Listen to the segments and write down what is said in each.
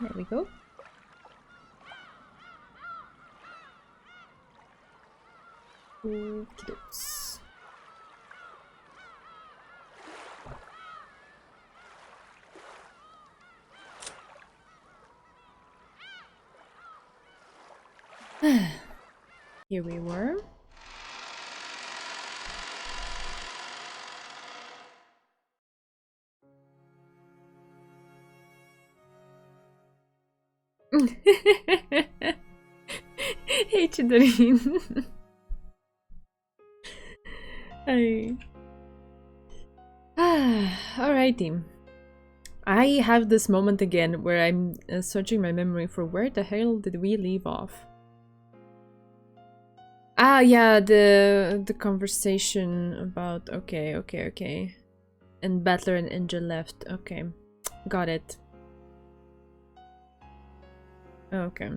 There we go. Okey-dokes. Here we were. Hey, Chidorin. Hey. Alrighty. I have this moment again where I'm searching my memory for where the hell did we leave off? Ah, yeah, the conversation about okay. And Battler and Angel left. Okay. Got it. Okay.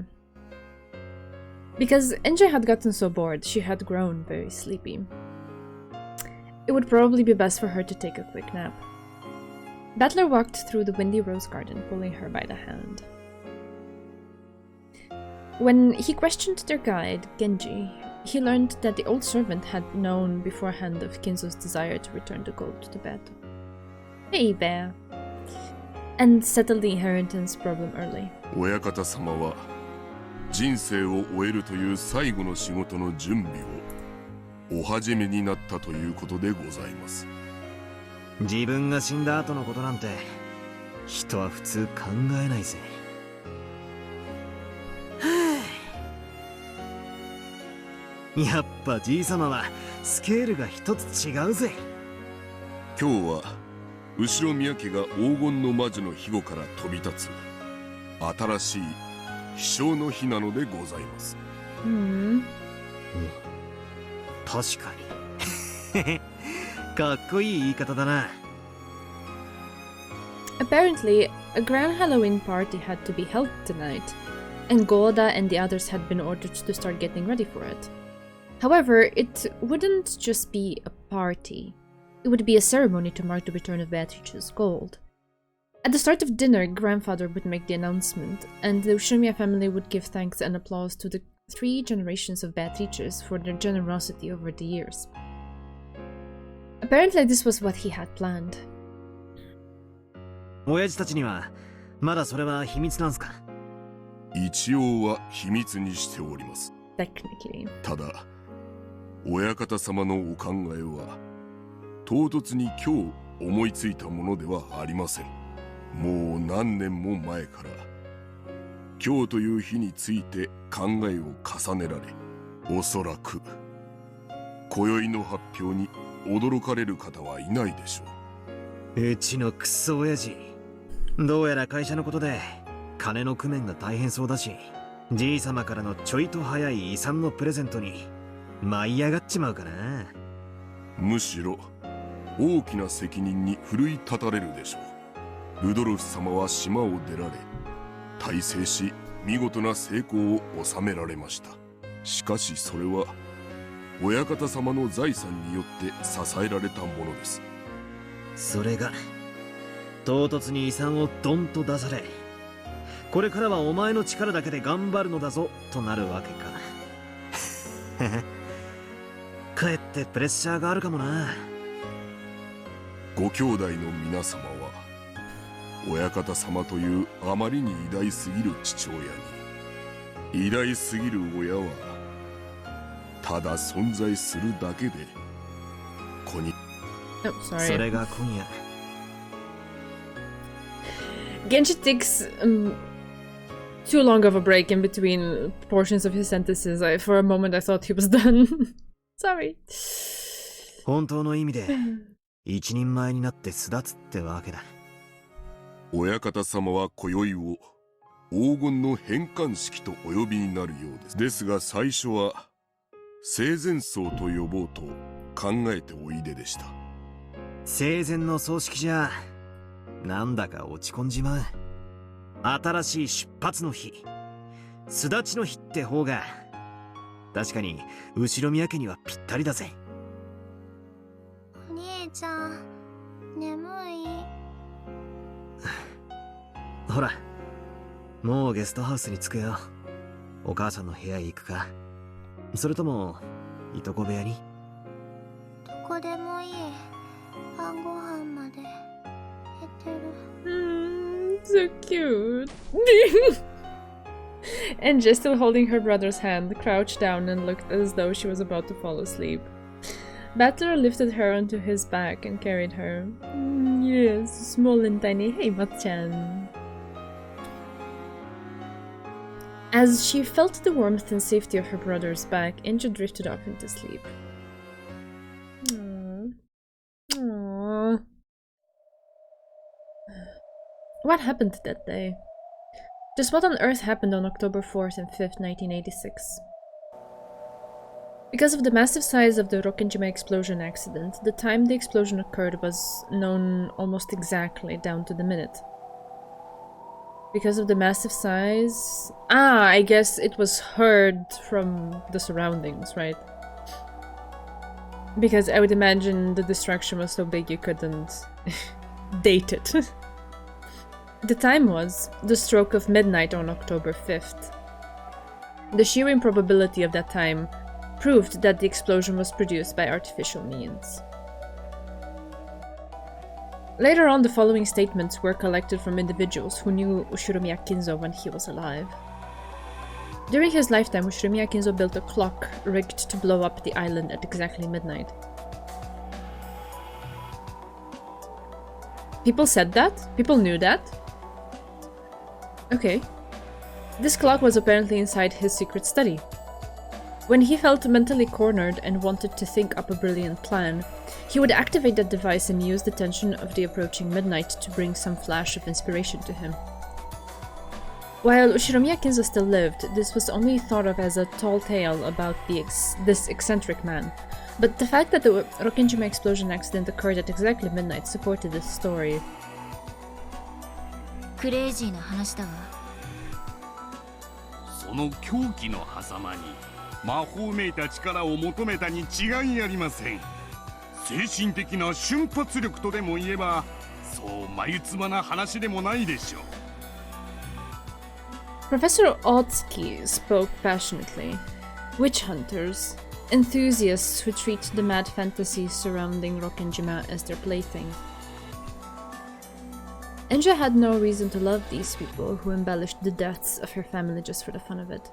Because Angel had gotten so bored, she had grown very sleepy. It would probably be best for her to take a quick nap. Battler walked through the windy rose garden, pulling her by the hand. When he questioned their guide, Genji, he learned that the old servant had known beforehand of Kinzo's desire to return the gold to Tibet. Hey there! And settled the inheritance problem early. 親方様は人生を終えるという最後の仕事の準備をお始めになったということでございます。自分が死んだ後のことなんて人は普通考えないぜ。やっぱじいさまはスケールが一つ違うぜ。今日は後ろ宮家が黄金の魔女の庇護から飛び立つ新しい飛翔の日なのでございます。確かに。かっこいい言い方だな。Apparently, a grand Halloween party had to be held tonight, and Goda and the others had been ordered to start getting ready for it. However, it wouldn't just be a party. It would be a ceremony to mark the return of Beatrice's gold. At the start of dinner, grandfather would make the announcement, and the Ushinomiya family would give thanks and applause to the 3 generations of Beatrices for their generosity over the years. Apparently, this was what he had planned. 親父たちにはまだそれは秘密なんすか？一応は秘密にしております。Technically. ただ、親方様のお考えは唐突に今日思いついたものではありません。もう何年も前から今日という日について考えを重ねられ、おそらく今宵の発表に驚かれる方はいないでしょう。うちのクソ親父、どうやら会社のことで金の工面が大変そうだし、じいさまからのちょいと早い遺産のプレゼントに舞い上がっちまうかな。むしろ大きな責任に奮い立たれるでしょう。ルドルフ様は島を出られ、大成し見事な成功を収められました。しかしそれは親方様の財産によって支えられたものです。それが唐突に遺産をドンと出され、これからはお前の力だけで頑張るのだぞとなるわけか。かえってプレッシャーがあるかもな。ご兄弟の皆様は親方様というあまりに偉大すぎる父親に、偉大すぎる親はただ存在するだけで子に。それが今夜。Genji takes too long of a break in between portions of his sentences. For a moment I thought he was done. Sorry. 本当の意味で一人前になって巣立つってわけだ。親方様は今宵を黄金の返還式とお呼びになるようです。ですが最初は生前葬と呼ぼうと考えておいででした。生前の葬式じゃなんだか落ち込んじまう。新しい出発の日、巣立ちの日って方が確かに後宮家にはぴったりだぜ。お兄ちゃん、眠い。ほら、もうゲストハウスに着くよ。お母さんの部屋へ行くか、それともいとこ部屋に？どこでもいい。晩ご飯まで寝てる。So cute. Angie, still holding her brother's hand, crouched down and looked as though she was about to fall asleep. Battler lifted her onto his back and carried her. Yes, small and tiny. Hey, Matchan. As she felt the warmth and safety of her brother's back, Angie drifted off into sleep. Aww. Aww. What happened that day? Just what on earth happened on October 4th and 5th, 1986? Because of the massive size of the Rokkenjima explosion accident, the time the explosion occurred was known almost exactly down to the minute. Because of the massive size... I guess it was heard from the surroundings, right? Because I would imagine the destruction was so big you couldn't date it. The time was the stroke of midnight on October 5th. The sheer improbability of that time proved that the explosion was produced by artificial means. Later on, the following statements were collected from individuals who knew Ushiromiya Kinzo when he was alive. During his lifetime, Ushiromiya Kinzo built a clock rigged to blow up the island at exactly midnight. People said that? People knew that? Okay. This clock was apparently inside his secret study. When he felt mentally cornered and wanted to think up a brilliant plan, he would activate that device and use the tension of the approaching midnight to bring some flash of inspiration to him. While Ushiromiya Kinzo still lived, this was only thought of as a tall tale about this eccentric man. But the fact that the Rokkenjima explosion accident occurred at exactly midnight supported this story. クレイジーな話だわ。その狂気の狭間に魔法めいた力を求めたに違いありません。精神的な瞬発力とでも言えば、そう眉唾な話でもないでしょう。Professor Otsuki spoke passionately. Witch hunters, enthusiasts who treat the mad fantasies surrounding Rokkenjima as their plaything. Enja had no reason to love these people who embellished the deaths of her family just for the fun of it.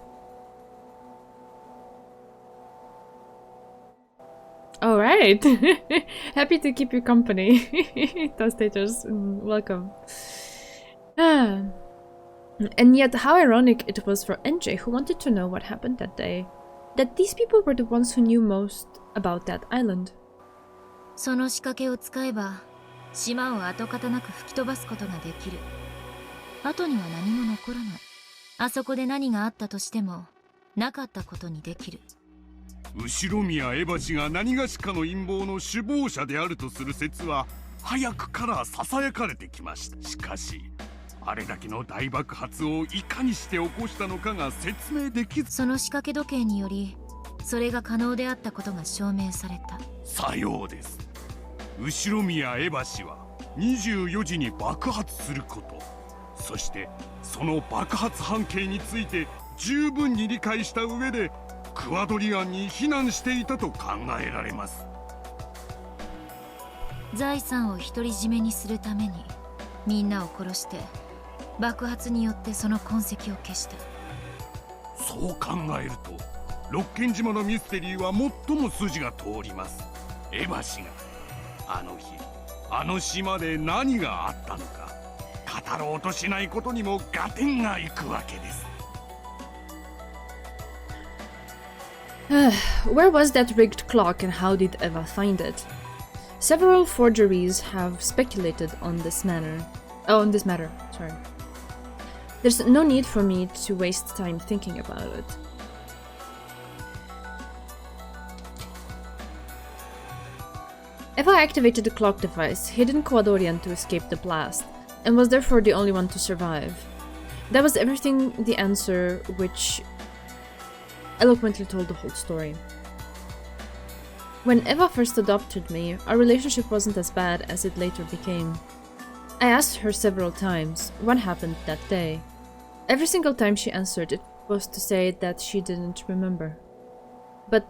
Alright! Happy to keep you company. Tostators, welcome. And yet how ironic it was for NJ, who wanted to know what happened that day, that these people were the ones who knew most about that island. その仕掛けを使えば島を跡形なく吹き飛ばすことができる。後には何も残らない。あそこで何があったとしてもなかったことにできる。後宮エバ氏が何がしかの陰謀の首謀者であるとする説は早くからささやかれてきました。しかしあれだけの大爆発をいかにして起こしたのかが説明できず、その仕掛け時計によりそれが可能であったことが証明された。さようです。後宮エバ氏は24時に爆発すること、そしてその爆発半径について十分に理解した上でクワドリアンに避難していたと考えられます。財産を独り占めにするためにみんなを殺して爆発によってその痕跡を消した。そう考えるとロッケン島のミステリーは最も筋が通ります。エバ氏があの日あの島で何があったのか語ろうとしないことにも合点がいくわけです。Where was that rigged clock and how did Eva find it? Several forgeries have speculated on this matter. Sorry. There's no need for me to waste time thinking about it. Eva activated the clock device, hidden Quadorian to escape the blast, and was therefore the only one to survive. That was everything the answer which eloquently told the whole story. When Eva first adopted me, our relationship wasn't as bad as it later became. I asked her several times what happened that day. Every single time she answered, it was to say that she didn't remember. But,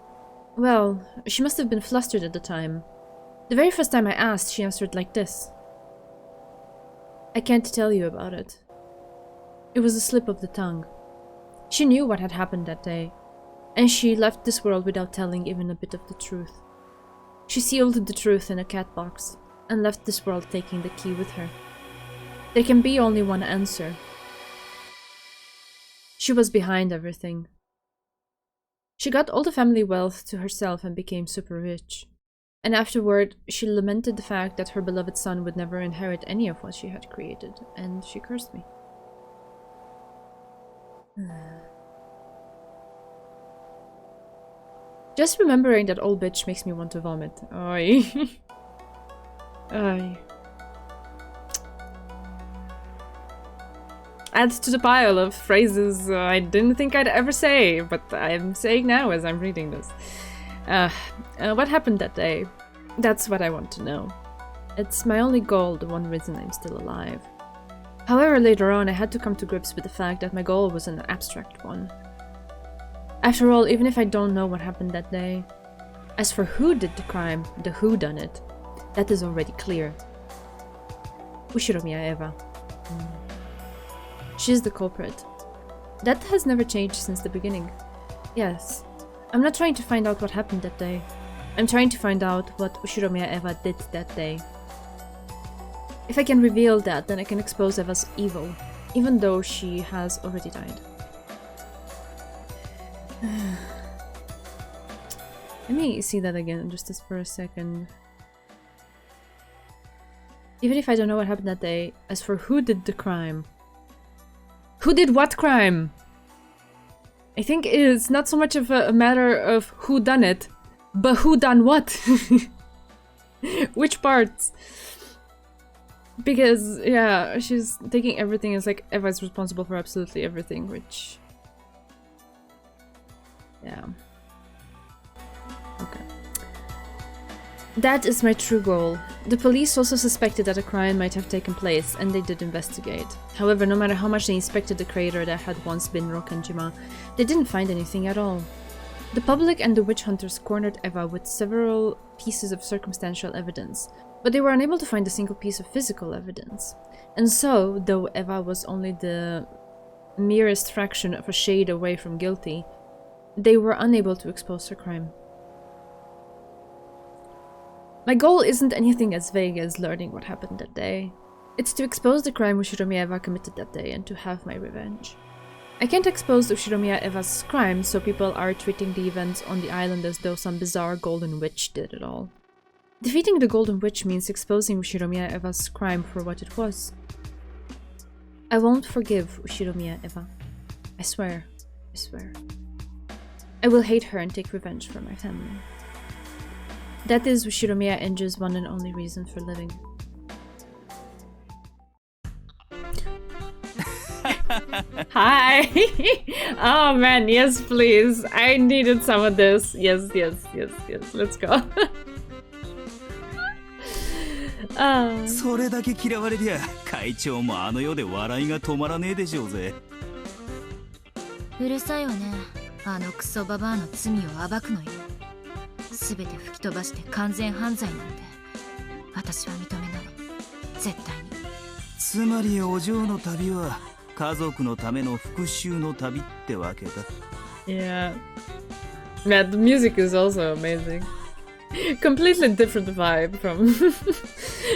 well, she must have been flustered at the time. The very first time I asked, she answered like this. I can't tell you about it. It was a slip of the tongue. She knew what had happened that day, and she left this world without telling even a bit of the truth. She sealed the truth in a cat box, and left this world taking the key with her. There can be only one answer. She was behind everything. She got all the family wealth to herself and became super rich. And afterward, she lamented the fact that her beloved son would never inherit any of what she had created, and she cursed me. Just remembering that old bitch makes me want to vomit. Oy. Oy. Add to the pile of phrases I didn't think I'd ever say, but I'm saying now as I'm reading this. What happened that day? That's what I want to know. It's my only goal, the one reason I'm still alive. However, later on I had to come to grips with the fact that my goal was an abstract one. After all, even if I don't know what happened that day, as for who did the crime, the whodunit, that is already clear. Ushiromiya Eva. She's the culprit. That has never changed since the beginning. Yes. I'm not trying to find out what happened that day. I'm trying to find out what Ushiromiya Eva did that day. If I can reveal that, then I can expose Eva's evil, even though she has already died. Let me see that again, just for a second. Even if I don't know what happened that day, as for who did the crime... Who did what crime? I think it's not so much of a matter of who done it, but who done what? Which parts? Because, yeah, she's taking everything as like Eva's responsible for absolutely everything, which... Yeah. Okay. That is my true goal. The police also suspected that a crime might have taken place, and they did investigate. However, no matter how much they inspected the crater that had once been Rokkanjima, they didn't find anything at all. The public and the witch hunters cornered Eva with several pieces of circumstantial evidence, but they were unable to find a single piece of physical evidence. And so, though Eva was only the merest fraction of a shade away from guilty, they were unable to expose her crime. My goal isn't anything as vague as learning what happened that day. It's to expose the crime Ushiromiya Eva committed that day and to have my revenge. I can't expose Ushiromiya Eva's crime, so people are treating the events on the island as though some bizarre golden witch did it all. Defeating the golden witch means exposing Ushiromiya Eva's crime for what it was. I won't forgive Ushiromiya Eva. I swear. I swear. I will hate her and take revenge for my family. That is Ushiromiya Enju's one and only reason for living. Hi! Oh man, yes please. I needed some of this. Yes, yes, yes, yes. Let's go. それだけ嫌われりゃ会長もあの世で笑いが止まらねえでしょうぜ。うるさいよね。あのクソババアの罪を暴くのよ。すべて吹き飛ばして完全犯罪なんて私は認めない。絶対に。つまりお嬢の旅は家族のための復讐の旅ってわけだ。Yeah. Man, the music is also amazing. Completely different vibe from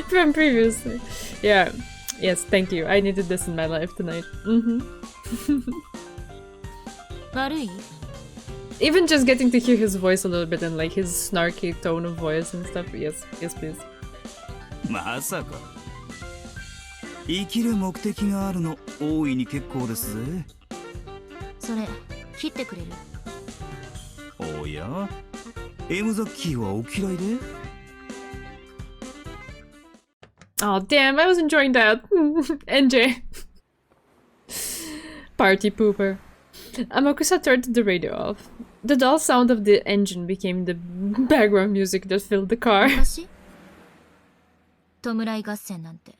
from previously. Yeah. Yes, thank you. I needed this in my life tonight.悪い? Even just getting to hear his voice a little bit and like his snarky tone of voice and stuff. Yes, yes, please. まさか。生きる目的があるの大いに結構ですぜ。それ切ってくれる？おや、エムザッキーはお嫌いで？ Oh damn, I was enjoying that. NJ. Party pooper. Amakusa turned the radio off. The dull sound of the engine became the background music that filled the car. 昔弔い合戦なんて。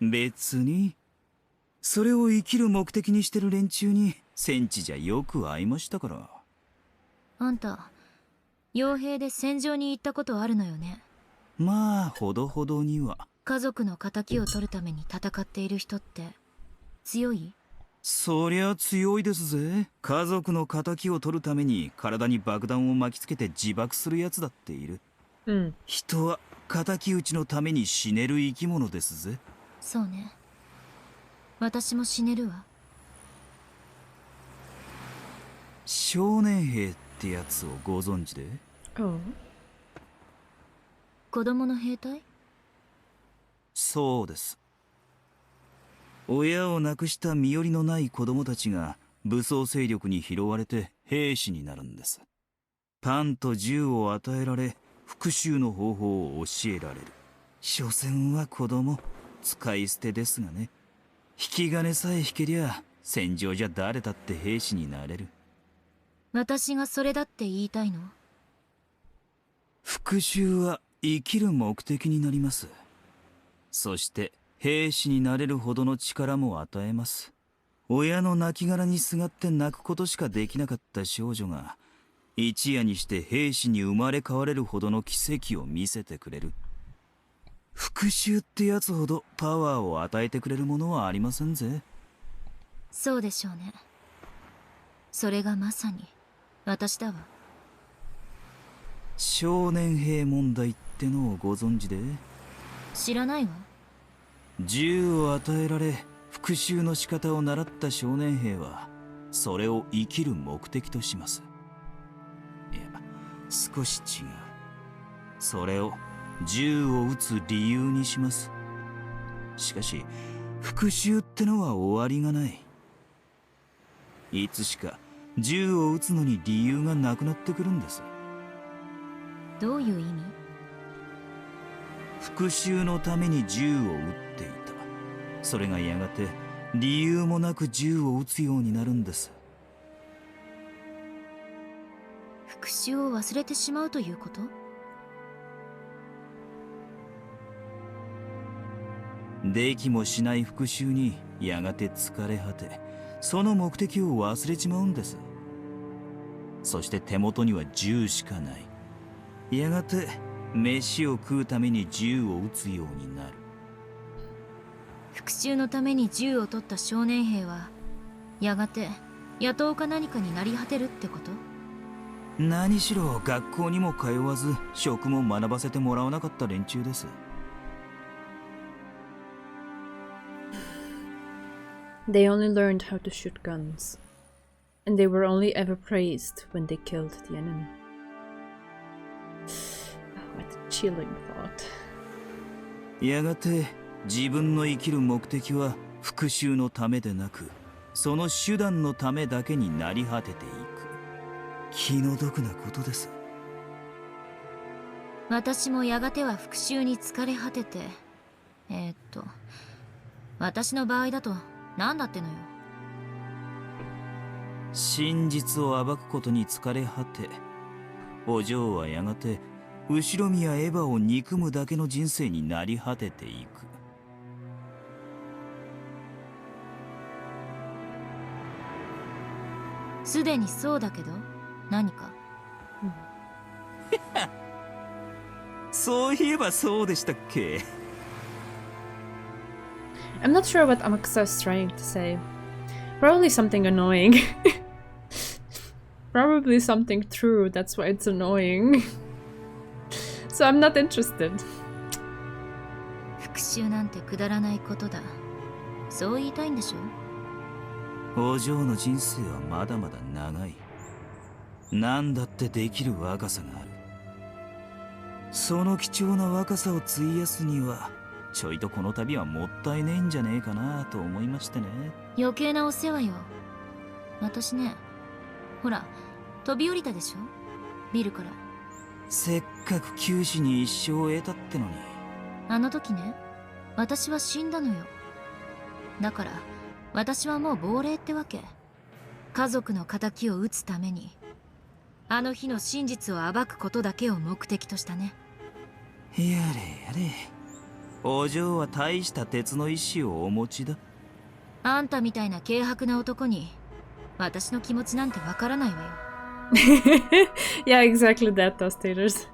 別にそれを生きる目的にしてる連中に戦地じゃよく会いましたから。あんた傭兵で戦場に行ったことあるのよね。まあほどほどには。家族の仇を取るために戦っている人って強い？そりゃ強いですぜ。家族の仇を取るために体に爆弾を巻きつけて自爆するやつだっている。人は仇討ちのために死ねる生き物ですぜ。そうね。私も死ねるわ。少年兵ってやつをご存知で？ Oh. 子供の兵隊？そうです。親を亡くした身寄りのない子供たちが武装勢力に拾われて兵士になるんです。パンと銃を与えられ復讐の方法を教えられる。所詮は子供、使い捨てですがね。引き金さえ引けりゃ戦場じゃ誰だって兵士になれる。私がそれだって言いたいの？復讐は生きる目的になります。そして兵士になれるほどの力も与えます。親の亡骸にすがって泣くことしかできなかった少女が一夜にして兵士に生まれ変われるほどの奇跡を見せてくれる。復讐ってやつほどパワーを与えてくれるものはありませんぜ。そうでしょうね。それがまさに私だわ。少年兵問題ってのをご存知で？知らないわ。銃を与えられ復讐の仕方を習った少年兵はそれを生きる目的とします。いや、少し違う。それを銃を撃つ理由にします。しかし復讐ってのは終わりがない。いつしか銃を撃つのに理由がなくなってくるんです。どういう意味？復讐のために銃を撃っていた。それがやがて理由もなく銃を撃つようになるんです。復讐を忘れてしまうということ？できもしない復讐にやがて疲れ果て、その目的を忘れちまうんです。そして手元には銃しかない。やがて飯を食うために銃を撃つようになる。復讐のために銃を取った少年兵はやがて野党か何かになり果てるってこと？何しろ学校にも通わず職も学ばせてもらわなかった連中です。They only learned how to shoot guns, and they were only ever praised when they killed the enemy. What a chilling thought. やがて自分の生きる目的は復讐のためでなく、その手段のためだけになり果てていく。気の毒なことです。私もやがては復讐に疲れ果てて、私の場合だと何だってのよ。真実を暴くことに疲れ果て、お嬢はやがて後ろ宮エヴァを憎むだけの人生になり果てていく。すでにそうだけど何か？そういえばそうでしたっけ？ I'm not sure what Amakusa is trying to say. Probably something annoying. Probably something true, that's why it's annoying. So I'm not interested. 復讐なんてくだらないことだ。そう言いたいんでしょ？お嬢の人生はまだまだ長い。何だってできる若さがある。その貴重な若さを費やすにはちょいとこの旅はもったいねえんじゃねえかなと思いましてね。余計なお世話よ。私ね、ほら飛び降りたでしょ、ビルから。せっかく九死に一生を得たってのに。あの時ね、私は死んだのよ。だから私はもう亡霊ってわけ。家族の仇を討つためにあの日の真実を暴くことだけを目的としたね。やれやれ、お嬢は大した鉄の意志をお持ちだ。あんたみたいな軽薄な男に私の気持ちなんてわからないわよ。Yeah, exactly that, Tostaters.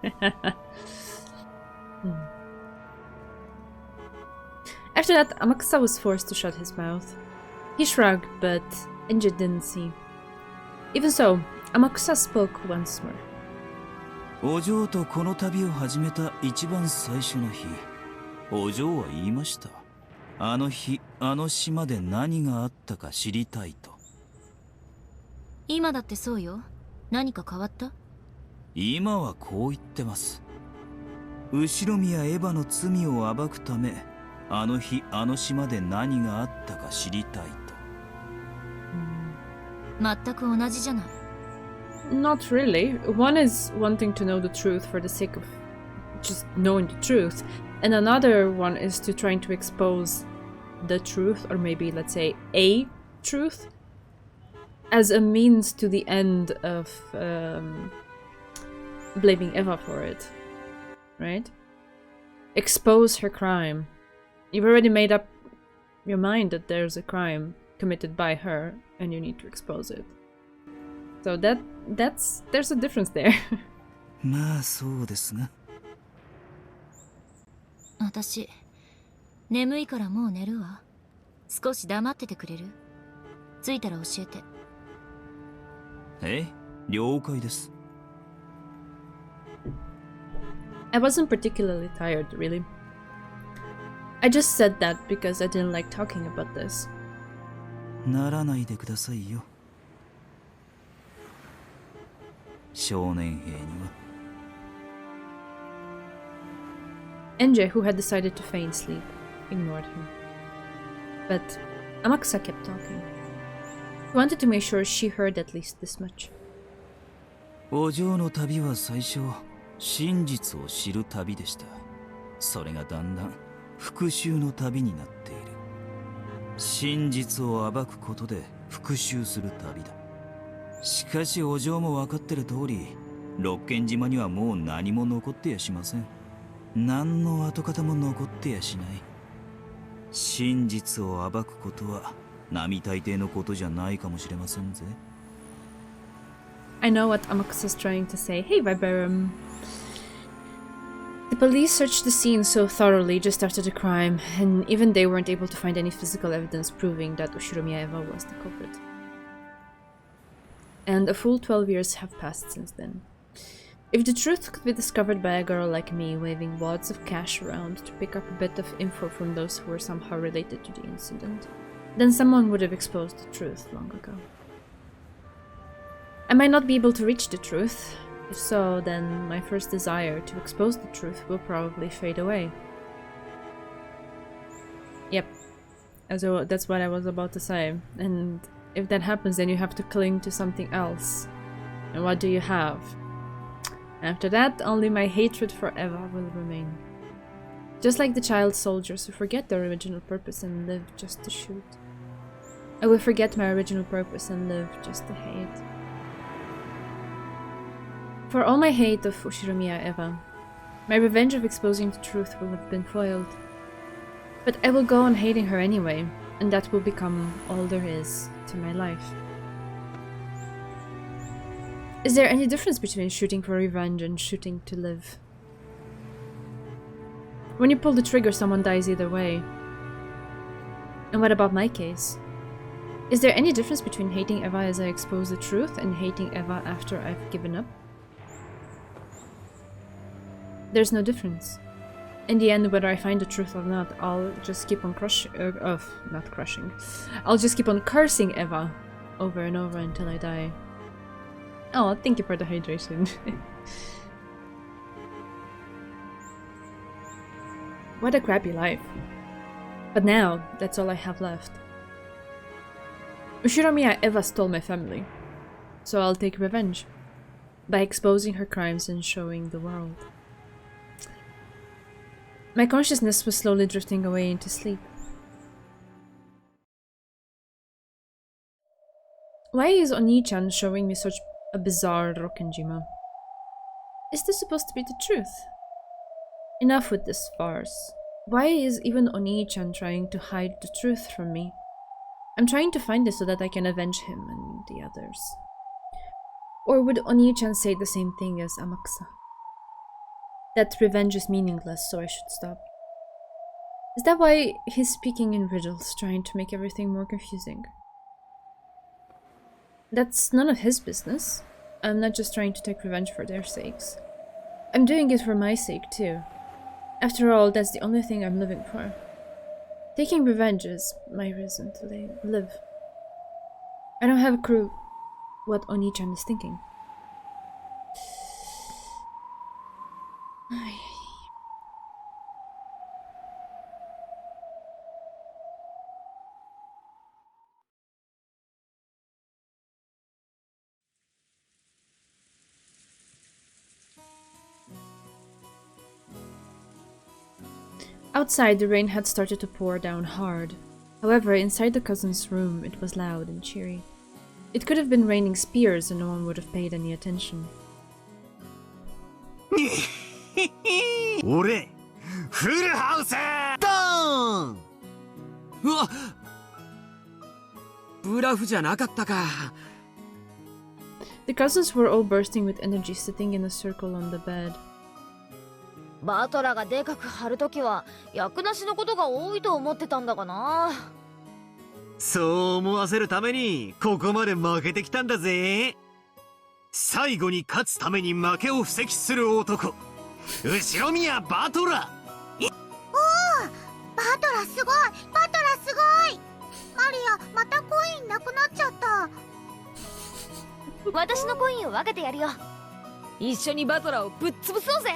After that, Amakusa was forced to shut his mouth. He shrugged, but Genji didn't see. Even so, Amakusa spoke once more. お嬢とこの旅を始めた一番最初の日、お嬢は言いました。あの日、あの島で何があったか知りたいと。今だってそうよ。何か変わった？今はこう言ってます。後ろ宮エヴァの罪を暴くため、あの日あの島で何があったか知りたいと。全く同じじゃない。Not really. One is wanting to know the truth for the sake of just knowing the truth, and another one is to trying to expose the truth, or maybe let's say a truth, as a means to the end of blaming Eva for it, right? Expose her crime. You've already made up your mind that there's a crime committed by her, and you need to expose it. So there's a difference there. まあそうですが。私、眠いからもう寝るわ。少し黙っててくれる？着いたら教えて。了解です。I wasn't particularly tired, really. I just said that because I didn't like talking about this. ならないでくださいよ。少年兵には。Enjie, who had decided to feign sleep, ignored him. But Amakusa kept talking. He wanted to make sure she heard at least this much. お嬢の旅は最初、真実を知る旅でした。それがだんだん復讐の旅になっている。真実を暴くことで復讐する旅だ。しかしお嬢も分かってる通り、六軒島にはもう何も残ってやしません。何の跡形も残ってやしない。真実を暴くことは並大抵のことじゃないかもしれませんぜ。I know what Amakusa's trying to say. Hey, Viburnum. The police searched the scene so thoroughly just after the crime, and even they weren't able to find any physical evidence proving that Ushiromiya Eva was the culprit. And a full 12 years have passed since then. If the truth could be discovered by a girl like me, waving wads of cash around to pick up a bit of info from those who were somehow related to the incident, then someone would have exposed the truth long ago. I might not be able to reach the truth. If so, then my first desire to expose the truth will probably fade away. Yep. So that's what I was about to say. And if that happens, then you have to cling to something else. And what do you have? After that, only my hatred for Eva will remain. Just like the child soldiers who forget their original purpose and live just to shoot. I will forget my original purpose and live just to hate. For all my hate of Ushiromiya Eva, my revenge of exposing the truth will have been foiled. But I will go on hating her anyway, and that will become all there is to my life. Is there any difference between shooting for revenge and shooting to live? When you pull the trigger, someone dies either way. And what about my case? Is there any difference between hating Eva as I expose the truth and hating Eva after I've given up? There's no difference. In the end, whether I find the truth or not, I'll just keep on I'll just keep on cursing Eva over and over until I die. Oh, thank you for the hydration. What a crappy life. But now, that's all I have left. Ushiromiya Eva stole my family, so I'll take revenge by exposing her crimes and showing the world. My consciousness was slowly drifting away into sleep. Why is Oni-chan showing me such a bizarre Rokkenjima? Is this supposed to be the truth? Enough with this farce. Why is even Oni-chan trying to hide the truth from me? I'm trying to find it so that I can avenge him and the others. Or would Oni-chan say the same thing as Amakusa? That revenge is meaningless, so I should stop. Is that why he's speaking in riddles, trying to make everything more confusing? That's none of his business. I'm not just trying to take revenge for their sakes. I'm doing it for my sake, too. After all, that's the only thing I'm living for. Taking revenge is my reason to live. I don't have a clue what Oni-chan is thinking. Outside, the rain had started to pour down hard. However, inside the cousin's room, it was loud and cheery. It could have been raining spears and no one would have paid any attention. 俺フルハウスドーン。うわっ、ブラフじゃなかったか。 The cousins were all bursting with energy, sitting in a circle on the bed. バトラがでかく張るときは役なしのことが多いと思ってたんだがな。そう思わせるためにここまで負けてきたんだぜ。最後に勝つために負けを布石する男、後ろ宮バトラ。おお、バトラすごい、バトラすごい。マリア、またコインなくなっちゃった。私のコインを分けてやるよ。一緒にバトラをぶっ潰そうぜ。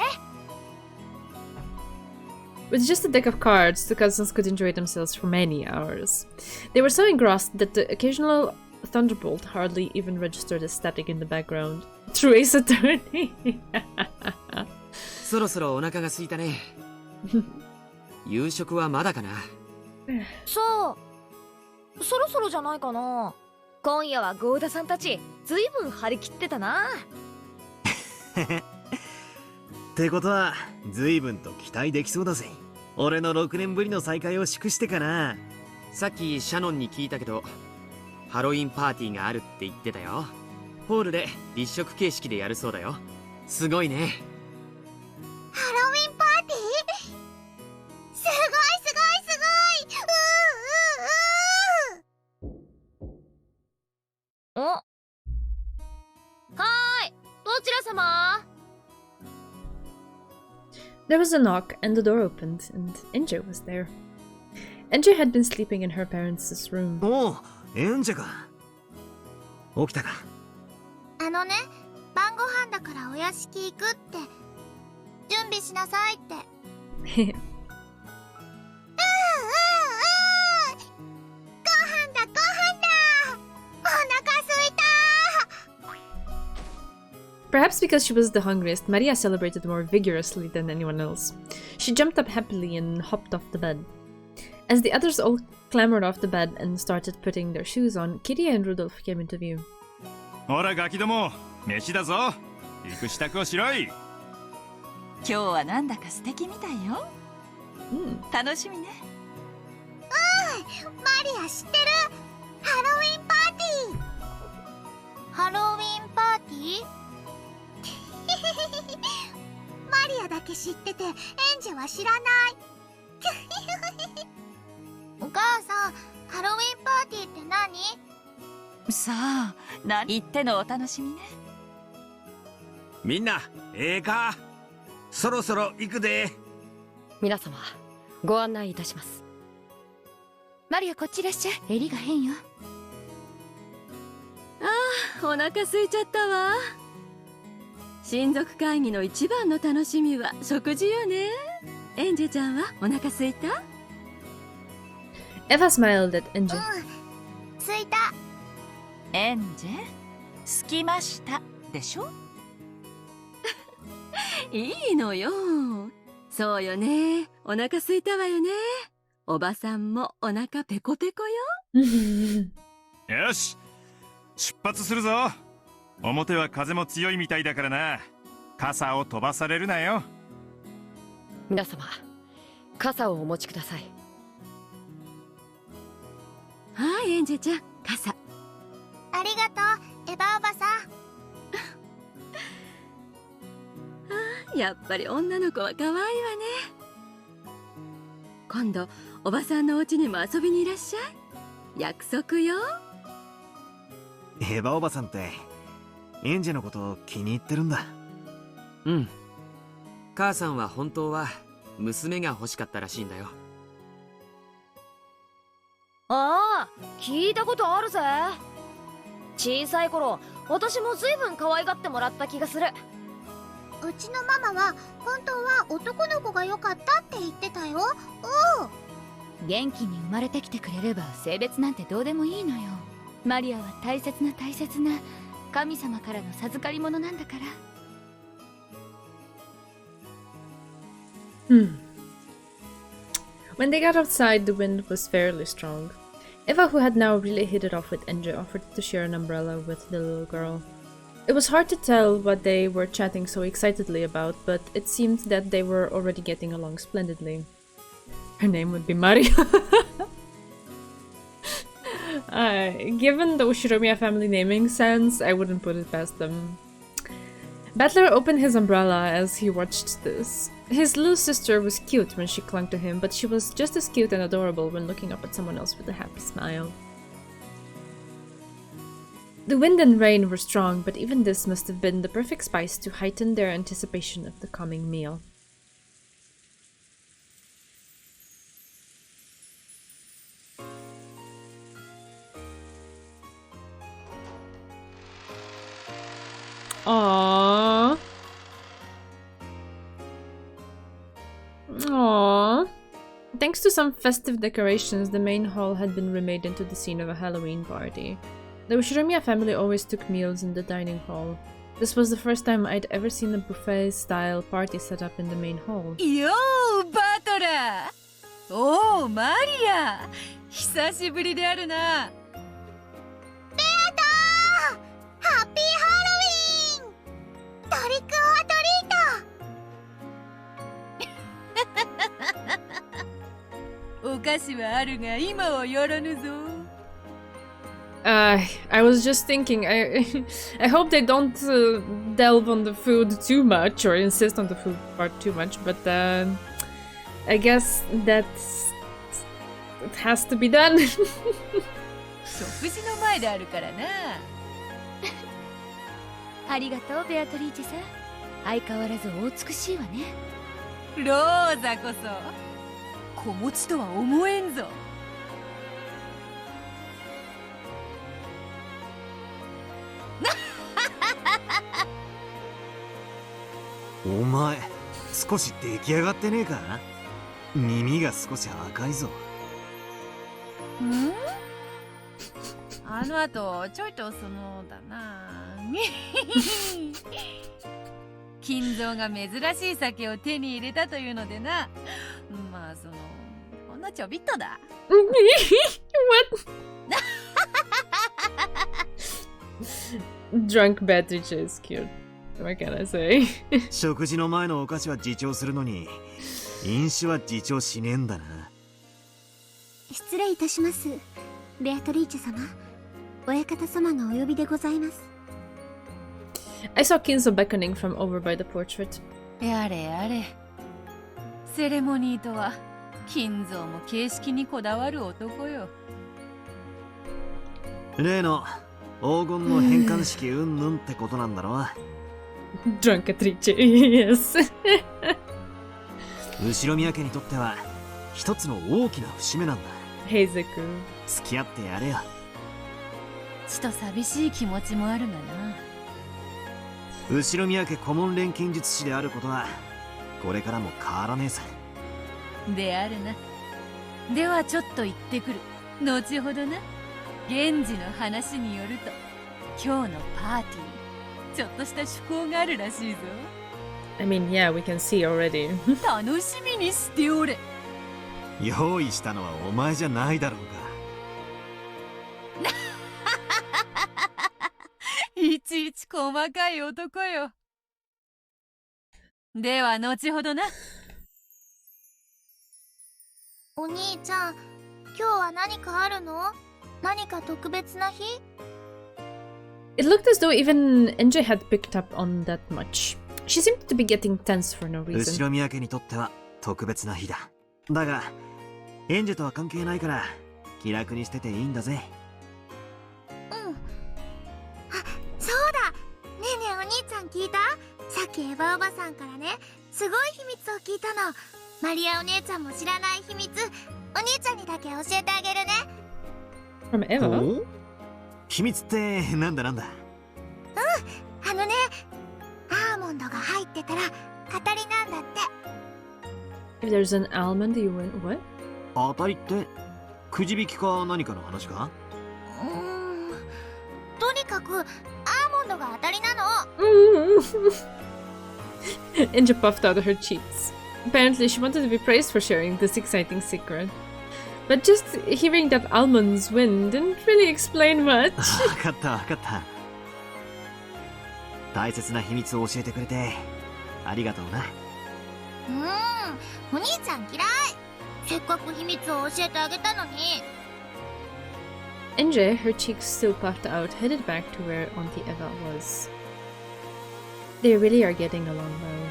With just a deck of cards, the cousins could enjoy themselves for many hours. They were so engrossed that the occasional thunderbolt hardly even registered as static in the background. True Ace Attorney! そろそろお腹が空いたね。夕食はまだかな。そう、そろそろじゃないかな。今夜はゴーダさんたちずいぶん張り切ってたな。ってことは随分と期待できそうだぜ。俺の6年ぶりの再会を祝してかな。さっきシャノンに聞いたけど、ハロウィンパーティーがあるって言ってたよ。ホールで立食形式でやるそうだよ。すごいね。ハロウィンパーティー？すごいすごいすごい。お、はーい、どちら様？ There was a knock, and the door opened, and Enja was there. Enja had been sleeping in her parents' room. おお、エンジェか。起きたか。あのね、晩ご飯だからお屋敷行くって。準備しなさいって。ご飯だご飯だ。お腹すいた。 Perhaps because she was the hungriest, Maria celebrated more vigorously than anyone else. She jumped up happily and hopped off the bed. As the others all clambered off the bed and started putting their shoes on, Kiria and Rudolph came into view. ほらガキども、飯だぞ。行く支度をしろい。今日はなんだか素敵みたいよ。楽しみね。マリア知ってる？ハロウィンパーティー。ハロウィンパーティー？マリアだけ知っててエンジェは知らない。お母さん、ハロウィンパーティーって何？さあ、何言ってのお楽しみね。みんな、ええか。そろそろ行くで。皆様、ご案内いたします。マリア、こっちいらっしゃい。襟が変よ。ああ、お腹空いちゃったわ。親族会議の一番の楽しみは食事よね。エンジェちゃんはお腹空いた？ Eva smiled at Enja. 着いた。エンジェ、着きましたでしょ？いいのよ。そうよね。お腹空いたわよね。おばさんもお腹ペコペコよ。よし、出発するぞ。表は風も強いみたいだからな。傘を飛ばされるなよ。皆様、傘をお持ちください。はい、エンジェちゃん、傘。ありがとうエバおばさん。やっぱり女の子は可愛いわね。今度おばさんのお家にも遊びにいらっしゃい。約束よ。エヴァおばさんってエンジェのことを気に入ってるんだ。うん。母さんは本当は娘が欲しかったらしいんだよ。ああ、聞いたことあるぜ。小さい頃私も随分可愛がってもらった気がする。うちのママは本当は男の子が良かったって言ってたよ。元気に生まれてきてくれれば性別なんてどうでもいいのよ。マリアは大切な神様からの授かり物なんだから。When they got outside, the wind was fairly strong. Eva, who had now really hit it off with Enji, offered to share an umbrella with the little girl. It was hard to tell what they were chatting so excitedly about, but it seemed that they were already getting along splendidly. Her name would be Maria. Given the Ushiromiya family naming sense, I wouldn't put it past them. Battler opened his umbrella as he watched this. His little sister was cute when she clung to him, but she was just as cute and adorable when looking up at someone else with a happy smile. The wind and rain were strong, but even this must have been the perfect spice to heighten their anticipation of the coming meal. Aww. Aww. Thanks to some festive decorations, the main hall had been remade into the scene of a Halloween party. The Ushiromiya family always took meals in the dining hall. This was the first time I'd ever seen a buffet-style party set up in the main hall. Yo, Butler! Oh, Maria! 久しぶりであるな。ベアトー！ハッピーハロウィーン！トリックオアトリート！お菓子はあるが今はやらぬぞ。I was just thinking, I hope they don't delve on the food too much or insist on the food part too much, but I guess it has to be done. 食事の前であるからな。ありがとう、ベアトリーチェさん。相変わらずお美しいわね。ローザこそ子持ちとは思えんぞ。お前少し出来上がってねえか？耳が少し赤いぞ。ん？あの後ちょいとそのだな。金蔵が珍しい酒を手に入れたというのでな。まあそのほんのちょびっとだ。Drunk Beatrice is cute. What can I say? 食事の前のお菓子は自重するのに飲酒は自重しねえんだな。失礼いたします。ベアトリーチェ様、親方様がお呼びでございます。I saw Kinzo beckoning from over by the portrait. やれやれ。セレモニーとは金蔵も形式にこだわる男よ。例の黄金の返還式うんぬんってことなんだろ。Drunk Beatrice, yes. 後宮家にとっては一つの大きな節目なんだ。ヘイゼク。付き合ってやれよ。ちと寂しい気持ちもあるがな。後宮家顧問錬金術師であることはこれからも変わらねえさ。であるな。ではちょっと行ってくる。後ほどな。源氏の話によると今日のパーティーちょっとした趣向があるらしいぞ。I mean, yeah, we can see already. 楽しみにしておれ。用意したのはお前じゃないだろうが。細かい男よ。では後ほどな。お兄ちゃん、今日は何かあるの？何か特別な日？ It looked as though even NJ had picked up on that much. She seemed to be getting tense for no 後 reason. ろ宮家にとっては特別な日だ。だがエンジェとは関係ないから気楽にしてていいんだぜ。うん。あ、そうだ。ねえねえお兄ちゃん聞いた？さっきエヴァおばさんからね、すごい秘密を聞いたの。マリアお姉ちゃんも知らない秘密、お兄ちゃんにだけ教えてあげるね。From Eva? 秘密ってなんだなんだ？うん、あのね、アーモンドが入ってたら当たりなんだって。If there's an almond, you win. What? 当たりってくじ引きか何かの話か？とにかくアーモンドが当たりなの。Inja puffed out her cheeks. Apparently, she wanted to be praised for sharing this exciting secret. But just hearing that almonds win didn't really explain much. わかったわかった。大切な秘密を教えてくれてありがとうな。お兄ちゃん嫌い。せっかく秘密を教えてあげたのに。NJ, her cheeks still puffed out, headed back to where Auntie Eva was. They really are getting along well.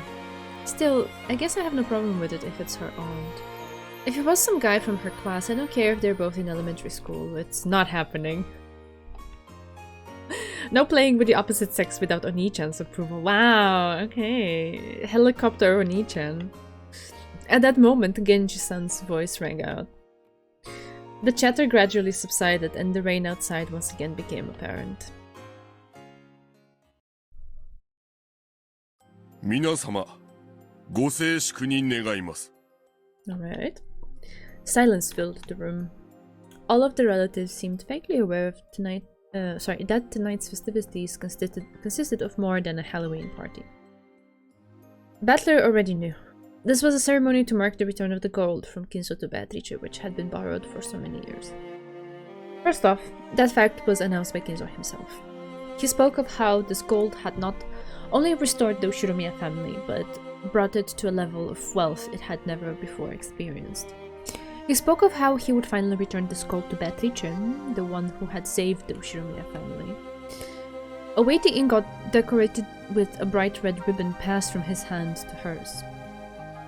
Still, I guess I have no problem with it if it's her aunt. If it was some guy from her class, I don't care if they're both in elementary school. It's not happening. No playing with the opposite sex without Oni-chan's approval. Wow, okay. Helicopter Oni-chan. At that moment, Genji-san's voice rang out. The chatter gradually subsided and the rain outside once again became apparent. 皆様、ご静粛に願います。 Alright. Silence filled the room. All of the relatives seemed vaguely aware of that tonight's festivities consisted of more than a Halloween party. Battler already knew. This was a ceremony to mark the return of the gold from Kinzo to Beatrice, which had been borrowed for so many years. First off, that fact was announced by Kinzo himself. He spoke of how this gold had not only restored the Ushiromiya family, but brought it to a level of wealth it had never before experienced. He spoke of how he would finally return this gold to Beatrice, the one who had saved the Ushiromiya family. A weighty ingot decorated with a bright red ribbon passed from his hand to hers.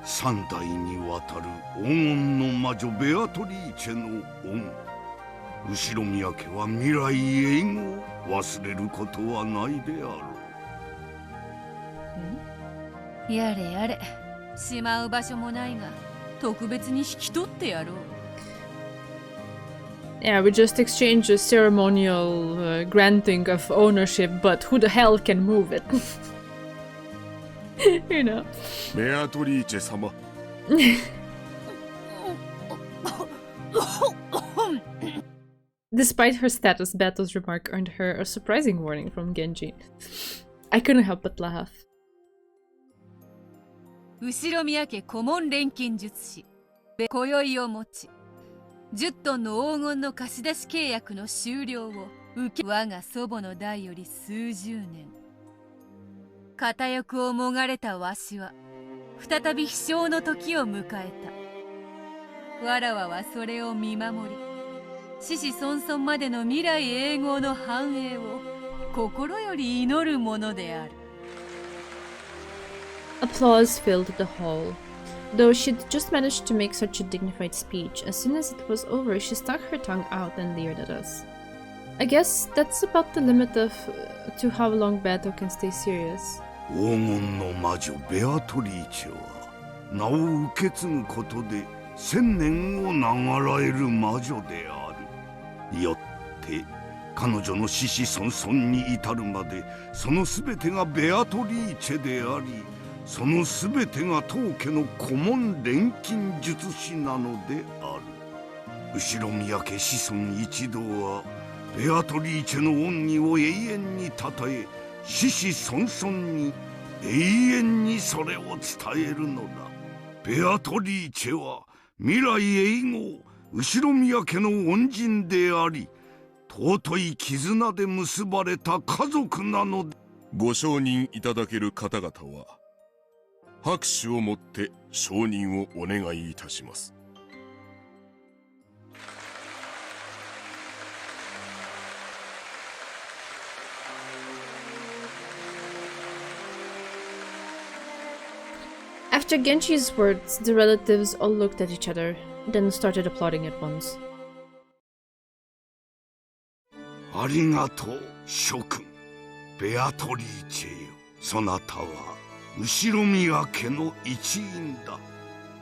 3代にわたる黄金の魔女ベアトリーチェの恩。後ろ宮家は未来永劫忘れることはないであろう。やれやれ、しまう場所もないが特別に引き取ってやろう。Yeah, we just exchanged a ceremonial granting of ownership, but who the hell can move it? You know. ベアトリーチェ様。Despite her status, Bato's remark earned her a surprising warning from Genji. I couldn't help but laugh. 後ろ宮家顧問錬金術師今宵をもち10トンの黄金の貸し出し契約の終了を受け我が祖母の代より数十年片翼をもがれたわしは再び飛翔の時を迎えた。わらわはそれを見守り子々孫々までの未来永劫の繁栄を心より祈るものである。Applause filled the hall. Though she'd just managed to make such a dignified speech, as soon as it was over, she stuck her tongue out and leered at us. I guess that's about the limit to how long Bato can stay serious. 黄金の魔女ベアトリーチェは名を受け継ぐことで1000年を長らえる魔女である。よって彼女の子々孫々に至るまでその全てがベアトリーチェであり、そのすべてが当家の顧問錬金術師なのである。後ろ宮家子孫一同はベアトリーチェの恩義を永遠にたたえ、子々孫々に永遠にそれを伝えるのだ。ベアトリーチェは未来永劫後ろ宮家の恩人であり、尊い絆で結ばれた家族なのだ。ご承認いただける方々は拍手をもって承認をお願いいたします。After Genji's words, the relatives all looked at each other, then started applauding at once. ありがとう、諸君。ベアトリーチェよ。そなたは後ろ宮家の一員だ。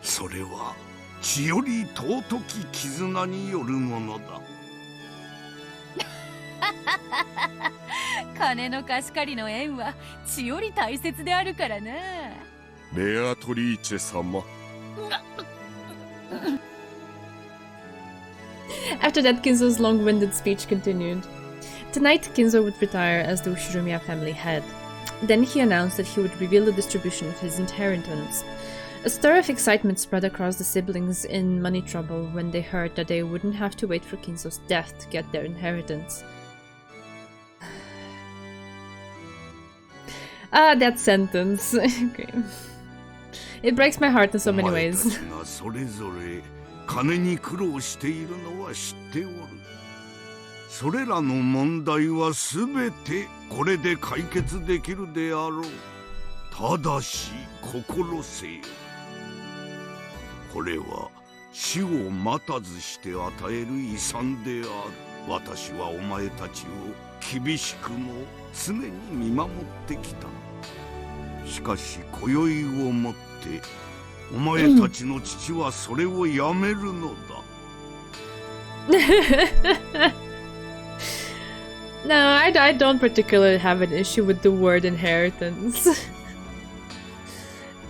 それは血より尊き絆によるものだ。金の貸し借りの縁は血より大切であるからな。ベアトリーチェ様。After that, Kinzo's long-winded speech continued. Tonight, Kinzo would retire as the Ushiromiya family head. Then he announced that he would reveal the distribution of his inheritance. A stir of excitement spread across the siblings in money trouble when they heard that they wouldn't have to wait for Kinzo's death to get their inheritance. Ah, that sentence. Okay. It breaks my heart in so many ways. それぞれ金に苦労しているのは知っておる。それらの問題はすべてこれで解決できるであろう。ただし心せよ。これは死を待たずして与える遺産である。私はお前たちを厳しくも常に見守ってきた。しかし今宵をもってお前たちの父はそれをやめるのだ。No, I don't particularly have an issue with the word inheritance.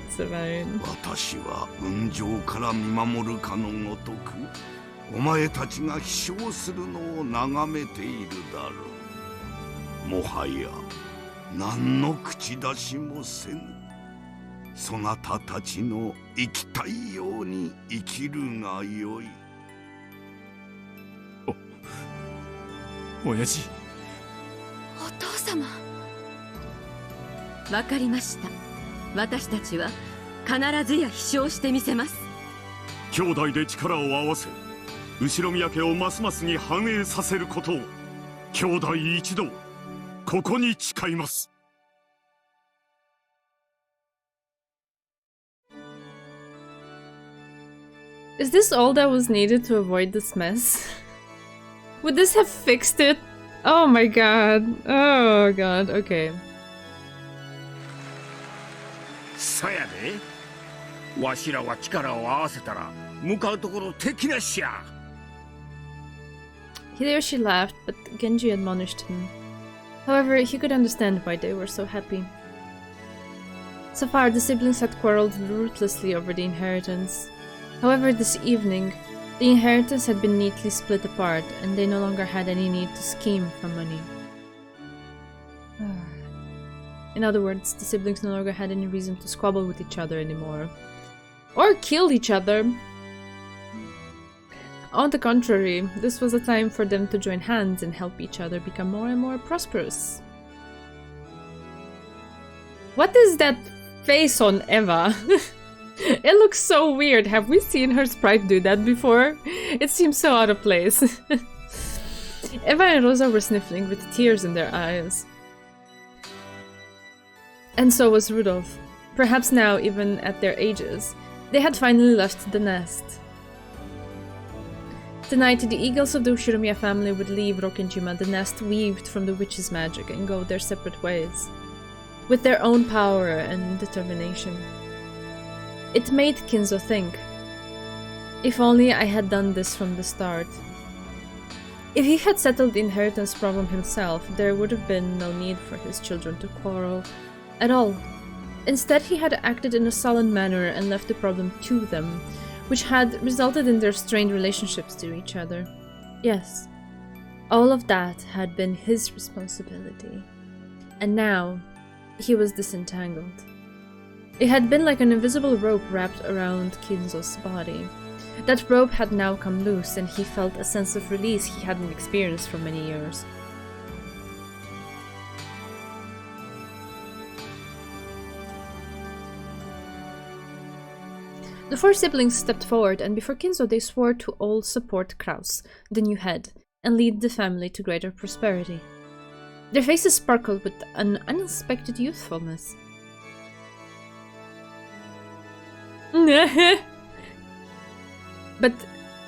It's fine. 私は雲上から見守るかのごとくお前たちが飛翔するのを眺めているだろう。もはや何の口出しもせぬ。そなたたちの生きたいように生きるがよい。親父。お父様。わかりました。私たちは必ずや飛翔してみせます。兄弟で力を合わせ後宮家をますますに繁栄させることを兄弟一同ここに誓います。Is this all that was needed to avoid this mess? Would this have fixed it? Oh my god. Oh god, okay. さやで。わしらは力を合わせたら向かうところ敵なしや。Hideyoshi laughed, but Genji admonished him. However, he could understand why they were so happy. So far, the siblings had quarreled ruthlessly over the inheritance. However, this evening, the inheritance had been neatly split apart, and they no longer had any need to scheme for money. In other words, the siblings no longer had any reason to squabble with each other anymore. Or kill each other! On the contrary, this was a time for them to join hands and help each other become more and more prosperous. What is that face on Eva? It looks so weird. Have we seen her sprite do that before? It seems so out of place. Eva and Rosa were sniffling with tears in their eyes. And so was Rudolph. Perhaps now, even at their ages, they had finally left the nest. Tonight, the eagles of the Ushiromiya family would leave Rokkenjima, the nest weaved from the witch's magic, and go their separate ways, with their own power and determination. It made Kinzo think, if only I had done this from the start. If he had settled the inheritance problem himself, there would have been no need for his children to quarrel at all. Instead, he had acted in a sullen manner and left the problem to them, which had resulted in their strained relationships to each other. Yes, all of that had been his responsibility. And now, he was disentangled. It had been like an invisible rope wrapped around Kinzo's body. That rope had now come loose, and he felt a sense of release he hadn't experienced for many years. The four siblings stepped forward, and before Kinzo they swore to all support Kraus, the new head, and lead the family to greater prosperity. Their faces sparkled with an unexpected youthfulness. But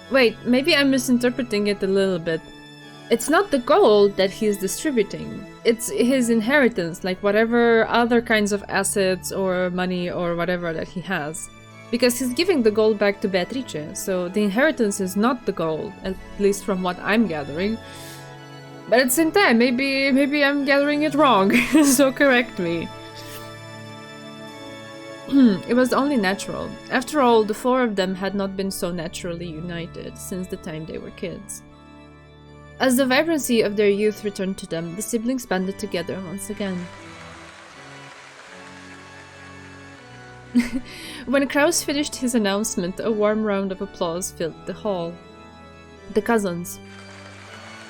wait, maybe I'm misinterpreting it a little bit. It's not the gold that he's distributing. It's his inheritance, like whatever other kinds of assets or money or whatever that he has. Because he's giving the gold back to Beatrice, so the inheritance is not the gold, at least from what I'm gathering. But at the same time, maybe I'm gathering it wrong, so correct me. It was only natural. After all, the four of them had not been so naturally united since the time they were kids. As the vibrancy of their youth returned to them, the siblings banded together once again. When Kraus finished his announcement, a warm round of applause filled the hall. The cousins,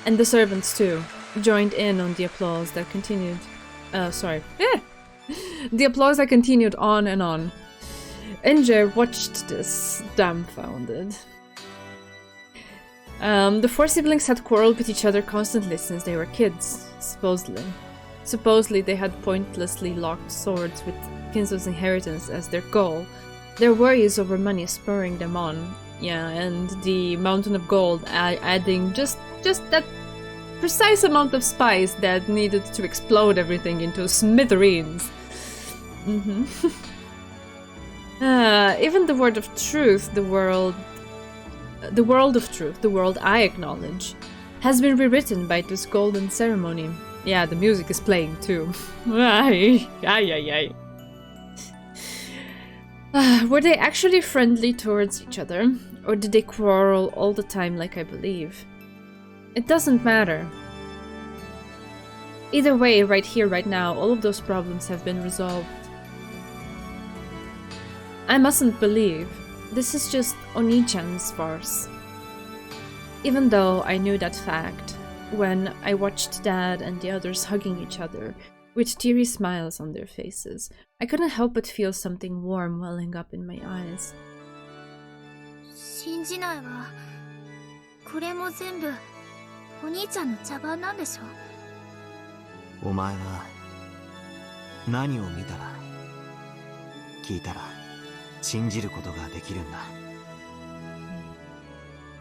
and the servants too, joined in on the applause that continued. The applause that continued on and on. Enje watched this, dumbfounded. The four siblings had quarreled with each other constantly since they were kids, supposedly. Supposedly they had pointlessly locked swords with Kinzo's inheritance as their goal, their worries over money spurring them on. Yeah, and the mountain of gold adding just that precise amount of spice that needed to explode everything into smithereens. Even the word of truth, the world of truth, the world I acknowledge, has been rewritten by this golden ceremony. Yeah, the music is playing too. Ay. Were they actually friendly towards each other, or did they quarrel all the time like I believe? It doesn't matter. Either way, right here, right now, all of those problems have been resolved. I mustn't believe. This is just Oni-chan's farce. Even though I knew that fact, when I watched Dad and the others hugging each other, with teary smiles on their faces, I couldn't help but feel something warm welling up in my eyes. 信じないわ。これも全部お兄ちゃんの茶番なんでしょ。お前は何を見たら聞いたら信じることができるんだ。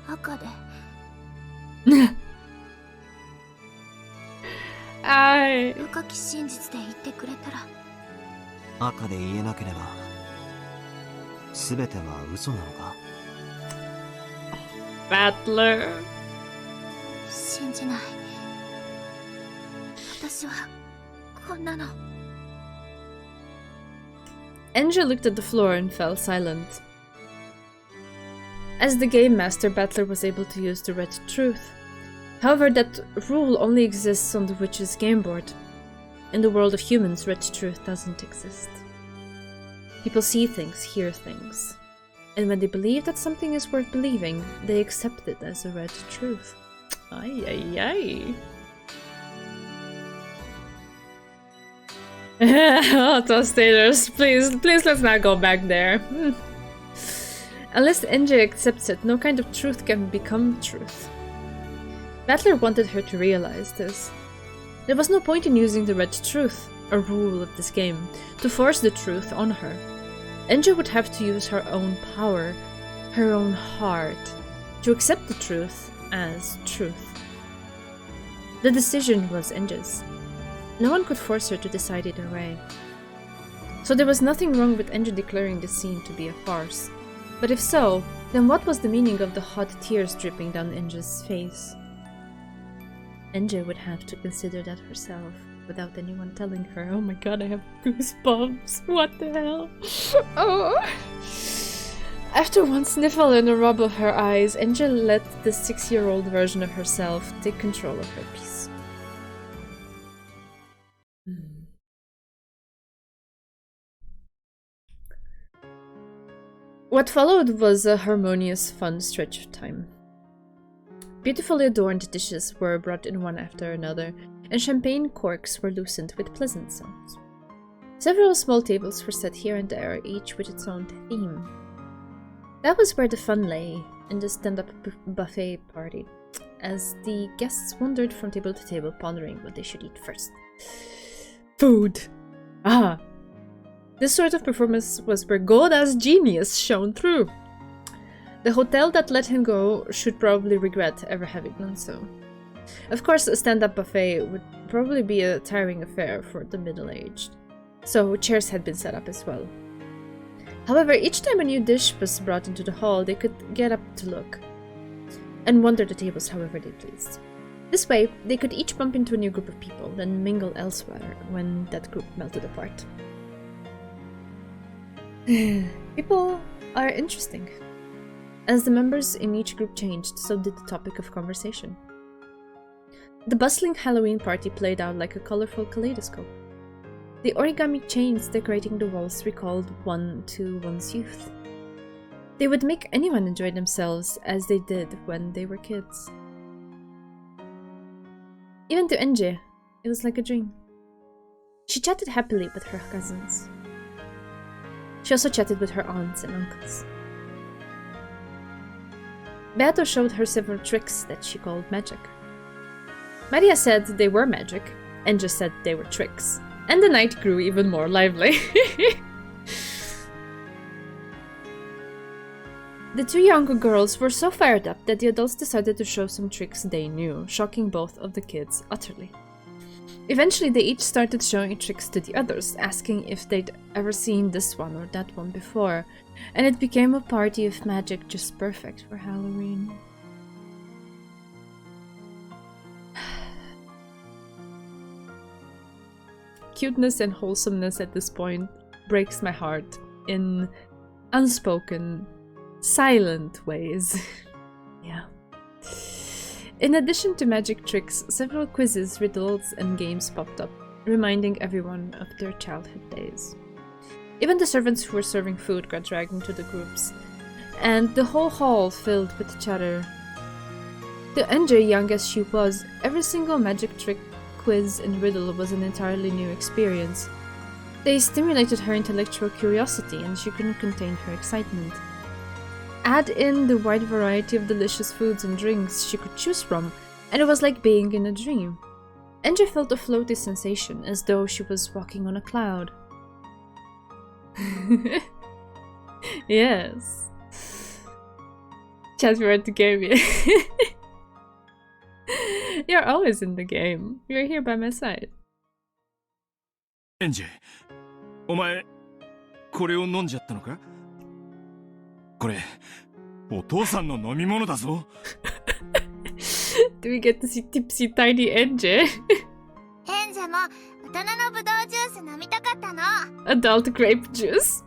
赤で。深き真実で言ってくれたら。赤で言えなければ全ては嘘なのか。Battler。信じない。私はこんなの。Enje looked at the floor and fell silent. As the game master, Battler was able to use the red truth. However, that rule only exists on the witch's game board. In the world of humans, red truth doesn't exist. People see things, hear things. And when they believe that something is worth believing, they accept it as a red truth. Ay, ay, ay. Oh, Tostaters, please let's not go back there. Unless Enje accepts it, no kind of truth can become truth. Battler wanted her to realize this. There was no point in using the red truth, a rule of this game, to force the truth on her. Enje would have to use her own power, her own heart, to accept the truth as truth. The decision was Enje's. No one could force her to decide either way. So there was nothing wrong with Enje declaring the scene to be a farce. But if so, then what was the meaning of the hot tears dripping down Enje's face? Enje would have to consider that herself, without anyone telling her. Oh my god, I have goosebumps. What the hell? Oh! After one sniffle and a rub of her eyes, Enje let the 6-year-old version of herself take control of her peace. What followed was a harmonious, fun stretch of time. Beautifully adorned dishes were brought in one after another, and champagne corks were loosened with pleasant sounds. Several small tables were set here and there, each with its own theme. That was where the fun lay, in the stand-up buffet party, as the guests wandered from table to table pondering what they should eat first. Food! Ah! This sort of performance was where Goda's genius shone through. The hotel that let him go should probably regret ever having done so. Of course, a stand-up buffet would probably be a tiring affair for the middle-aged, so chairs had been set up as well. However, each time a new dish was brought into the hall, they could get up to look, and wander the tables however they pleased. This way, they could each bump into a new group of people, then mingle elsewhere when that group melted apart. People are interesting. As the members in each group changed, so did the topic of conversation. The bustling Halloween party played out like a colorful kaleidoscope. The origami chains decorating the walls recalled one to one's youth. They would make anyone enjoy themselves as they did when they were kids. Even to Enji, it was like a dream. She chatted happily with her cousins. She also chatted with her aunts and uncles. Beato showed her several tricks that she called magic. Maria said they were magic, and just said they were tricks. And the night grew even more lively. The two younger girls were so fired up that the adults decided to show some tricks they knew, shocking both of the kids utterly. Eventually, they each started showing tricks to the others, asking if they'd ever seen this one or that one before, and it became a party of magic just perfect for Halloween. Cuteness and wholesomeness at this point breaks my heart in unspoken, silent ways. Yeah. In addition to magic tricks, several quizzes, riddles, and games popped up, reminding everyone of their childhood days. Even the servants who were serving food got dragged into the groups, and the whole hall filled with chatter. To Enji, young as she was, every single magic trick, quiz, and riddle was an entirely new experience. They stimulated her intellectual curiosity, and she couldn't contain her excitement. Add in the wide variety of delicious foods and drinks she could choose from, and it was like being in a dream. Enji felt a floaty sensation, as though she was walking on a cloud. Yes. Chat, we're at the game. You're always in the game. You're here by my side. Enji, お前これを飲んじゃったのか? これお父さんの飲み物だぞ。Do we get to see tipsy tiny Enji? エンジェも大人のブドウジュース飲みたかったの。 Adult grape juice.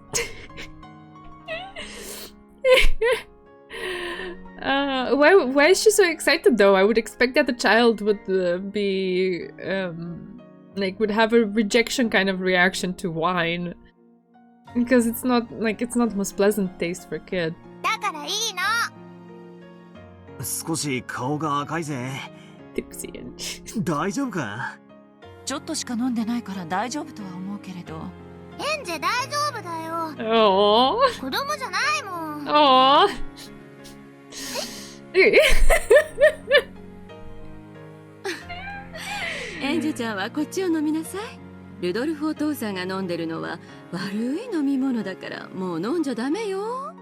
Why is she so excited though? I would expect that the child would be would have a rejection kind of reaction to wine, because it's not the most pleasant taste for a kid. だからいいの。少し顔が赤いぜ。Tipsy Enji. 大丈夫か？ちょっとしか飲んでないから大丈夫とは思うけれど。エンジェ大丈夫だよ。Aww. 子供じゃないもん。Aww. エンジェちゃんはこっちを飲みなさい。ルドルフお父さんが飲んでるのは悪い飲み物だからもう飲んじゃダメよ。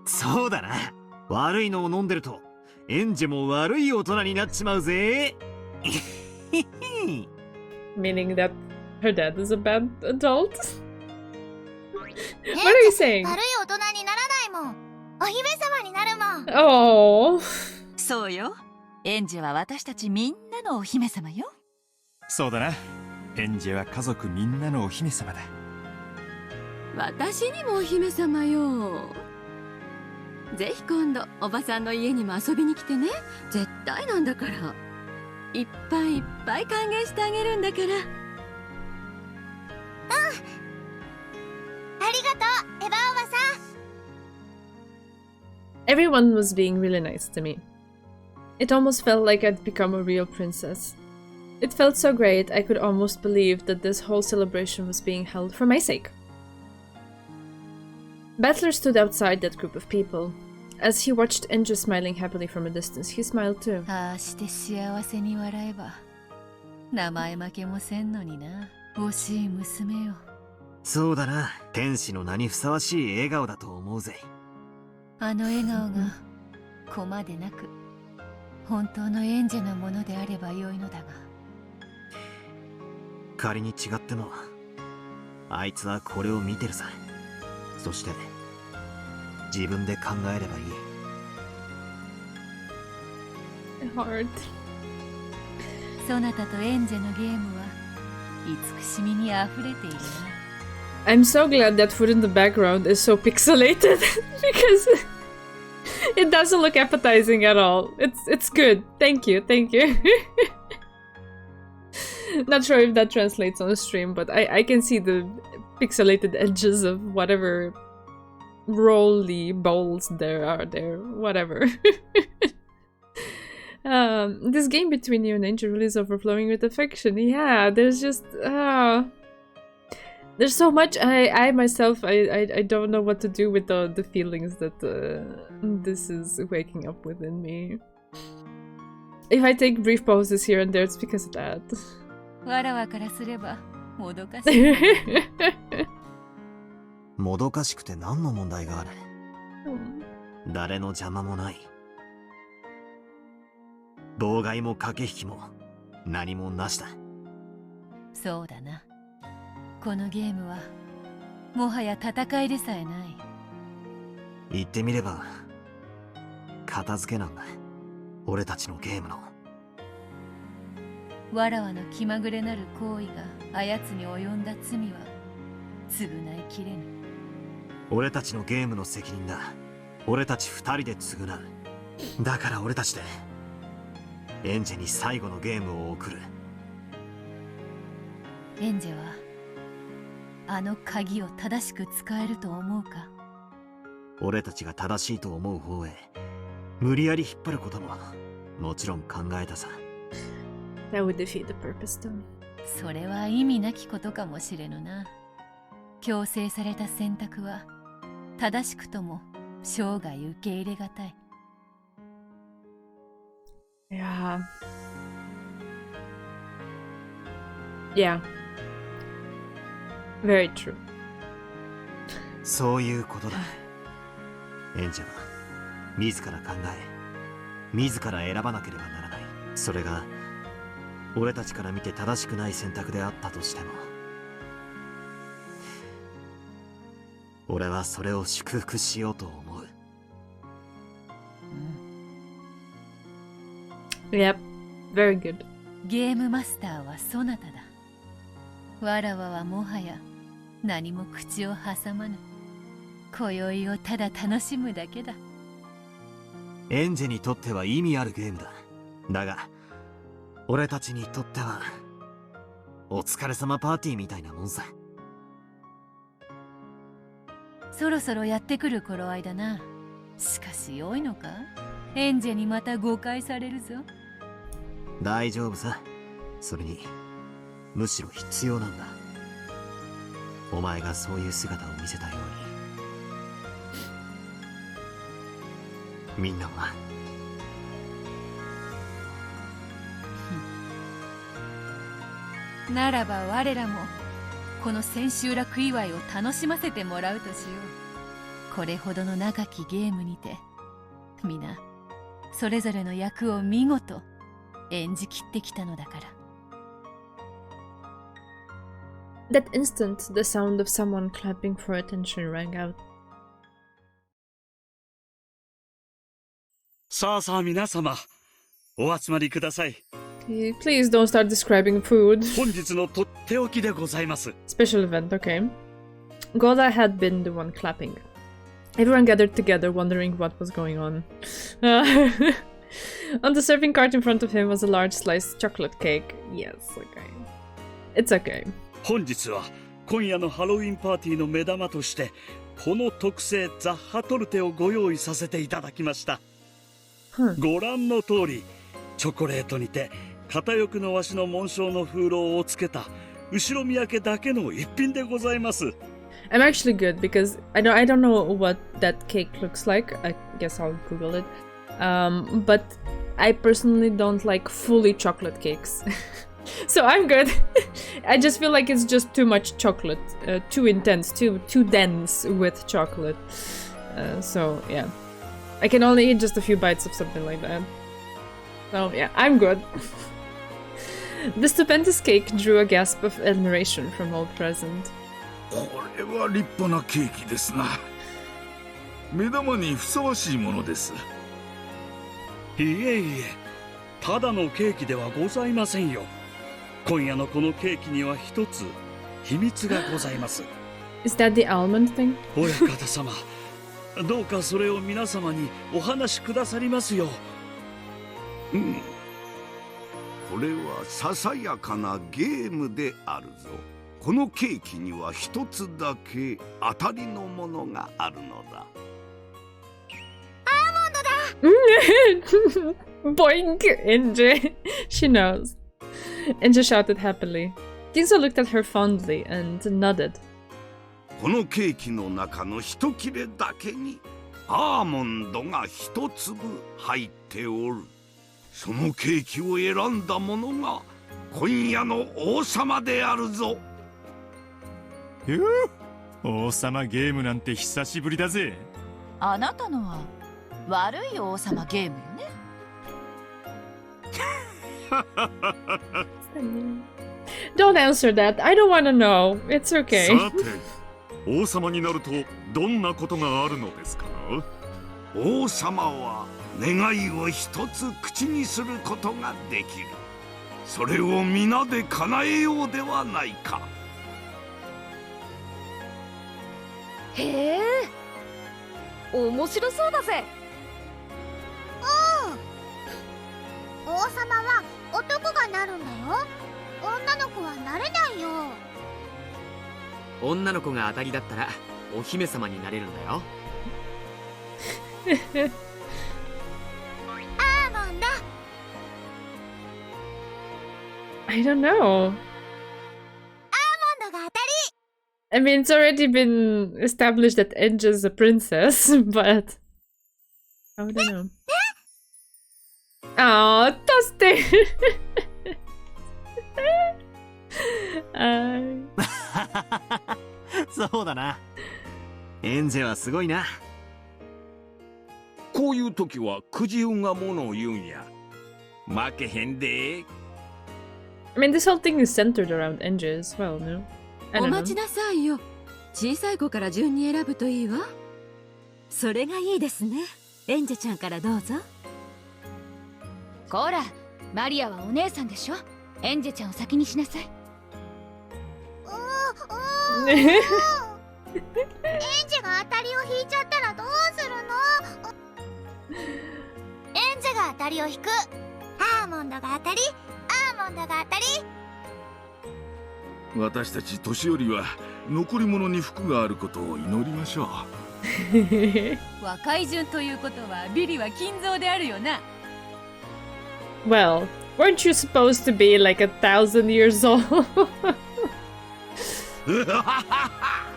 そうだな。悪いのを飲んでるとエンジェも悪い大人になっちまうぜ。Meaning that her dad is a bad adult? What are you saying? 悪い大人にならないもん。お姫様になるもん。Oh. そうよ。エンジェは私たちみんなのお姫様よ。そうだな。エンジェは家族みんなのお姫様だ。私にもお姫様よ。ぜひ今度おばさんの家にも遊びに来てね。絶対なんだから。いっぱいいっぱい歓迎してあげるんだから。ありがとう、エヴァおばさん。Everyone was being really nice to me. It almost felt like I'd become a real princess. It felt so great I could almost believe that this whole celebration was being held for my sake. Battler stood outside that group of people. As he watched Enju smiling happily from a distance, he smiled too. ああして幸せに笑えば名前負けもせんのにな。惜しい娘よ。そうだな、天使の名にふさわしい笑顔だと思うぜ。あの笑顔がコマでなく本当のエンジェのものであればよいのだが。仮に違ってもあいつはこれを見てるさ。そして自分で考えればいい。Hard. そなたとエンジェのゲームは慈しみにあふれているな。I'm so glad that food in the background is so pixelated because it doesn't look appetizing at all. It's good. Thank you. Not sure if that translates on the stream, but I can see the pixelated edges of whatever rolly bowls there are there. Whatever. This game between you and Angel really is overflowing with affection. Yeah, there's just there's so much. I myself I don't know what to do with the feelings that this is waking up within me. If I take brief pauses here and there, it's because of that. わらわからすればもどかしい。もどかしくて何の問題がある？誰の邪魔もない。妨害も駆け引きも何もなしだ。そうだな。このゲームはもはや戦いでさえない。言ってみれば片付けなんだ。俺たちのゲームの。わらわの気まぐれなる行為があやつに及んだ罪は償いきれぬ。俺たちのゲームの責任だ。俺たち二人で償う。だから俺たちでエンジェに最後のゲームを送る。エンジェはあの鍵を正しく使えると思うか？俺たちが正しいと思う方へ無理やり引っ張ることももちろん考えたさ。That would defeat the purpose though. それは意味なきことかもしれぬな。強制された選択は正しくとも生涯受け入れがたい。Yeah. Very true. そういうことだ。エンジェは自ら考え、自ら選ばなければならない。それが俺たちから見て正しくない選択であったとしても、俺はそれを祝福しようと思う。Yep, very good. ゲームマスターはそなただ。わらわはもはや何も口を挟まぬ。今宵をただ楽しむだけだ。エンジェにとっては意味あるゲームだ。だが俺たちにとってはお疲れ様パーティーみたいなもんさ。そろそろやってくる頃合いだな。しかし良いのか？エンジェにまた誤解されるぞ。大丈夫さ。それにむしろ必要なんだ。お前がそういう姿を見せたようにみんなはならば我らもこの千秋楽祝いを楽しませてもらうとしよう。これほどの長きゲームにて皆それぞれの役を見事演じきってきたのだから。That instant, the sound of someone clapping for attention rang out. さあさあ皆様、お集まりください。Please don't start describing food. 本日のとっておきでございます。Special event, okay. Goda had been the one clapping. Everyone gathered together, wondering what was going on. On the serving cart in front of him was a large sliced chocolate cake. Yes, okay. It's okay. 本日は今夜のハロウィンパーティーの目玉としてこの特製ザッハトルテをご用意させていただきました。ご覧の通りチョコレートにて片翼のわしの紋章の風浪をつけた後ろ見分けだけの一品でございます。I'm actually good because I don't know what that cake looks like. I guess I'll Google it. But I personally don't like fully chocolate cakes. So I'm good. I just feel like it's just too much chocolate, too intense, too dense with chocolate. So yeah, I can only eat just a few bites of something like that. So yeah, I'm good. The stupendous cake drew a gasp of admiration from all present. これは立派なケーキですな。目玉にふさわしいものです。いえいえ、ただのケーキではございませんよ。今夜のこのケーキには一つ秘密がございます。Is that the almond thing? 親方様、どうかそれを皆様にお話しくださりますよ。うん。これはささやかなゲームであるぞ。このケーキには一つだけ当たりのものがあるのだ。アーモンドだ。Boink, NJ. She knows. NJ shouted happily. Kinzo looked at her fondly and nodded. このケーキの中の一切れだけにアーモンドが一粒入っておる。そのケーキを選んだ者が今夜の王様であるぞ。王様ゲームなんて久しぶりだぜ。あなたのは悪い王様ゲームよね。Don't answer that. I don't want to know. It's okay. さて、王様になるとどんなことがあるのですか？王様は願いを一つ口にすることができる。それを皆で叶えようではないか。へえ、面白そうだぜ。王様は男がなるんだよ。女の子はなれないよ。女の子が当たりだったらお姫様になれるんだよ。アーモンド。I don't know. アーモンドが当たり。I mean, it's already been established that Edge is a princess, but I don't know. Oh, Dusty! そうだな。エンゼはすごいな。こういう時はくじ運がものを言うんや。負けへんで。I mean, this whole thing is centered around Enja as well, no? お待ちなさいよ。小さい子から順に選ぶといいわ。それがいいですね。エンジェちゃんからどうぞ。こら、マリアはお姉さんでしょ。エンジェちゃんを先にしなさい。エンジが当たりを引いちゃったらどうするの？エンジが当たりを引く。アーモンドが当たり。アーモンドが当たり。私たち年寄りは残り物に服があることを祈りましょう。和解順ということはビリは金蔵であるよな。Well, weren't you supposed to be like 1,000 years old?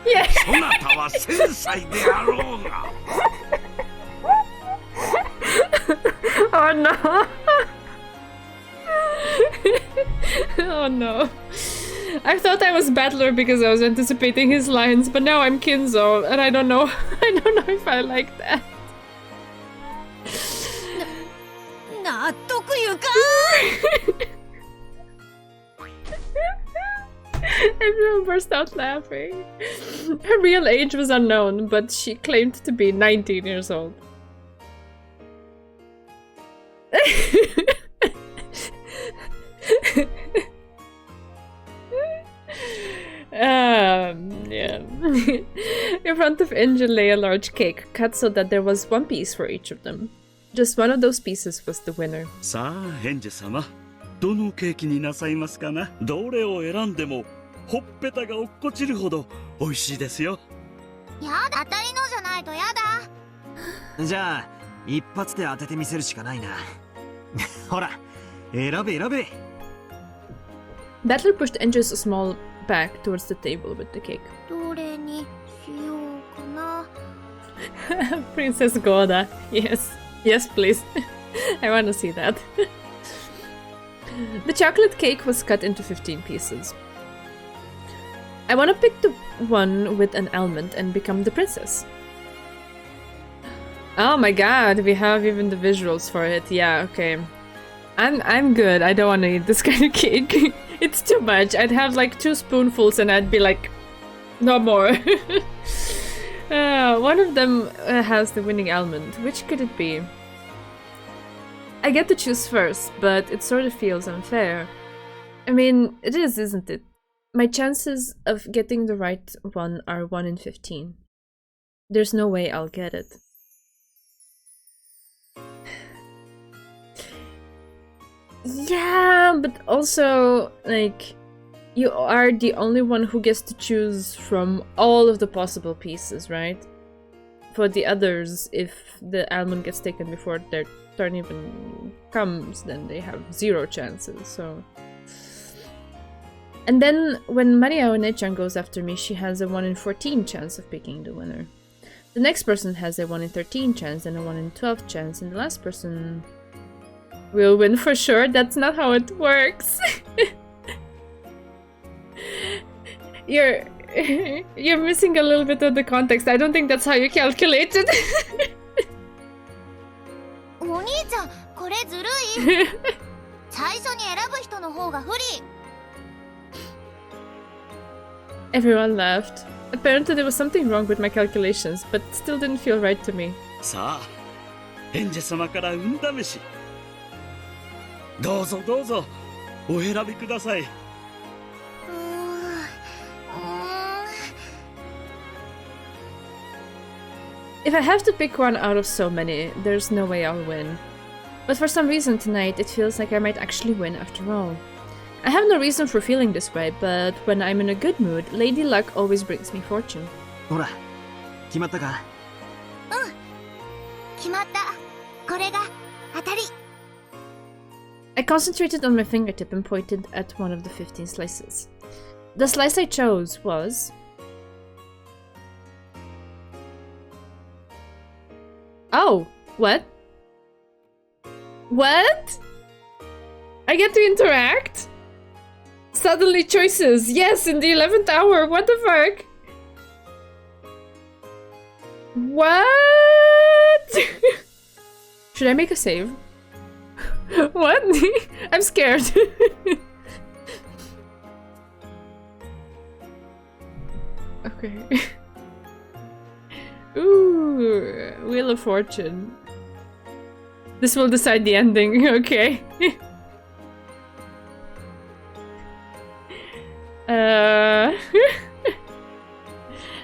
Yeah. そなたは1000歳であろうが。Oh no. Oh no. I thought I was Battler because I was anticipating his lines, but now I'm Kinzo, and I don't know. I don't know if I like that. 納得ゆかEveryone burst out laughing. Her real age was unknown, but she claimed to be 19 years old. Yeah. In front of Angel lay a large cake, cut so that there was one piece for each of them. Just one of those pieces was the winner. さあ、エンジェ様、どのケーキになさいますかな。どれを選んでもほっぺたが落っこちるほど美味しいですよ。やだ、当たりのじゃないとやだ。じゃあ一発で当ててみせるしかないな。ほら、選べ選べ。Battler pushed Angel's small back towards the table with the cake. どれにしようかな。 Princess Goda. Yes. Yes, please. I want to see that. The chocolate cake was cut into 15 pieces. I want to pick the one with an almond and become the princess. Oh my god, we have even the visuals for it. Yeah, okay. I'm good. I don't want to eat this kind of cake. It's too much. I'd have like 2 spoonfuls and I'd be like, no more. One of them has the winning almond. Which could it be? I get to choose first, but it sort of feels unfair. I mean, it is, isn't it? My chances of getting the right one are 1 in 15. There's no way I'll get it. Yeah, but also, like, you are the only one who gets to choose from all of the possible pieces, right? For the others, if the almond gets taken before their turn even comes, then they have 0 chances, so... And then, when Maria One-chan goes after me, she has a 1 in 14 chance of picking the winner. The next person has a 1 in 13 chance and a 1 in 12 chance, and the last person will win for sure. That's not how it works. You're missing a little bit of the context. I don't think that's how you calculate it. お兄ちゃん、これずるい。最初に選ぶ人の方が不利。Everyone laughed. Apparently there was something wrong with my calculations, but it still didn't feel right to me. さあ、演者様から運試し。どうぞどうぞ、お選びください。If I have to pick one out of so many, there's no way I'll win. But for some reason tonight, it feels like I might actually win after all. I have no reason for feeling this way, but when I'm in a good mood, Lady Luck always brings me fortune. ほら、決まったか？うん、決まった。これが当たり。I concentrated on my fingertip and pointed at one of the 15 slices. The slice I chose was... Oh, what? What? I get to interact? Suddenly choices. Yes, in the 11th hour. What the fuck? What? Should I make a save? What? I'm scared. Okay. Ooh, Wheel of Fortune. This will decide the ending, okay.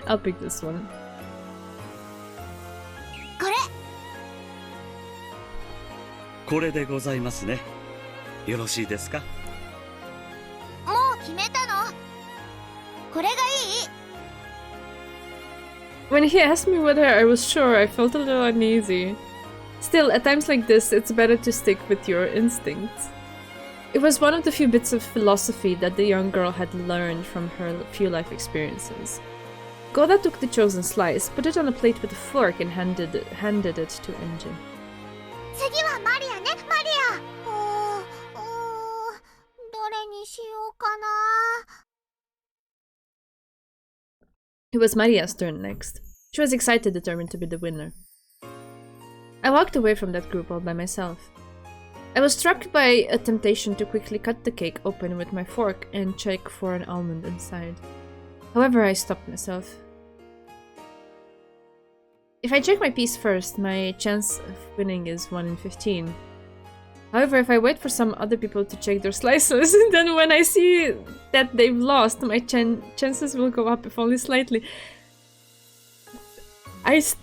I'll pick this one. これでございますね。よろしいですか？もう決めたの。これがいい？ When he asked me whether I was sure, I felt a little uneasy. Still, at times like this, it's better to stick with your instincts. It was one of the few bits of philosophy that the young girl had learned from her few life experiences. Goda took the chosen slice, put it on a plate with a fork, and handed it to Enjin. 次はマリアね、マリア。どれにしようかな。 It was Maria's turn next. She was excited, determined to be the winner. I walked away from that group all by myself. I was struck by a temptation to quickly cut the cake open with my fork and check for an almond inside. However, I stopped myself. If I check my piece first, my chance of winning is 1 in 15. However, if I wait for some other people to check their slices, then when I see that they've lost, my chances will go up, if only slightly.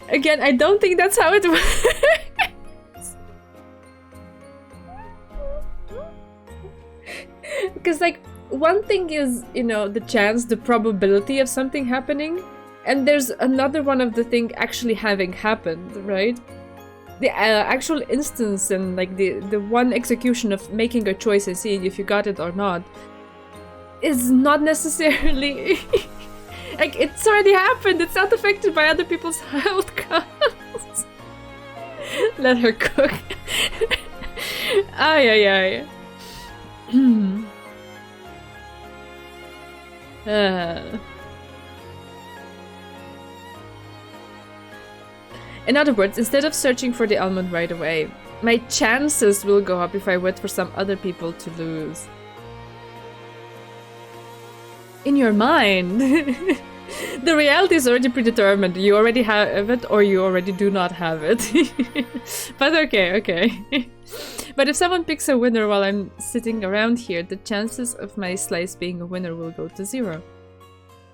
Again, I don't think that's how it works. Because, like, one thing is, you know, the chance, the probability of something happening, and there's another one of the thing actually having happened, right? The actual instance and, like, the one execution of making a choice and seeing if you got it or not is not necessarily Like, it's already happened. It's not affected by other people's outcomes. Let her cook. Ay, ay, ay. In other words, instead of searching for the almond right away, my chances will go up if I wait for some other people to lose. In your mind, the reality is already predetermined. You already have it or you already do not have it. But okay. But if someone picks a winner while I'm sitting around here, the chances of my slice being a winner will go to 0.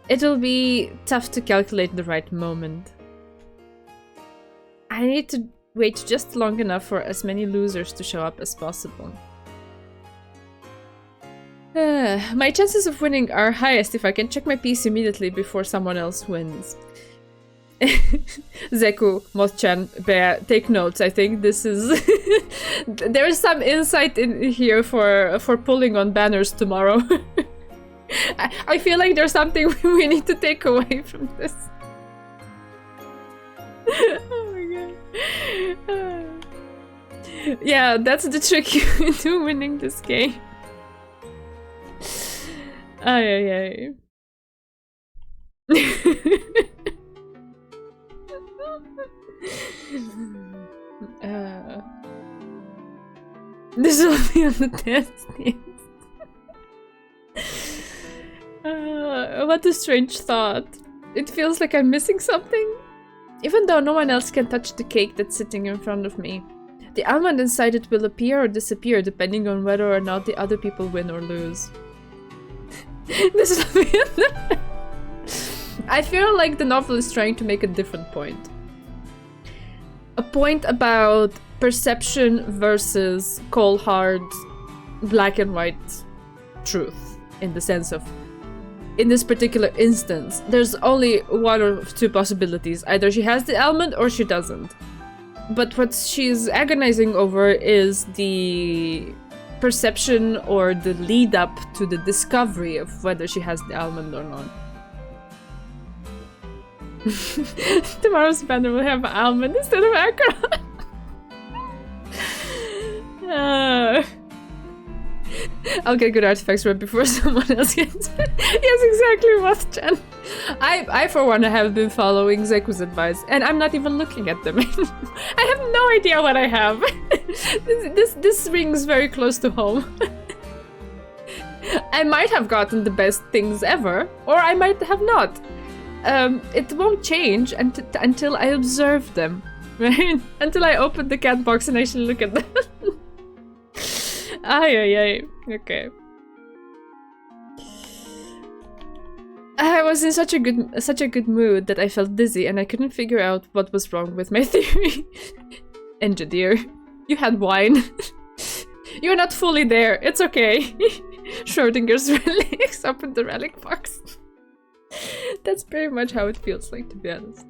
It'll be tough to calculate the right moment. I need to wait just long enough for as many losers to show up as possible. My chances of winning are highest if I can check my piece immediately before someone else wins. Zeku, Moth-chan, Bear, take notes. I think this is... there is some insight in here for pulling on banners tomorrow. I feel like there's something we need to take away from this. Oh my god. Yeah, that's the trick to winning this game. Ay, ay, ay. This will be on the test. What a strange thought. It feels like I'm missing something. Even though no one else can touch the cake that's sitting in front of me. The almond inside it will appear or disappear depending on whether or not the other people win or lose. This will be I feel like the novel is trying to make a different point. A point about perception versus cold hard, black and white truth. In the sense of, in this particular instance, there's only one or two possibilities. Either she has the almond or she doesn't. But what she's agonizing over is the perception or the lead up to the discovery of whether she has the almond or not. Tomorrow's banner will have almond instead of acorn. I'll get good artifacts right before someone else gets it. Yes, exactly, Moth-chan. I for one have been following Zeku's advice, and I'm not even looking at them. I have no idea what I have. This rings very close to home. I might have gotten the best things ever, or I might have not. It won't change until I observe them, right? Until I open the cat box and actually look at them. Ay, ay, ay. Okay. I was in such a good mood that I felt dizzy and I couldn't figure out what was wrong with my theory. Engineer, you had wine. You're not fully there. It's okay. Schrodinger's relics. Open the relic box. That's pretty much how it feels like, to be honest.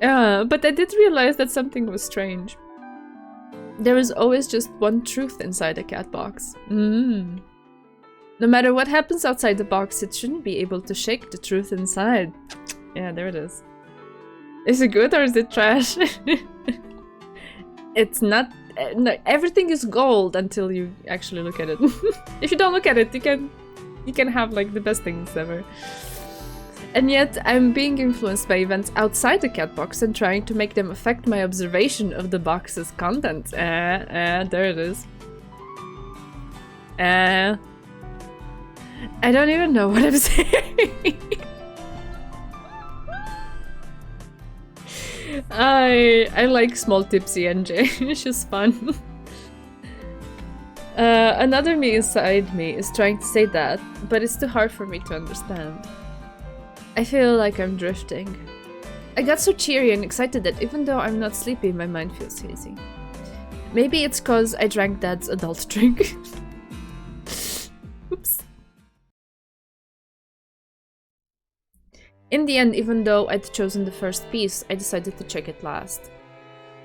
But I did realize that something was strange. There is always just one truth inside a cat box. No matter what happens outside the box, it shouldn't be able to shake the truth inside. Yeah, there it is. Is it good or is it trash? It's not... no, everything is gold until you actually look at it. If you don't look at it, you can have like the best things ever. And yet, I'm being influenced by events outside the cat box and trying to make them affect my observation of the box's content. There it is. I don't even know what I'm saying. I like small tipsy NJ. She's fun. Another me inside me is trying to say that, but it's too hard for me to understand. I feel like I'm drifting. I got so cheery and excited that even though I'm not sleepy, my mind feels hazy. Maybe it's cause I drank Dad's adult drink. Oops. In the end, even though I'd chosen the first piece, I decided to check it last.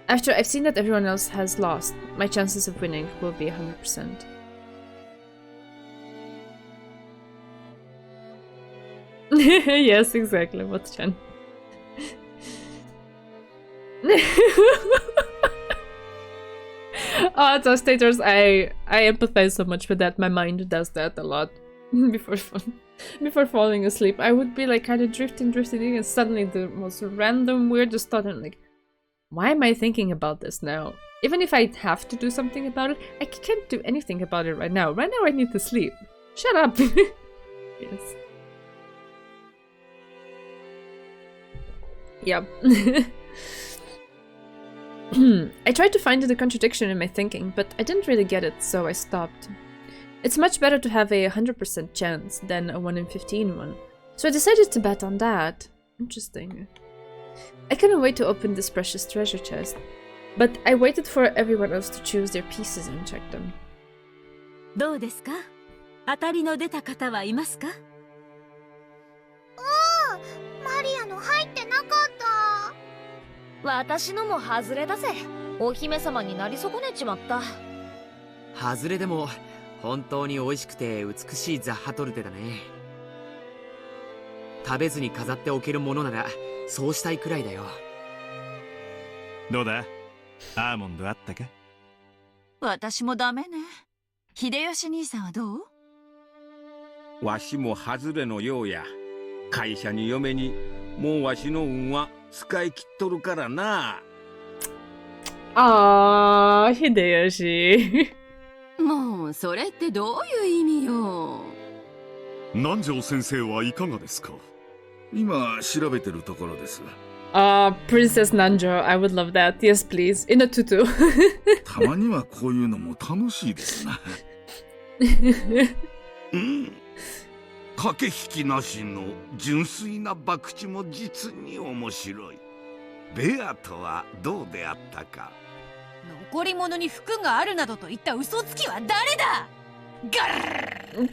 After I've seen that everyone else has lost, my chances of winning will be 100%. Yes, exactly. What's Chen? Oh, Tostators, I empathize so much with that. My mind does that a lot before falling asleep. I would be like kind of drifting, and suddenly the most random, weirdest thought, and I'm like, why am I thinking about this now? Even if I have to do something about it, I can't do anything about it right now. Right now I need to sleep. Shut up. Yes. Yep. I tried to find the contradiction in my thinking, but I didn't really get it, so I stopped. It's much better to have a 100% chance than a 1 in 15 one, so I decided to bet on that. Interesting. I couldn't wait to open this precious treasure chest, but I waited for everyone else to choose their pieces and check them. どうですか？当たりの出た方はいますか？マリアの入ってなかった。私のも外れだぜ。お姫様になり損ねちまった。外れでも本当に美味しくて美しいザッハトルテだね。食べずに飾っておけるものならそうしたいくらいだよ。どうだ？アーモンドあったか？私もダメね。秀吉兄さんはどう？わしも外れのようや。会社に嫁にもうわしの運は使い切っとるからな。あー、秀吉。もうそれってどういう意味よ。南條先生はいかがですか？今調べてるところです。Princess Nanjo, I would love that. Yes, please. In a tutu. たまにはこういうのも楽しいですな。駆け引きなしの純粋な博打も実に面白い。ベアとはどうであったか？残り物に服があるなどと言った嘘つきは誰だ？ガル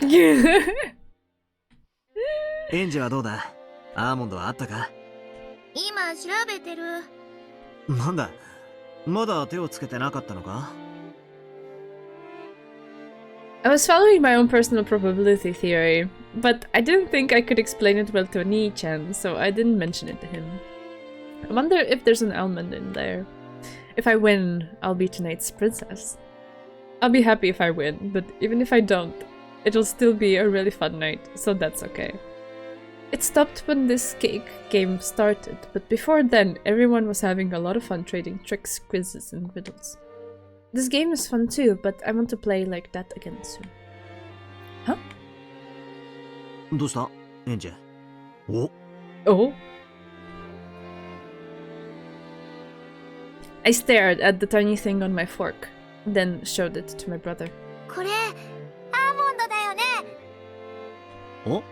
エンジはどうだ？アーモンドはあったか？今調べてる。なんだ、まだ手をつけてなかったのか？ I was following my own personal probability theory, but I didn't think I could explain it well to Nii-chan, so I didn't mention it to him. I wonder if there's an almond in there. If I win, I'll be tonight's princess. I'll be happy if I win, but even if I don't, it'll still be a really fun night, so that's okay. It stopped when this cake game started, but before then, everyone was having a lot of fun trading tricks, quizzes, and riddles. This game is fun too, but I want to play like that again soon. Huh? どうした？エンジェ。お。Oh? I stared at the tiny thing on my fork, then showed it to my brother. これ、アーモンドだよね。お？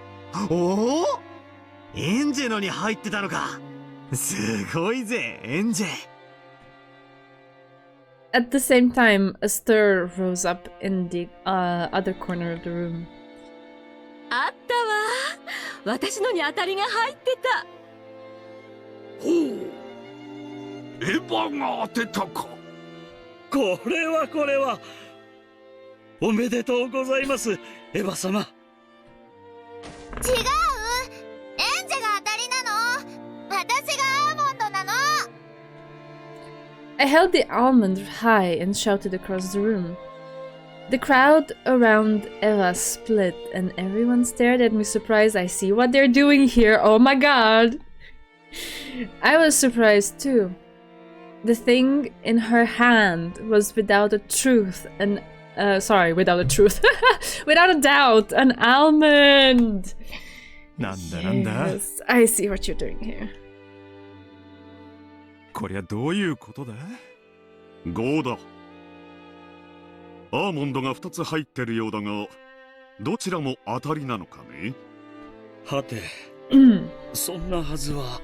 エンジェのに入ってたのか。すごいぜ、エンジェ。At the same time, a stir rose up in the other corner of the room. あったわ。私のに当たりが入ってた。ほう。エヴァが当てたか。これは。おめでとうございます、エヴァ様。違う。エンジェが当たりなの。私がアーモンドなの。I held the almond high and shouted across the room. The crowd around Eva split and everyone stared at me surprised. I see what they're doing here. Oh my god. I was surprised too. The thing in her hand was without a truth and without a truth. Without a doubt, an almond. なんだ Yes, I see what you're doing here. こりゃどういうことだ5だ。アーモンドが2つ入ってるようだが、どちらも当たりなのかね？はて、そんなはずは。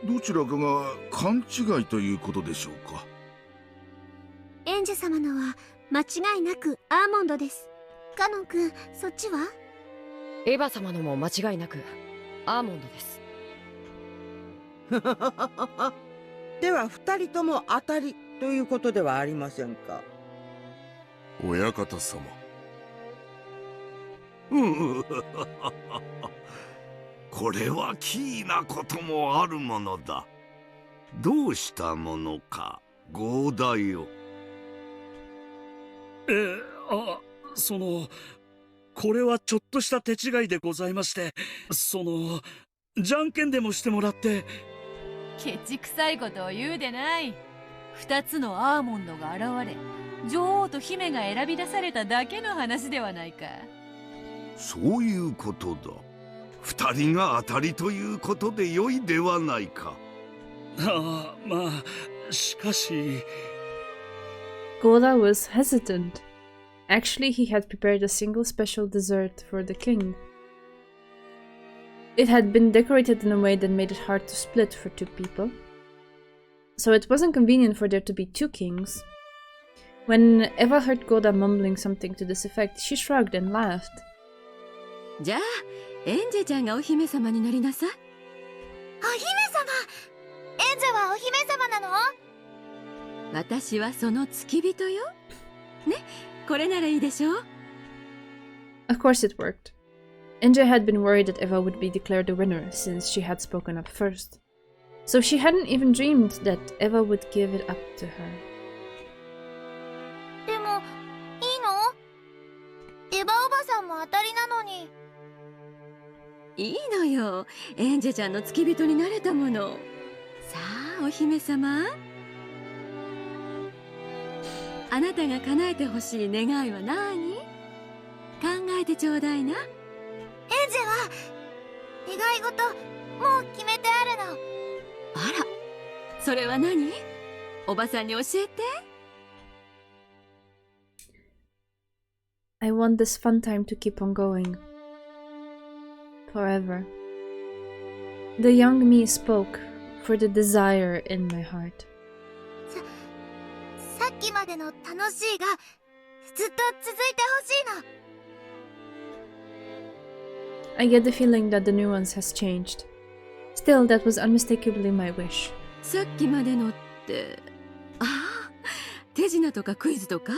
どちらかが勘違いということでしょうか。エンジェ様のは間違いなくアーモンドです。カノン君、そっちは？エヴァ様のも間違いなくアーモンドです。では2人とも当たりということではありませんか。親方様。これは奇異なこともあるものだ。どうしたものか、ゴーダよ。これはちょっとした手違いでございまして、じゃんけんでもしてもらって。ケチくさいことを言うでない。2つのアーモンドが現れ、女王と姫が選び出されただけの話ではないか。そういうことだ。2人が当たりということで良いではないか。まあ、しかし。Goda was hesitant. Actually, he had prepared a single special dessert for the king. It had been decorated in a way that made it hard to split for 2 people. So it wasn't convenient for there to be 2 kings. When Eva heard Goda mumbling something to this effect, she shrugged and laughed. じゃあ、エンジェちゃんがお姫様になりなさい。お姫様！エンジェはお姫様なの？私はその付き人よ。ね、これならいいでしょう。Of course it worked. Enja had been worried that Eva would be declared the winner since she had spoken up first. So she hadn't even dreamed that Eva would give it up to her. でも、いいの？エヴァおばさんも当たりなのに。いいのよ。エンジェちゃんの付き人になれたもの。さあ、お姫様。あなたが叶えてほしい願いは何？考えてちょうだいな。エンジェは願い事もう決めてあるの。あら、それは何？おばさんに教えて。I want this fun time to keep on going. Forever. The young me spoke for the desire in my heart. さっきまでの楽しいがずっと続いてほしいの。I get the feeling that the nuance has changed. Still, that was unmistakably my wish. さっきまでのって、ああ、手品とかクイズとか？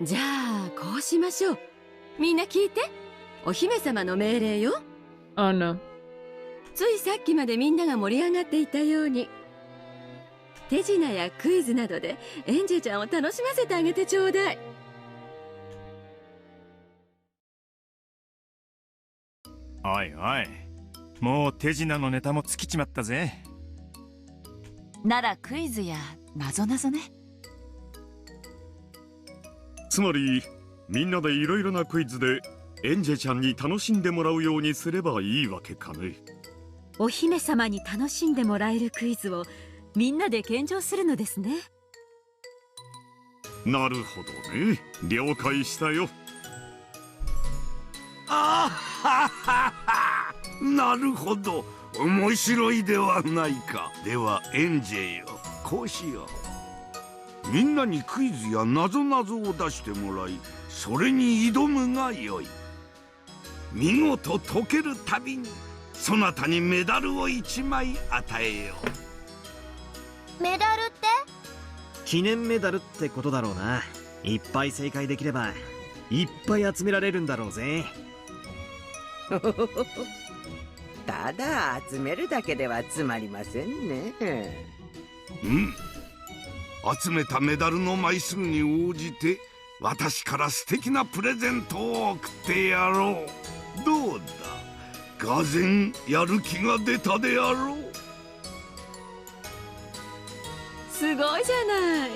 うん。じゃあこうしましょう。みんな聞いて。お姫様の命令よ。Oh no. ついさっきまでみんなが盛り上がっていたように、手品やクイズなどでエンジェちゃんを楽しませてあげてちょうだい。おいおい、もう手品のネタも尽きちまったぜ。ならクイズやなぞなぞね。つまりみんなでいろいろなクイズでエンジェちゃんに楽しんでもらうようにすればいいわけかね。お姫様に楽しんでもらえるクイズをみんなで献上するのですね。なるほどね、了解したよ。あははは、なるほど、面白いではないか。ではエンジェよ、こうしよう。みんなにクイズやなぞなぞを出してもらい、それに挑むがよい。見事解けるたびにそなたにメダルを1枚与えよう。メダルって？記念メダルってことだろうな。いっぱい正解できればいっぱい集められるんだろうぜ。ただ集めるだけではつまりませんね。うん、集めたメダルの枚数に応じて私から素敵なプレゼントを送ってやろう。どうだ、がぜんやる気が出たであろう。すごいじゃない。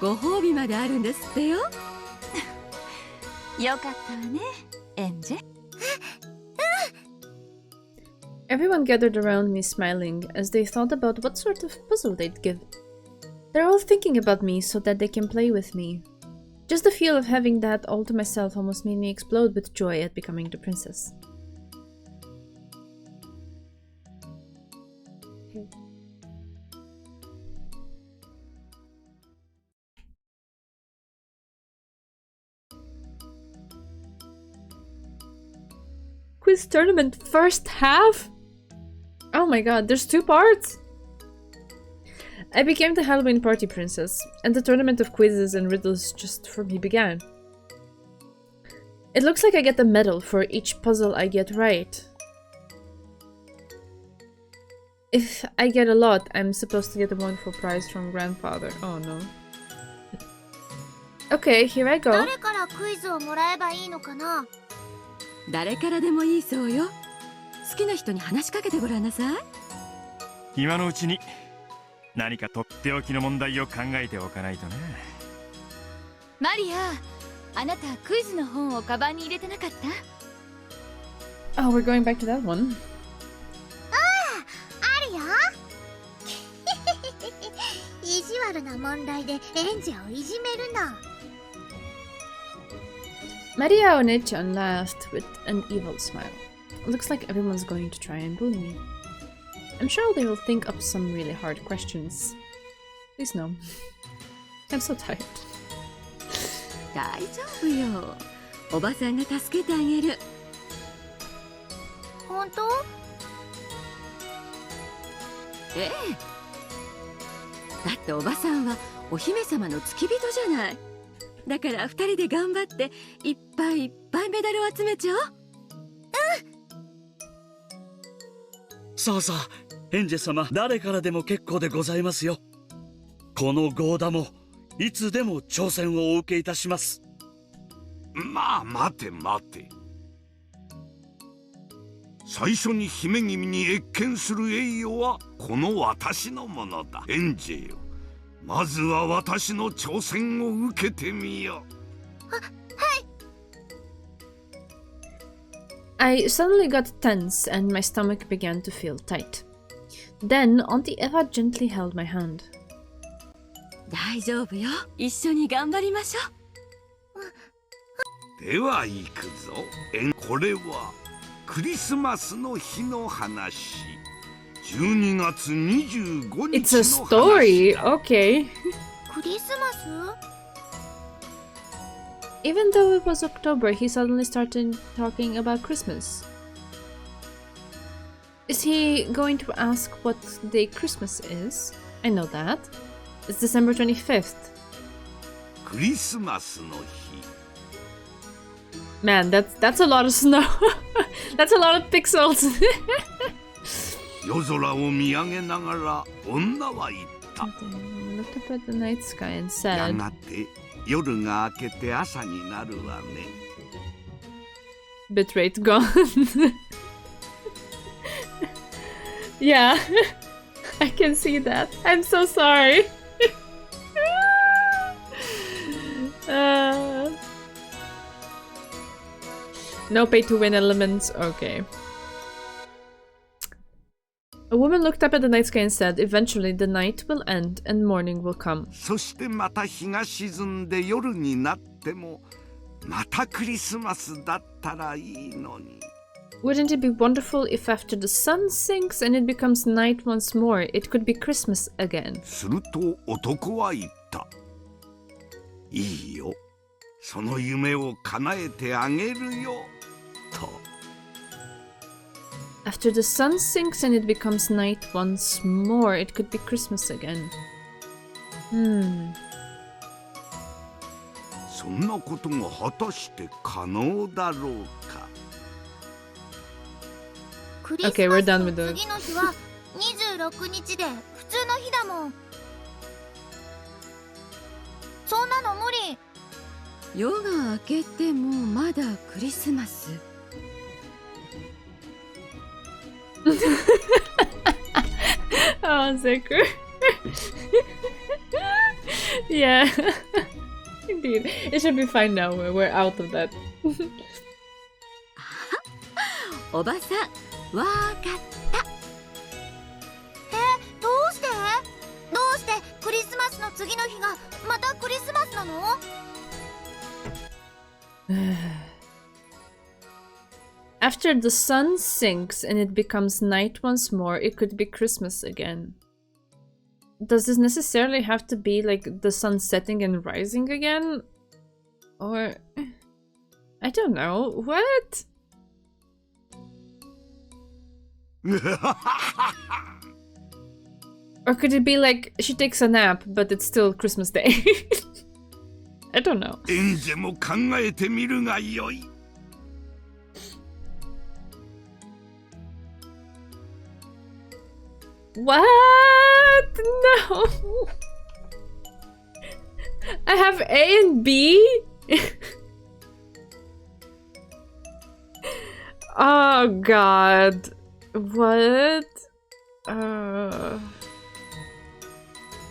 ご褒美まであるんですってよ。よかったわね、エンジェ。Everyone gathered around me smiling as they thought about what sort of puzzle they'd give. They're all thinking about me so that they can play with me. Just the feel of having that all to myself almost made me explode with joy at becoming the princess. Okay. Quiz tournament first half? Oh my god, there's 2 parts? I became the Halloween party princess, and the tournament of quizzes and riddles just for me began. It looks like I get a medal for each puzzle I get right. If I get a lot, I'm supposed to get a wonderful prize from grandfather. Oh no. Okay, here I go. 誰からクイズをもらえばいいのかな？誰からでもいいそうよ。好きな人に話しかけてごらんなさい。今のうちに何かとっておきの問題を考えておかないとね。マリア、あなたクイズの本をカバンに入れてなかった？ Oh, we're going back to that one. あるよ。意地悪な問題でエンジェをいじめるの。Maria One-chan laughed with an evil smile. Looks like everyone's going to try and bully me. I'm sure they will think up some really hard questions. Please no. I'm so tired. 大丈夫よ。おばさんが助けてあげる。本当？ええ。だっておばさんはお姫様の付き人じゃない。だから二人で頑張っていっぱいいっぱいメダルを集めちゃおう。さあさあ、エンジェ様、誰からでも結構でございますよ。このゴーダもいつでも挑戦をお受けいたします。まあ待て待て。最初に姫君に謁見する栄誉はこの私のものだ。エンジェよ、まずは私の挑戦を受けてみよう。I suddenly got tense and my stomach began to feel tight. Then Auntie Eva gently held my hand. 大丈夫よ。一緒に頑張りましょう。では行くぞ。これはクリスマスの日の話。12月25日の話だ。It's a story. Okay. クリスマス？Even though it was October, he suddenly started talking about Christmas. Is he going to ask what day Christmas is? I know that. It's December 25th. クリスマスの日。Man, that's a lot of snow. That's a lot of pixels. 夜空を見上げながら女は言った。Looked up at the night sky and said, やがて夜が明けて朝になるわね。Bitrate gone. Yeah, I can see that. I'm so sorry. No pay to win elements. Okay. A woman looked up at the night sky and said, eventually the night will end and morning will come. そしてまた日が沈んで夜になってもまたクリスマスだったらいいのに。Wouldn't it be wonderful if after the sun sinks and it becomes night once more, it could be Christmas again? すると男は言った。いいよ。その夢を叶えてあげるよ。と。After the sun sinks and it becomes night once more, it could be Christmas again. そんなことが果たして可能だろうか。クリスマスの次の日は26日で普通の日だもん。そんなの無理。夜が明けてもまだクリスマス。Oh, Zeker. Yeah. Indeed. It should be fine now. We're out of that. おばさん、わかった。どうして？どうしてクリスマスの次の日がまたクリスマスなの？After the sun sinks and it becomes night once more, it could be Christmas again. Does this necessarily have to be like the sun setting and rising again? Or... I don't know. What? Or could it be like she takes a nap, but it's still Christmas Day? I don't know. エンジェも考えてみるがよい。What? No. I have A and B? Oh god. What?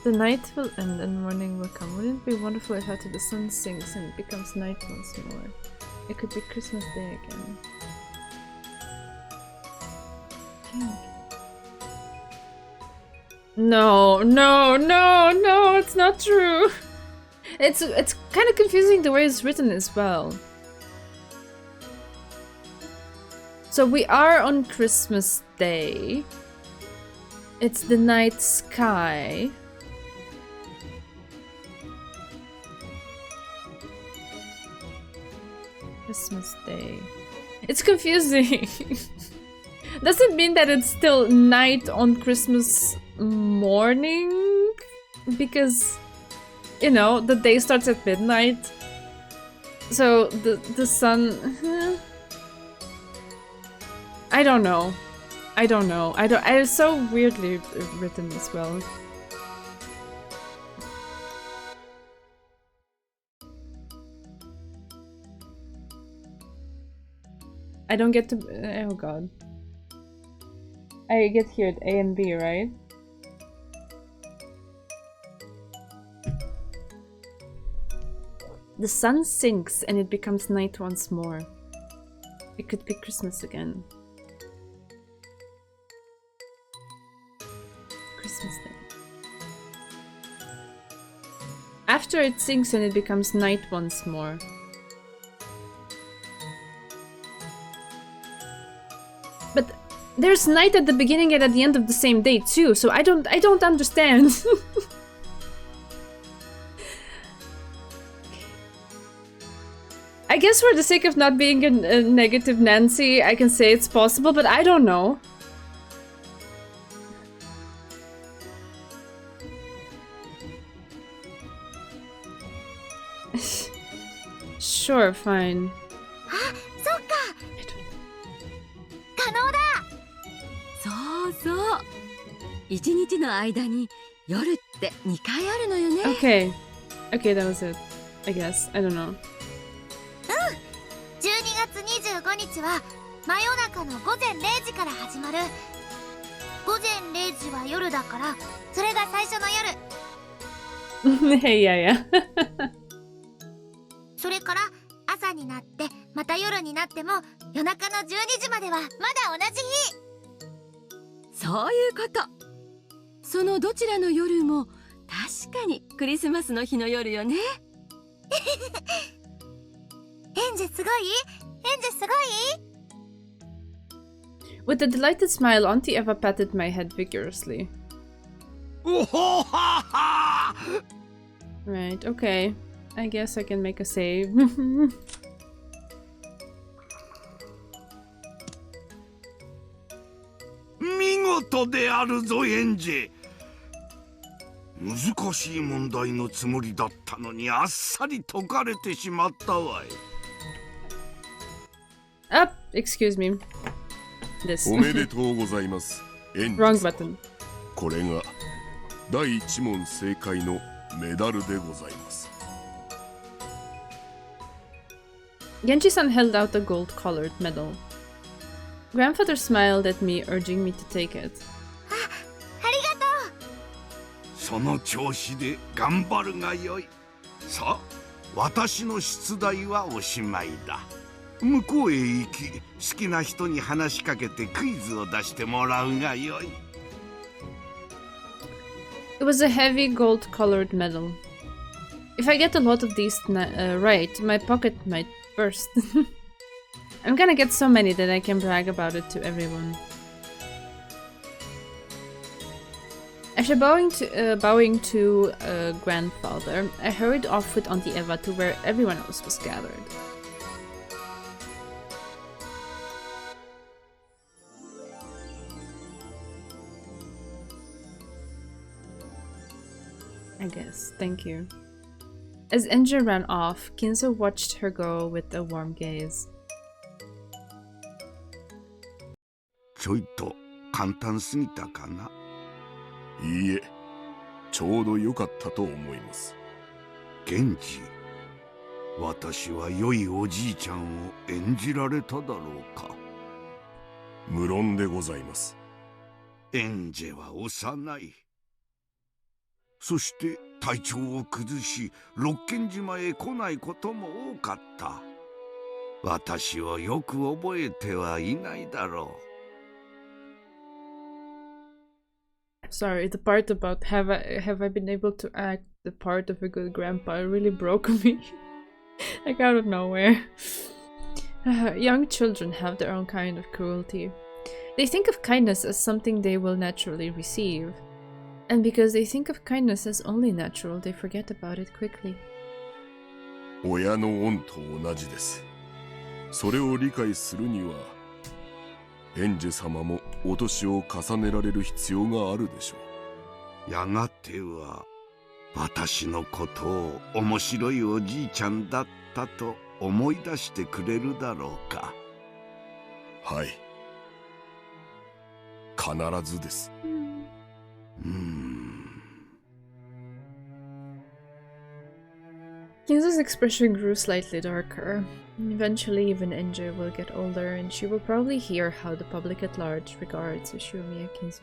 The night will end and morning will come. Wouldn't it be wonderful if after the sun sinks and it becomes night once more? It could be Christmas Day again. No, no, no, no, it's not true. It's kind of confusing the way it's written as well. So we are on Christmas Day. It's the night sky. Christmas Day. It's confusing. Does it mean that it's still night on Christmas morning? Because, you know, the day starts at midnight. So the sun... I don't know. I don't know. It's so weirdly written as well. I don't get to... oh god. I get here at A and B, right? The sun sinks and it becomes night once more. It could be Christmas again. Christmas Day. After it sinks and it becomes night once more. But there's night at the beginning and at the end of the same day too, so I don't understand. I guess for the sake of not being a negative Nancy, I can say it's possible, but I don't know. Sure, fine. そうそう一日の間に夜って2回あるのよね Okay. Okay, that was it. I guess. I don't know. 12月25日は真夜中の午前0時から始まる。午前0時は夜だから、それが最初の夜。Yeah. それから朝になってまた夜になっても夜中の12時まではまだ同じ日。そういうことそのどちらの夜も確かにクリスマスの日の夜よねエンジすごいエンジすごい With a delighted smile, Auntie Eva patted my head vigorously. Right, okay. I guess I can make a save. 見事であるぞエンジ。難しい問題のつもりだったのにあっさり解かれてしまったわい。Up, excuse me. This. おめでとうございます。エンジ Wrong button. これが第一問正解のメダルでございます。Genji-san held out a gold-colored medal. Grandfather smiled at me, urging me to take it. ありがとう。その調子で頑張るがよい。さあ、私の出題はおしまいだ。向こうへ行き、好きな人に話しかけてクイズを出してもらうがよい。It was a heavy gold-colored medal. If I get a lot of these right, my pocket might burst. I'm gonna get so many that I can brag about it to everyone. After bowing to grandfather, I hurried off with Auntie Eva to where everyone else was gathered. I guess. Thank you. As Enja ran off, Kinzo watched her go with a warm gaze. ちょいと簡単すぎたかな。いいえ、ちょうど良かったと思います。源氏、私は良いおじいちゃんを演じられただろうか。無論でございます。エンジェは幼い。そして体調を崩し六軒島へ来ないことも多かった。私をよく覚えてはいないだろう。Sorry, the part about have I been able to act the part of a good grandpa really broke me. Like out of nowhere. Young children have their own kind of cruelty. They think of kindness as something they will naturally receive. And because they think of kindness as only natural, they forget about it quickly. 親の恩と同じです。それを理解するには、エンジェ様もお年を重ねられる必要があるでしょう。やがては私のことを面白いおじいちゃんだったと思い出してくれるだろうか。はい。必ずです。Kinzo's expression grew slightly darker. Eventually, even Enja will get older, and she will probably hear how the public at large regards Ushiromiya Kinzo.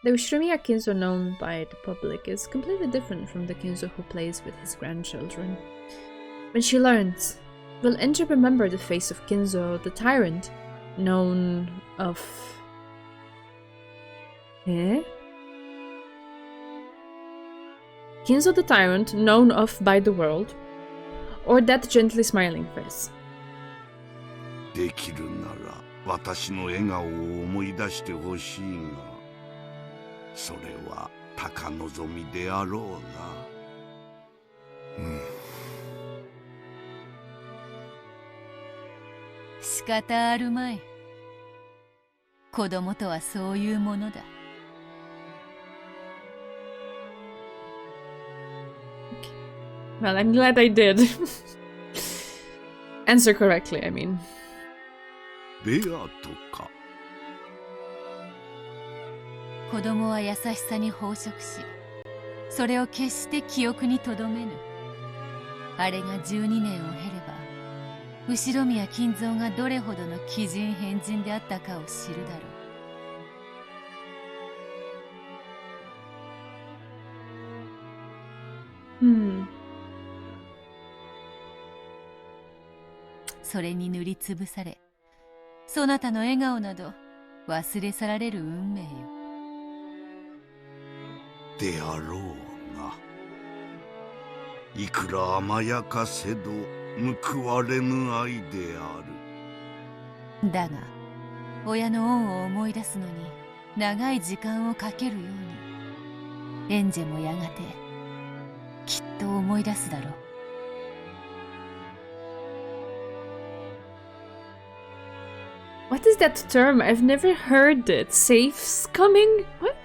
The Ushiromiya Kinzo known by the public is completely different from the Kinzo who plays with his grandchildren. When she learns, will Enja remember the face of Kinzo, the tyrant, known of... Kinzo the tyrant, known of by the world, or that gently smiling face? できるなら私の笑顔を思い出してほしいが、それは高望みであろうな。仕方あるまい。子供とはそういうものだ。Well, I'm glad I did. Answer correctly, I mean. ベアとか。子供は優しさに飽食し、それを決して記憶にとどめぬ。あれが12年を経れば、後宮金蔵がどれほどの奇人変人であったかを知るだろう。それに塗りつぶされ、そなたの笑顔など忘れ去られる運命よ。であろうが、いくら甘やかせど報われぬ愛である。だが、親の恩を思い出すのに長い時間をかけるように、エンジェもやがてきっと思い出すだろう。What is that term? I've never heard it. Safe's coming? What?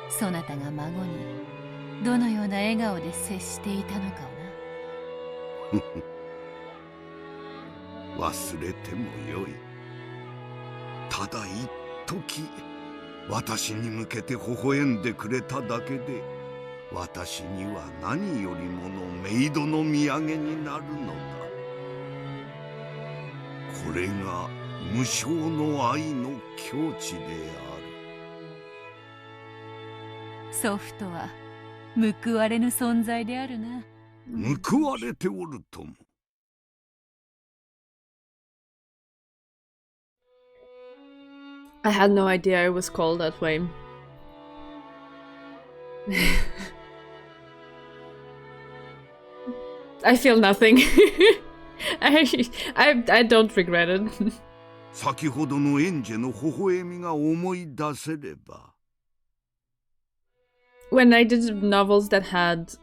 そなたが孫にどのような笑顔で接していたのかをな。忘れてもよい。ただ一時私に向けて微笑んでくれただけで、私には何よりものメイドの土産になるのだ。これが無償の愛の境地である。祖父とは報われぬ存在であるな。報われておるとも。I had no idea I was called that way. I feel nothing. I don't regret it. 先ほどのエンジェの微笑みが思い出せれば。When I did novels that had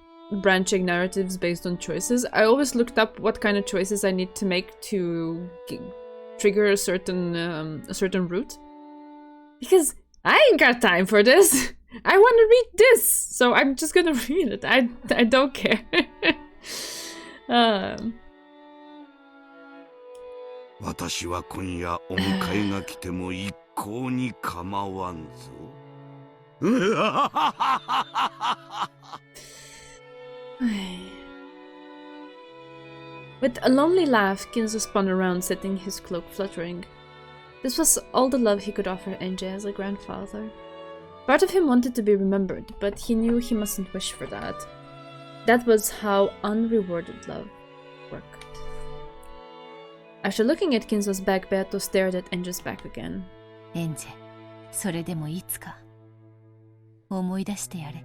branching narratives based on choices, I always looked up what kind of choices I need to make to trigger a certain route. Because I ain't got time for this. I want to read this, so I'm just gonna read it. I don't care. 私は今夜お迎えが来ても一向に構わんぞ。With a lonely laugh, Kinzo spun around, setting his cloak fluttering. This was all the love he could offer Enji as a grandfather. Part of him wanted to be remembered, but he knew he mustn't wish for that. That was how unrewarded love worked. After looking at Kinzo's back, Beato stared at Enji's back again. エンジェ、それでもいつか思い出してやれ。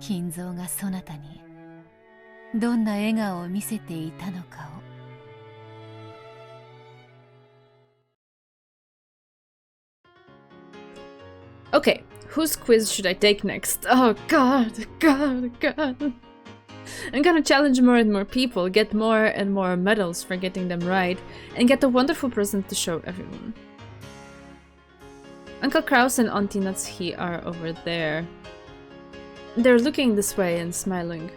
金蔵がそなたにどんな笑顔を見せていたのかを。Okay, whose quiz should I take next? Oh god, god, god. I'm gonna challenge more and more people, get more and more medals for getting them right, and get a wonderful present to show everyone. Uncle Kraus and Auntie Natsuhi are over there. They're looking this way and smiling.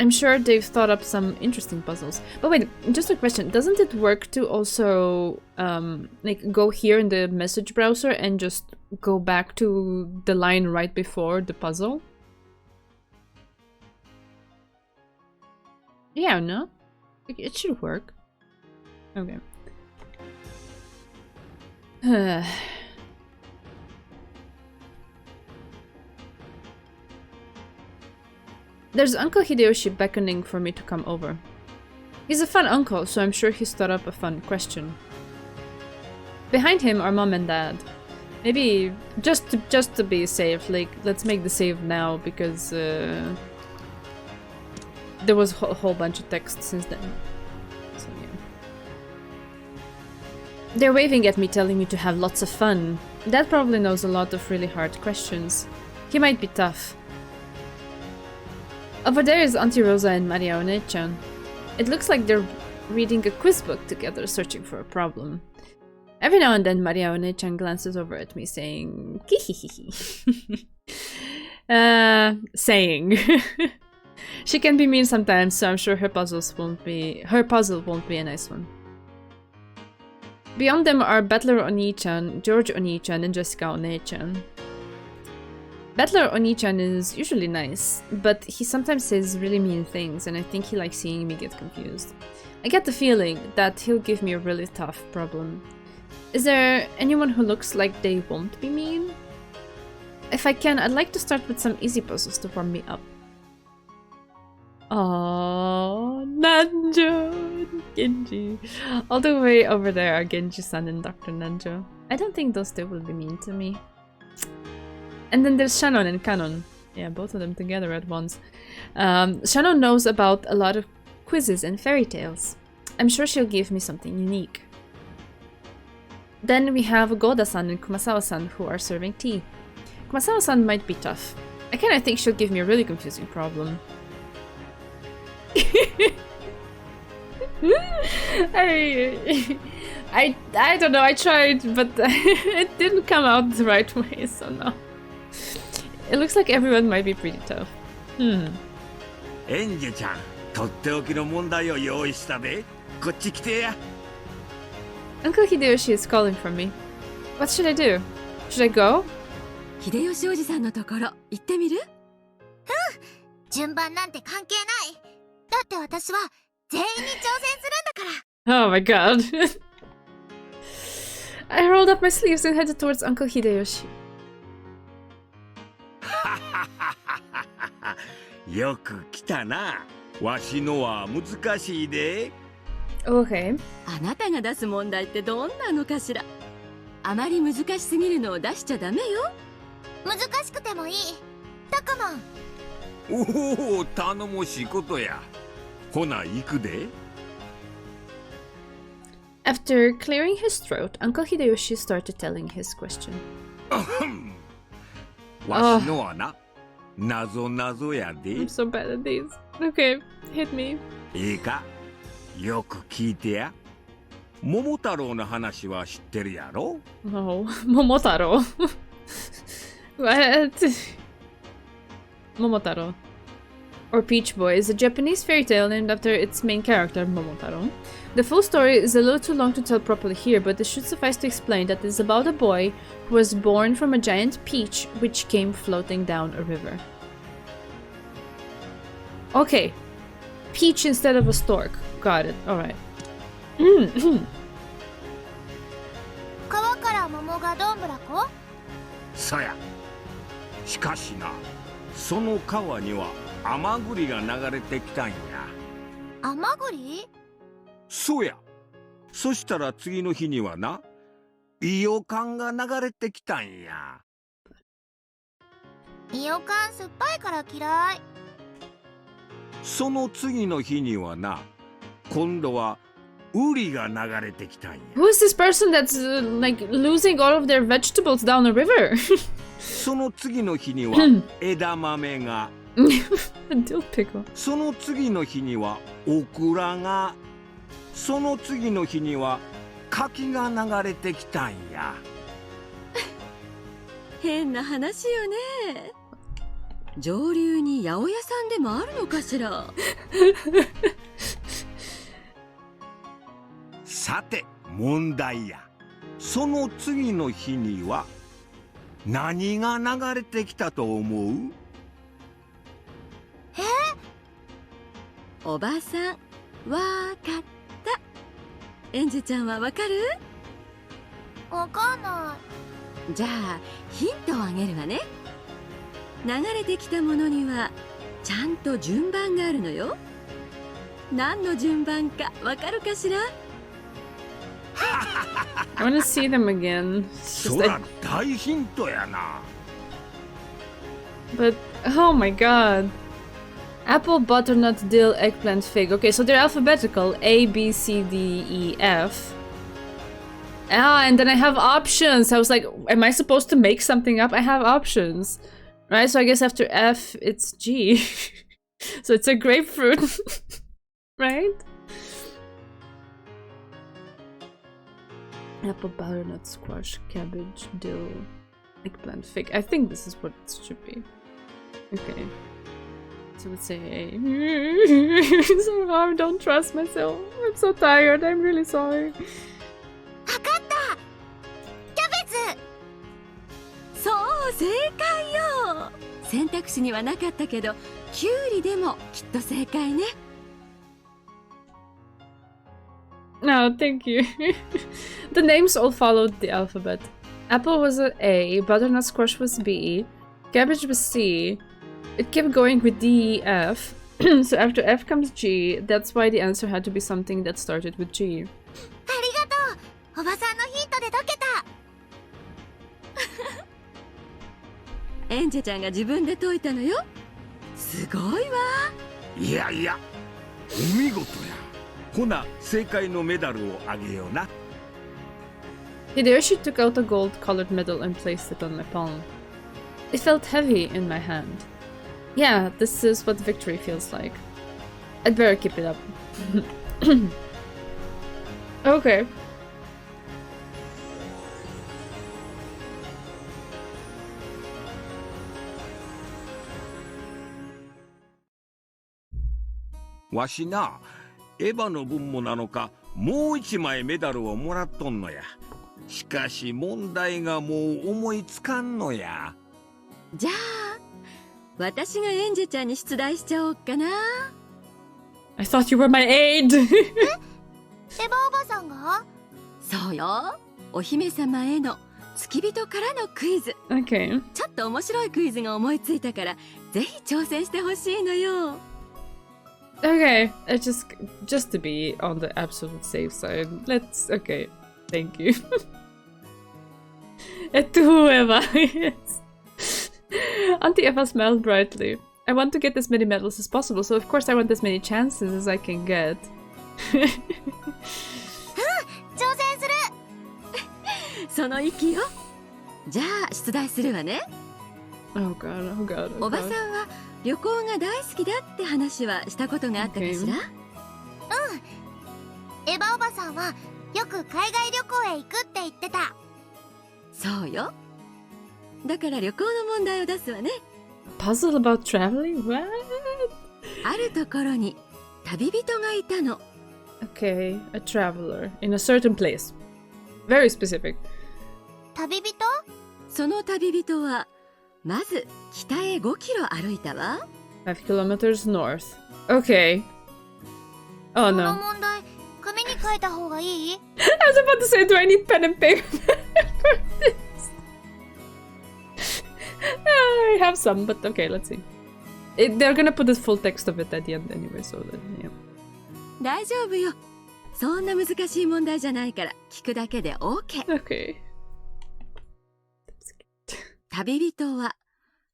I'm sure they've thought up some interesting puzzles. But wait, just a question. Doesn't it work to also like go here in the message browser and just go back to the line right before the puzzle? Yeah, no? It should work. Okay. There's Uncle Hideyoshi beckoning for me to come over. He's a fun uncle, so I'm sure he's thought up a fun question. Behind him are Mom and Dad. Maybe just to be safe, like, let's make the save now, because there was a whole bunch of text since then. So yeah. They're waving at me, telling me to have lots of fun. Dad probably knows a lot of really hard questions. He might be tough. Over there is Auntie Rosa and Maria One-chan. It looks like they're reading a quiz book together, searching for a problem. Every now and then Maria One-chan glances over at me, saying "Kihihihi." Saying. She can be mean sometimes, so I'm sure her puzzle won't be a nice one. Beyond them are Battler Oni-chan, George Oni-chan, and Jessica One-chan. Battler Oni-chan is usually nice, but he sometimes says really mean things, and I think he likes seeing me get confused. I get the feeling that he'll give me a really tough problem. Is there anyone who looks like they won't be mean? If I can, I'd like to start with some easy puzzles to warm me up. Oh, Nanjo and Genji. All the way over there are Genji-san and Dr. Nanjo. I don't think those two will be mean to me. And then there's Shannon and Kanon. Yeah, both of them together at once. Shannon knows about a lot of quizzes and fairy tales. I'm sure she'll give me something unique. Then we have Goda-san and Kumasawa-san who are serving tea. Kumasawa-san might be tough. I kinda think she'll give me a really confusing problem. I don't know, I tried, but it didn't come out the right way, so no. It looks like everyone might be pretty tough. Enji-chan, とっておきの問題を用意したで。こっち来てや。Uncle Hideyoshi is calling for me. What should I do? Should I go? 秀吉おじさんのところ行ってみる？順番なんて関係ない。だって私は全員に挑戦するんだから。Oh my god. I rolled up my sleeves and headed towards Uncle Hideyoshi. よく来たな。わしのは難しいで。Okay. あなたが出す問題ってどんなのかしら。あまり難しすぎるのを出しちゃダメよ。難しくてもいい。タクモン。おお、頼もしいことや。ほな、行くで。After clearing his throat, Uncle Hideyoshi started telling his question. わしのはな、謎謎やで。I'm so bad at these. Okay, hit me. いいか、よく聞いてや。桃太郎の話は知ってるやろ？ No, Momotaro. What? Momotaro. Or Peach Boy is a Japanese fairy tale named after its main character, Momotaro. The full story is a little too long to tell properly here, but it should suffice to explain that it is about a boy who was born from a giant peach which came floating down a river. Okay. Peach instead of a stork. Got it. Alright. 川から桃がどんぶらこ？さや。しかしな、その川には甘栗が流れてきたんや。甘栗？そうや。そしたら次の日にはな、イヨカンが流れてきたんや。イヨカン酸っぱいから嫌い。その次の日にはな、今度はウリが流れてきたんや。Who is this person that's like losing all of their vegetables down a river? その次の日には枝豆が。Dill pickle. その次の日にはオクラが。その次の日には柿が流れてきたんや。変な話よね。上流に八百屋さんでもあるのかしら。さて問題や。その次の日には何が流れてきたと思う？おばさん、わかった。エンジちゃんはわかる？わかんなじゃあヒントをあげるわね。流れてきたものにはちゃんと順番があるのよ。何の順番かわかるかしら？ I want to see them again. そら大ヒントやな。But oh my god. Apple, butternut, dill, eggplant, fig. Okay, so they're alphabetical. A, B, C, D, E, F. Ah, and then I have options. I was like, am I supposed to make something up? I have options. Right, so I guess after F, it's G. So it's a grapefruit. Right? Apple, butternut, squash, cabbage, dill, eggplant, fig. I think this is what it should be. Okay. So let's say A. Somehow I don't trust myself. I'm so tired. I'm really sorry. わかった。キャベツ。そう正解よ。選択肢にはなかったけど、キュウリでもきっと正解ね。No, thank you. The names all followed the alphabet. Apple was an A, butternut squash was B, cabbage was C. It kept going with D, E, F. So after F comes G. That's why the answer had to be something that started with G. ありがとう。おばさんのヒントで解けた。エンジェちゃんが自分で解いたのよ。すごいわ。いやいや、お見事や。ほな、正解のメダルをあげような。There she took out a gold-colored medal and placed it on my palm. It felt heavy in my hand. Yeah, this is what victory feels like. I'd better keep it up. Okay.わしな、エヴァの分もなのか、もう一枚メダルをもらっとんのや。しかし問題がもう思いつかんのや。じゃあ私がエンジェちゃんに出題しちゃおうかな。 I thought you were my aide. エヴァおばさんが？そうよ。お姫様への付き人からのクイズ。Okay. ちょっと面白いクイズが思いついたから、ぜひ挑戦してほしいのよ。Okay, just to be on the absolute safe side. Let's okay. Thank you. And to whoever is. Auntie Eva smiled brightly. I want to get as many medals as possible, so of course I want as many chances as I can get. 挑戦する。その意気よ。じゃあ出題するわね。Oh god, oh god, oh god. おばさんは旅行が大好きだって話はしたことがあったかしら？エヴァおばさんはよく海外旅行へ行くって言ってた。そうよ。だから旅行の問題を出すわね。Puzzle about traveling? What? あるところに旅人がいたの。Okay, a traveler in a certain place. Very specific. 旅人？その旅人はまず北へ5キロ歩いたわ。5 kilometers north. Okay. Oh この no. 問題、紙に書いた方がいい？ I was about to say, do I need pen and paper for this? I have some, but okay, let's see. They're gonna put the full text of it at the end anyway, so then, yeah. 大丈夫よ。そんな難しい問題じゃないから聞くだけで OK。Okay. 旅人は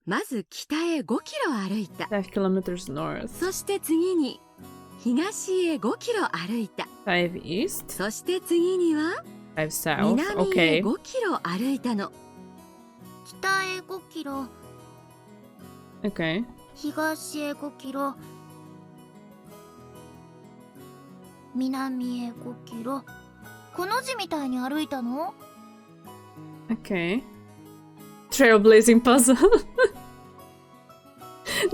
まず北へ5キロ歩いた。5 kilometers north. そして次に東へ5キロ歩いた。5 east. そして次には5 south. 南へ Okay. 5キロ歩いたの。北へ5キロ、 Okay. 東へ5キロ、南へ5キロ。この字みたいに歩いたの？ Okay. Trailblazing puzzle.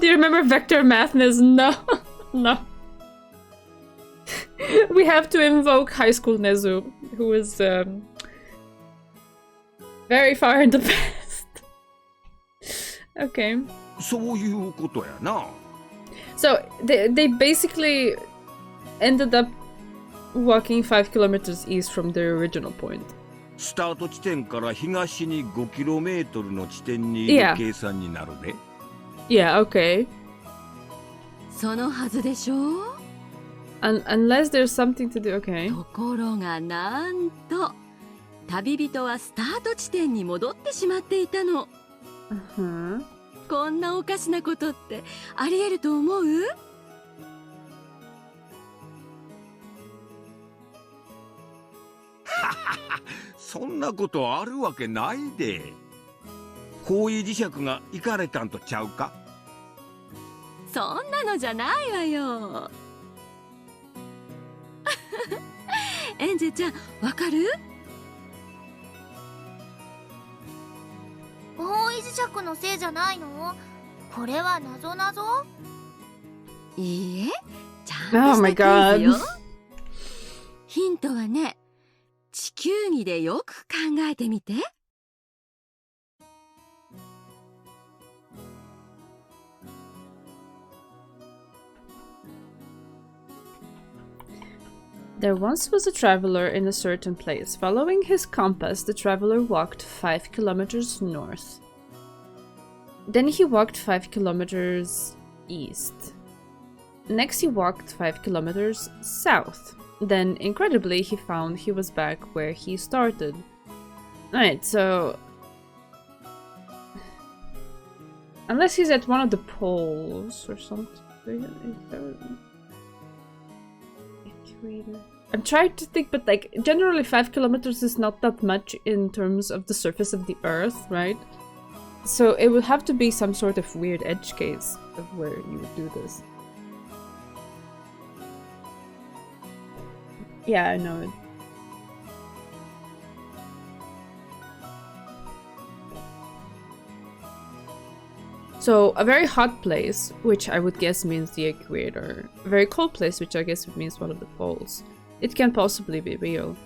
Do you remember vector mathness? No. No. We have to invoke high school Nezu, who is very far in the past. Okay. そういうことやな。 So they basically ended up walking 5 kilometers east from their original point. スタート地点から東に 5km の地点にいる計算になるね。Yeah, okay. そのはずでしょう。Unless there's something to do, okay. ところがなんと旅人はスタート地点に戻ってしまっていたの。こんなおかしなことってありえると思う？そんなことあるわけないで。方位磁石がいかれたんとちゃうか？そんなのじゃないわよ。エンジェちゃん、わかる？方位磁石のせいじゃないの？これは謎謎？いいえ、ちゃんとしたクイズよ。ヒントはね、地球儀でよく考えてみて。There once was a traveler in a certain place. Following his compass, the traveler walked 5 kilometers north. Then he walked 5 kilometers east. Next he walked 5 kilometers south. Then, incredibly, he found he was back where he started. Alright, so... Unless he's at one of the poles or something. Equator. I'm trying to think, but like, generally 5 kilometers is not that much in terms of the surface of the Earth, right? So it would have to be some sort of weird edge case of where you would do this. Yeah, I know it. So, a very hot place, which I would guess means the equator. A very cold place, which I guess means one of the poles. It can possibly be real.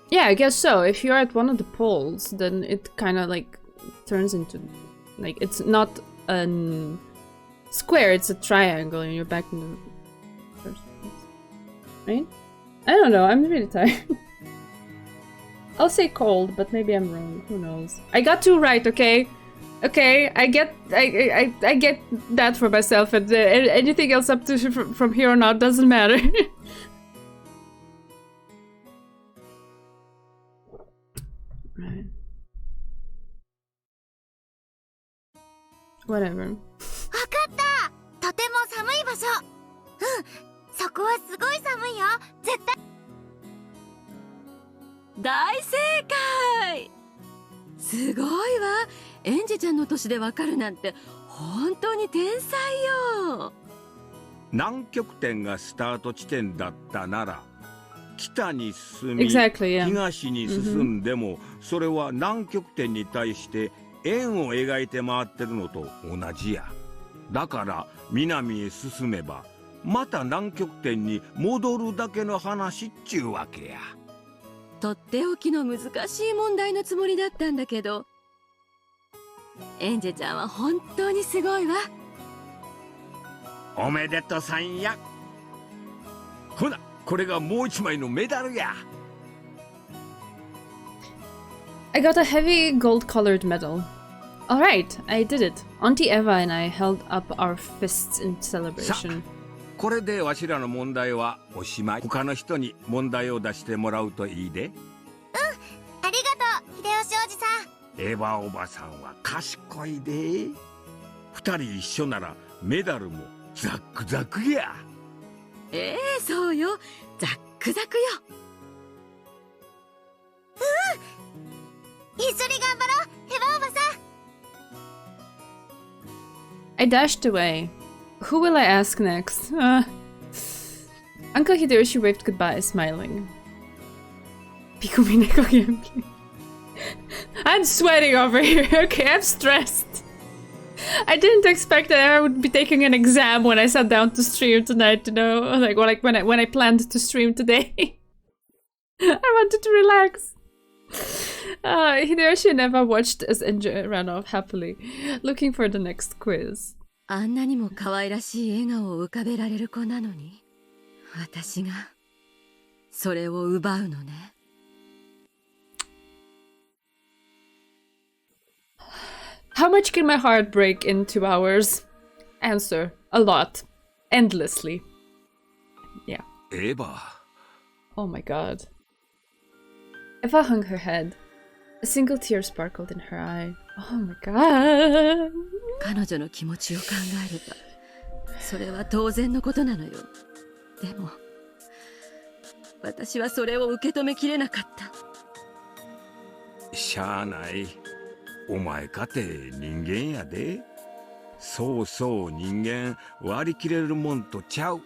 Yeah, I guess so. If you're at one of the poles, then it kind of like turns into, like, it's not a square, it's a triangle, and you're back in the first place. Right? I don't know, I'm really tired. I'll say cold, but maybe I'm wrong. Who knows? I got 2 right, okay? Okay, I get that for myself, and anything else up to from here on out doesn't matter. Right. Whatever. わかった！とても寒い場所。そこはすごい寒いよ。絶対。大正解！すごいわ。エンジェちゃんの年でわかるなんて本当に天才よ。南極点がスタート地点だったなら、北に進み、 Exactly, yeah. 東に進んでも、それは南極点に対して円を描いて回ってるのと同じや。だから南へ進めばまた南極点に戻るだけの話っちゅうわけや。とっておきの難しい問題のつもりだったんだけど、エンジェちゃんは本当にすごいわ。おめでとさんや。ほな、これがもう一枚のメダルや。I got a heavy gold-colored medal. Alright, I did it. Auntie Eva and I held up our fists in celebration. これでわしらの問題はおしまい。他の人に問題を出してもらうといいで。ありがとう、秀吉おじさん。エヴァおばさんは賢いで。二人一緒ならメダルもザックザクや。そうよ、ザックザクよ。一緒に頑張ろう、エヴァおばさん。I dashed away. Who will I ask next? Uncle Hideyoshi waved goodbye, smiling. Umineko Genji. I'm sweating over here. Okay, I'm stressed. I didn't expect that I would be taking an exam when I sat down to stream tonight, you know? Like when I planned to stream today. I wanted to relax. Hideyoshi never watched as Enja ran off happily, looking for the next quiz. あんなにも可愛らしい笑顔を浮かべられる子なのに、私がそれを奪うのね。How much can my heart break in 2 hours? Answer: a lot. Endlessly. Yeah. Eva. Oh my god. Eva hung her head. A single tear sparkled in her eye. Oh my god. 彼女の気持ちを考えれば、それは当然のことなのよ。でも、私はそれを受け止めきれなかった。しゃあない。お前かて人間やで。そうそう人間割り切れるもんとちゃう。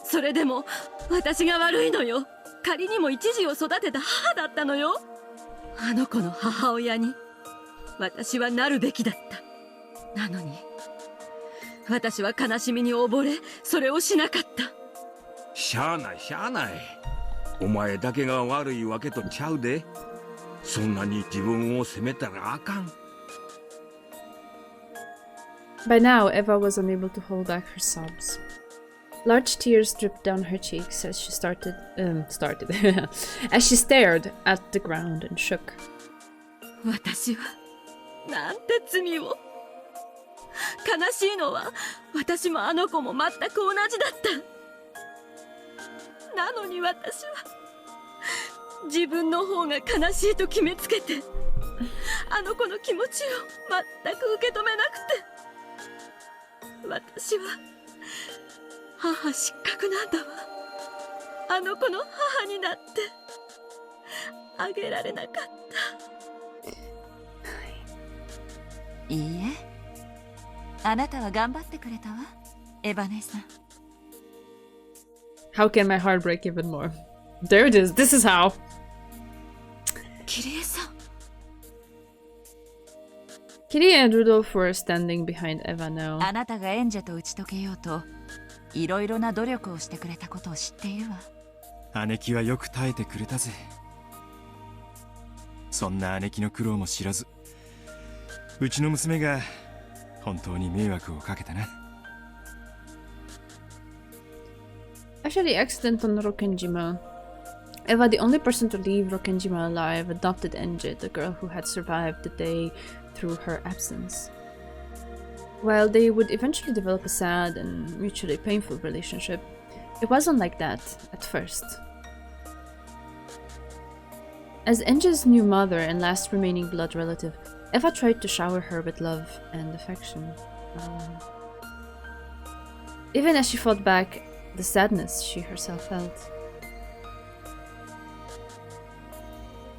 それでも私が悪いのよ。仮にも一児を育てた母だったのよ。あの子の母親に私はなるべきだった。なのに私は悲しみに溺れ、それをしなかった。しゃあないしゃあない。お前だけが悪いわけとちゃうで。そんなに自分を責めたらあかん。By now, Eva was unable to hold back her sobs. Large tears dripped down her cheeks as she as she stared at the ground and shook. 私はなんて罪を。悲しいのは私もあの子も全く同じだった。なのに私は自分の方が悲しいと決めつけて、あの子の気持ちを全く受け止めなくて。私は母失格なんだわ。あの子の母になってあげられなかった。いいえ、あなたは頑張ってくれたわ、エヴァ姉さん。How can my heart break even more? There it is. This is how. キリエさん。Kitty and Rudolph were standing behind Eva now. あなたがエンジェと打ち解けようといろいろな努力をしてくれたことを知っているわ。姉貴はよく耐えてくれたぜ。そんな姉貴の苦労も知らず、うちの娘が本当に迷惑をかけたな。After the accident on Rokkenjima, Eva, the only person to leave Rokkenjima alive, adopted Enje, the girl who had survived the day through her absence. While they would eventually develop a sad and mutually painful relationship, it wasn't like that at first. As Enje's new mother and last remaining blood relative, Eva tried to shower her with love and affection. Even as she fought back the sadness she herself felt.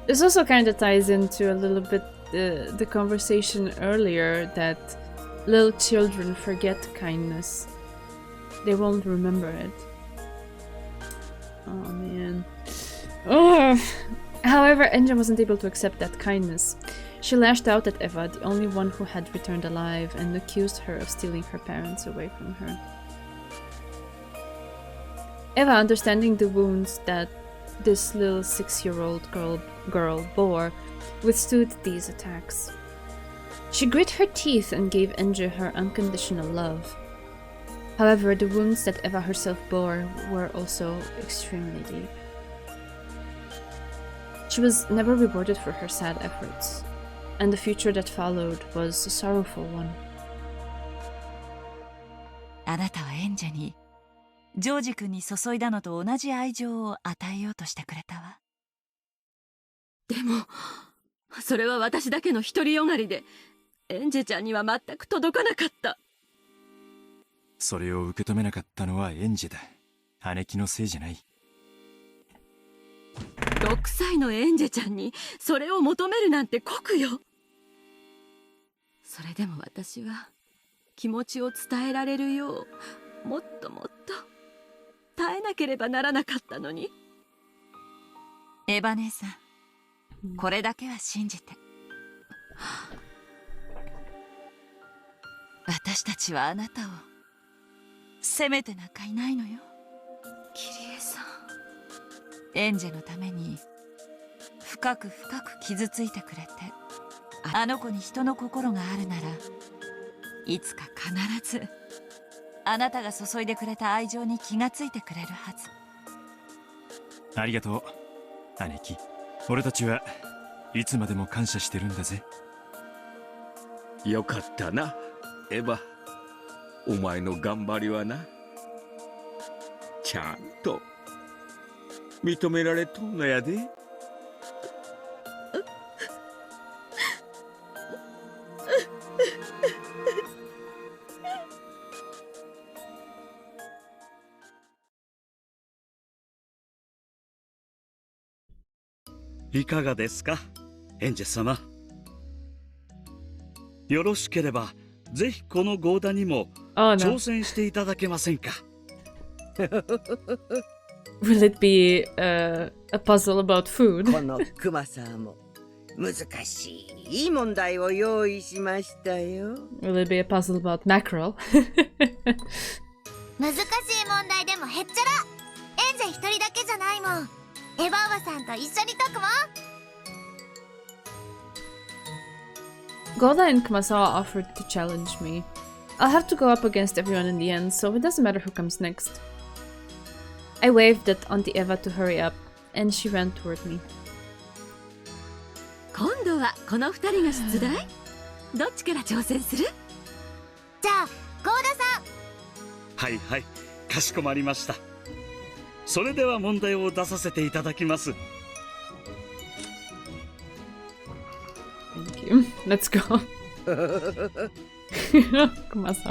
This also kind of ties into a little bit the conversation earlier that little children forget kindness. They won't remember it. Oh man. Ugh. However, Enja wasn't able to accept that kindness. She lashed out at Eva, the only one who had returned alive, and accused her of stealing her parents away from her. Eva, understanding the wounds that this little 6-year-old girl bore, withstood these attacks. She grit her teeth and gave Enja her unconditional love. However, the wounds that Eva herself bore were also extremely deep. She was never rewarded for her sad efforts, and the future that followed was a sorrowful one. あなたはエンジェにジョージ君に注いだのと同じ愛情を与えようとしてくれたわ。でもそれは私だけの独りよがりで、エンジェちゃんには全く届かなかった。それを受け止めなかったのはエンジェだ。姉貴のせいじゃない。6歳のエンジェちゃんにそれを求めるなんて酷よ。それでも私は気持ちを伝えられるようもっともっと耐えなければならなかったのに。エヴァ姉さん、これだけは信じて。私たちはあなたを責めてなんかいないのよ。キリエさん、エンジェのために深く深く傷ついてくれて、あの子に人の心があるならいつか必ずあなたが注いでくれた愛情に気がついてくれるはず。ありがとう姉貴。俺たちはいつまでも感謝してるんだぜ。よかったなエヴァ、お前の頑張りはなちゃんと認められとんのやで。いかがですか、エンジェ様。よろしければぜひこのゴーダにも挑戦していただけませんか。Will it be a puzzle about food? このクマさんも難しい問題を用意しましたよ。Will it be a puzzle about mackerel? 難しい問題でもへっちゃら。エンジェ一人だけじゃないもん。エヴァおばさんと一緒に解くもん。Golda and Kumasawa offered to challenge me. I'll have to go up against everyone in the end, so it doesn't matter who comes next. I waved at Auntie Eva to hurry up, and she ran toward me. 今度はこの2人が出題？どっちから挑戦する？じゃあ、ゴーダさん。はいはい、かしこまりました。それでは問題を出させていただきます。Thank you. Let's go.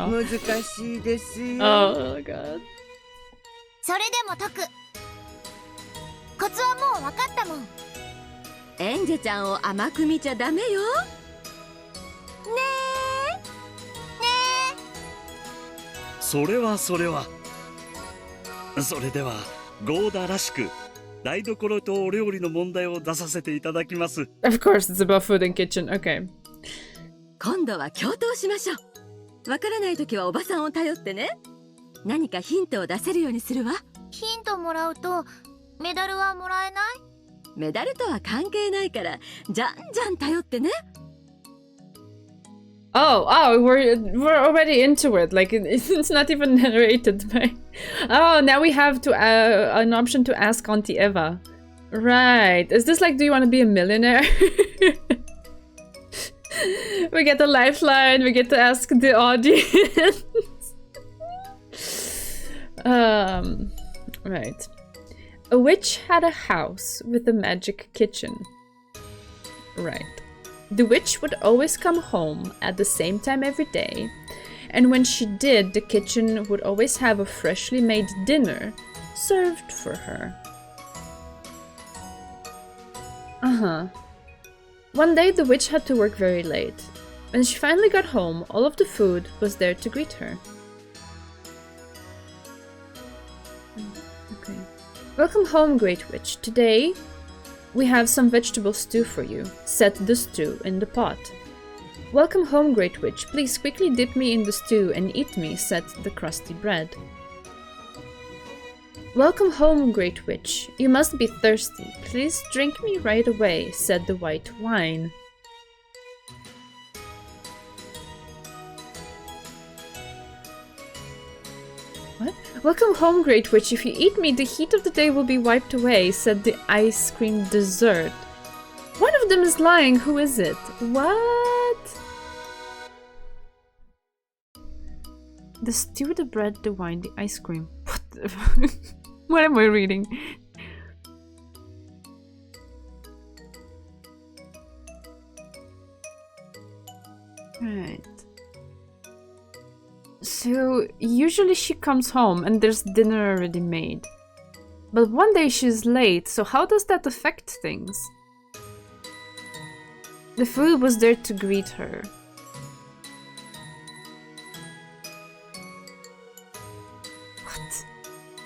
難しいですよ。Oh god. それでも解く。コツはもう分かったもん。エンジェちゃんを甘く見ちゃダメよ。ねえ。それは。それではゴーダらしく台所とお料理の問題を出させていただきます。Of course, it's about food and kitchen. Okay. 今度は共闘しましょう。わからないときはおばさんを頼ってね。何かヒントを出せるようにするわ。ヒントもらうとメダルはもらえない？メダルとは関係ないからじゃんじゃん頼ってね。Oh, we're already into it. Like it's not even narrated by. Oh, now we have to an option to ask Auntie Eva. Right. Is this like, do you want to be a millionaire? We get a lifeline. We get to ask the audience. Right. A witch had a house with a magic kitchen. Right. The witch would always come home at the same time every day, and when she did, the kitchen would always have a freshly made dinner served for her. One day, the witch had to work very late. When she finally got home, all of the food was there to greet her. Okay. Welcome home, Great Witch. Today, we have some vegetable stew for you. Set the stew in the pot. Welcome home, Great Witch. Please quickly dip me in the stew and eat me, said the crusty bread. Welcome home, Great Witch. You must be thirsty. Please drink me right away, said the white wine. What? Welcome home, Great Witch. If you eat me, the heat of the day will be wiped away, said the ice cream dessert. One of them is lying. Who is it? What? The stew, the bread, the wine, the ice cream. What the What am I reading? Right. So, usually she comes home and there's dinner already made. But one day she's late, so how does that affect things? The food was there to greet her.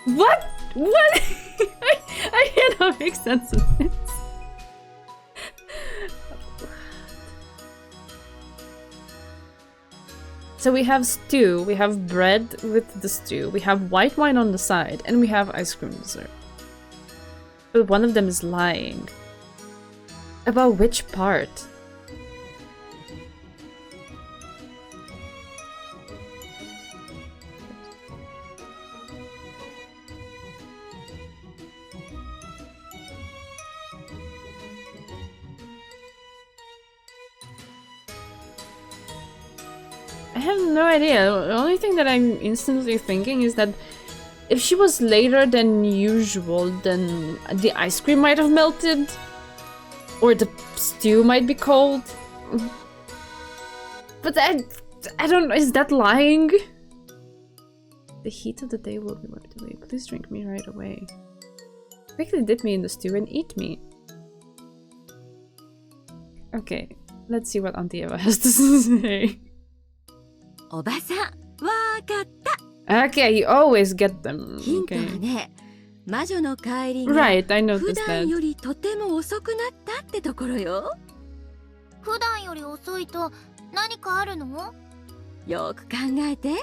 What? What? I cannot make sense of this. So we have stew, we have bread with the stew, we have white wine on the side, and we have ice cream dessert. But one of them is lying. About which part? I have no idea. The only thing that I'm instantly thinking is that if she was later than usual, then the ice cream might have melted. Or the stew might be cold. But I don't know. Is that lying? The heat of the day will be wiped away. Please drink me right away. Quickly dip me in the stew and eat me. Okay, let's see what Auntie Eva has to say. Okay, you always get them. Okay. Right, I noticed that. 普段より遅いと何かあるの？よく考えて。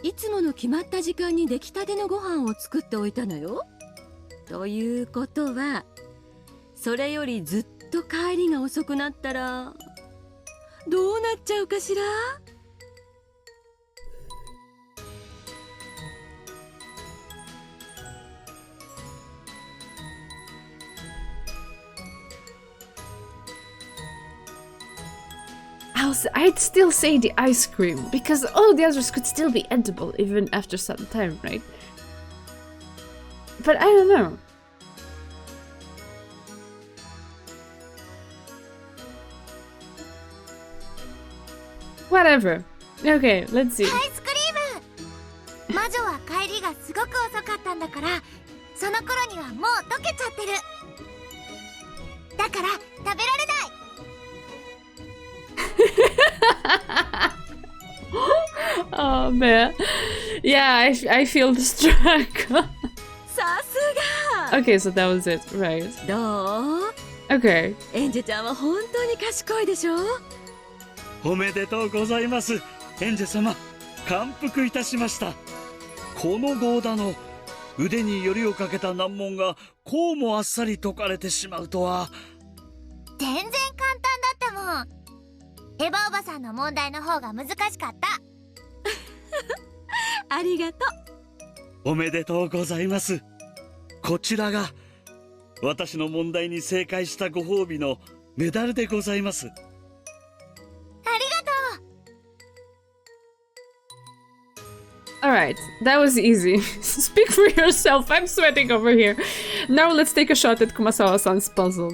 いつもの決まった時間に出来たてのご飯を作っておいたのよ。ということは、それよりずっと帰りが遅くなったらどうなっちゃうかしら？ I'd still say the ice cream, because all the others could still be edible even after some time, right? But I don't know. Whatever. Okay, let's see. アイスクリーム。魔女は帰りがすごく遅かったんだから、その頃にはもう溶けちゃってる。だから食べられない。 Oh man, yeah, I feel the struggle. Okay, so that was it, right? どう? Okay. エンジェちゃんは本当に賢いでしょ? おめでとうございます。エンジェ様、感服いたしました。このゴーダの腕によりをかけた難問がこうもあっさり解かれてしまうとは。全然簡単だったもん。 エヴァおばさんの問題の方が難しかった。ありがとう。おめでとうございます。こちらが私の問題に正解したご褒美のメダルでございます。ありがとう。Alright, that was easy. Speak for yourself. I'm sweating over here. Now let's take a shot at Kumasawa-san's puzzle.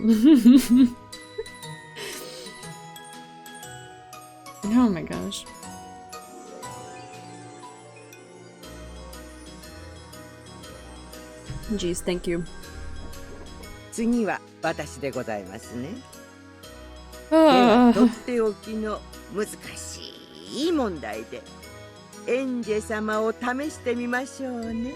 Oh my gosh. Jeez, thank you. 次は私でございますね。ああ。とっておきの難しい問題でエンジェ様を試してみましょうね。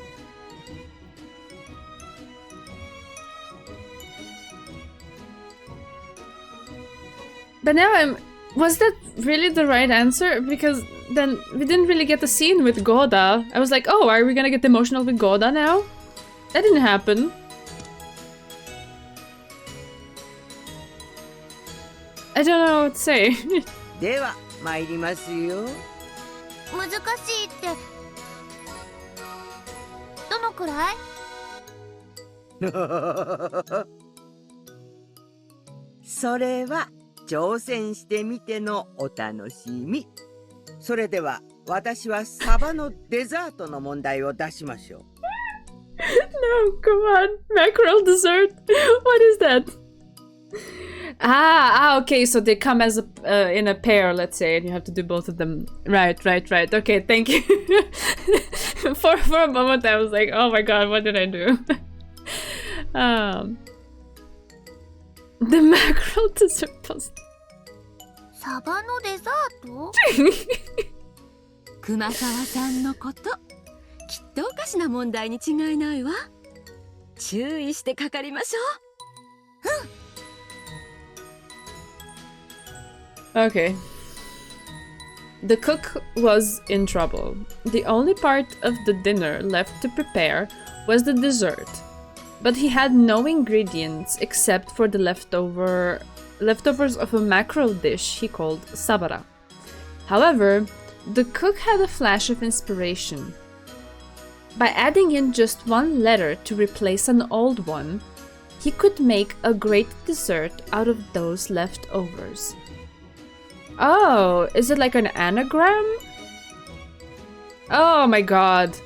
But now was that really the right answer? Because then we didn't really get the scene with Goda. I was like, oh, are we gonna get emotional with Goda now? That didn't happen. I don't know what to say. では参りますよ。難しいってどのくらい？それは挑戦してみてのお楽しみ。それでは私はサバのデザートの問題を出しましょう。No, come on. Mackerel dessert? What is that? Okay, so they come as in a pair, let's say, and you have to do both of them. Right. Okay, thank you. For a moment I was like, oh my god, what did I do? The mackerel dessert was... サバのデザート？熊沢さんのこと、きっとおかしな問題に違いないわ。注意してかかりましょう。Okay. The cook was in trouble. The only part of the dinner left to prepare was the dessert. But he had no ingredients except for the leftovers of a mackerel dish he called sabara. However, the cook had a flash of inspiration. By adding in just one letter to replace an old one, he could make a great dessert out of those leftovers. Oh, is it like an anagram? Oh my god.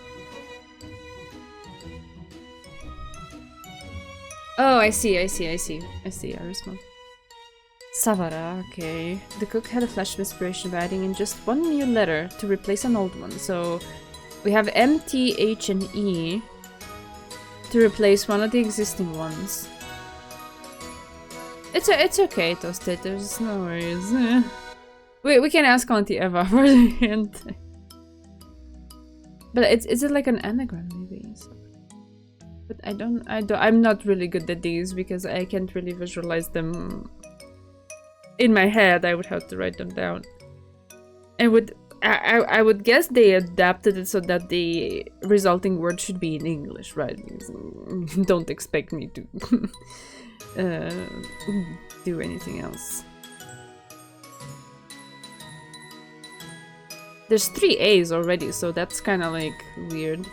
Oh, I see, I respond. Savara, okay. The cook had a flash of inspiration by adding in just one new letter to replace an old one. So we have M, T, H, and E to replace one of the existing ones. It's okay, Toasted, there's no worries. We can ask Auntie Eva for the hint. But is it like an anagram maybe? So. But I'm not really good at these because I can't really visualize them in my head. I would have to write them down. And I would guess they adapted it so that the resulting word should be in English, right? Don't expect me to do anything else. There's 3 A's already, so that's kind of like weird.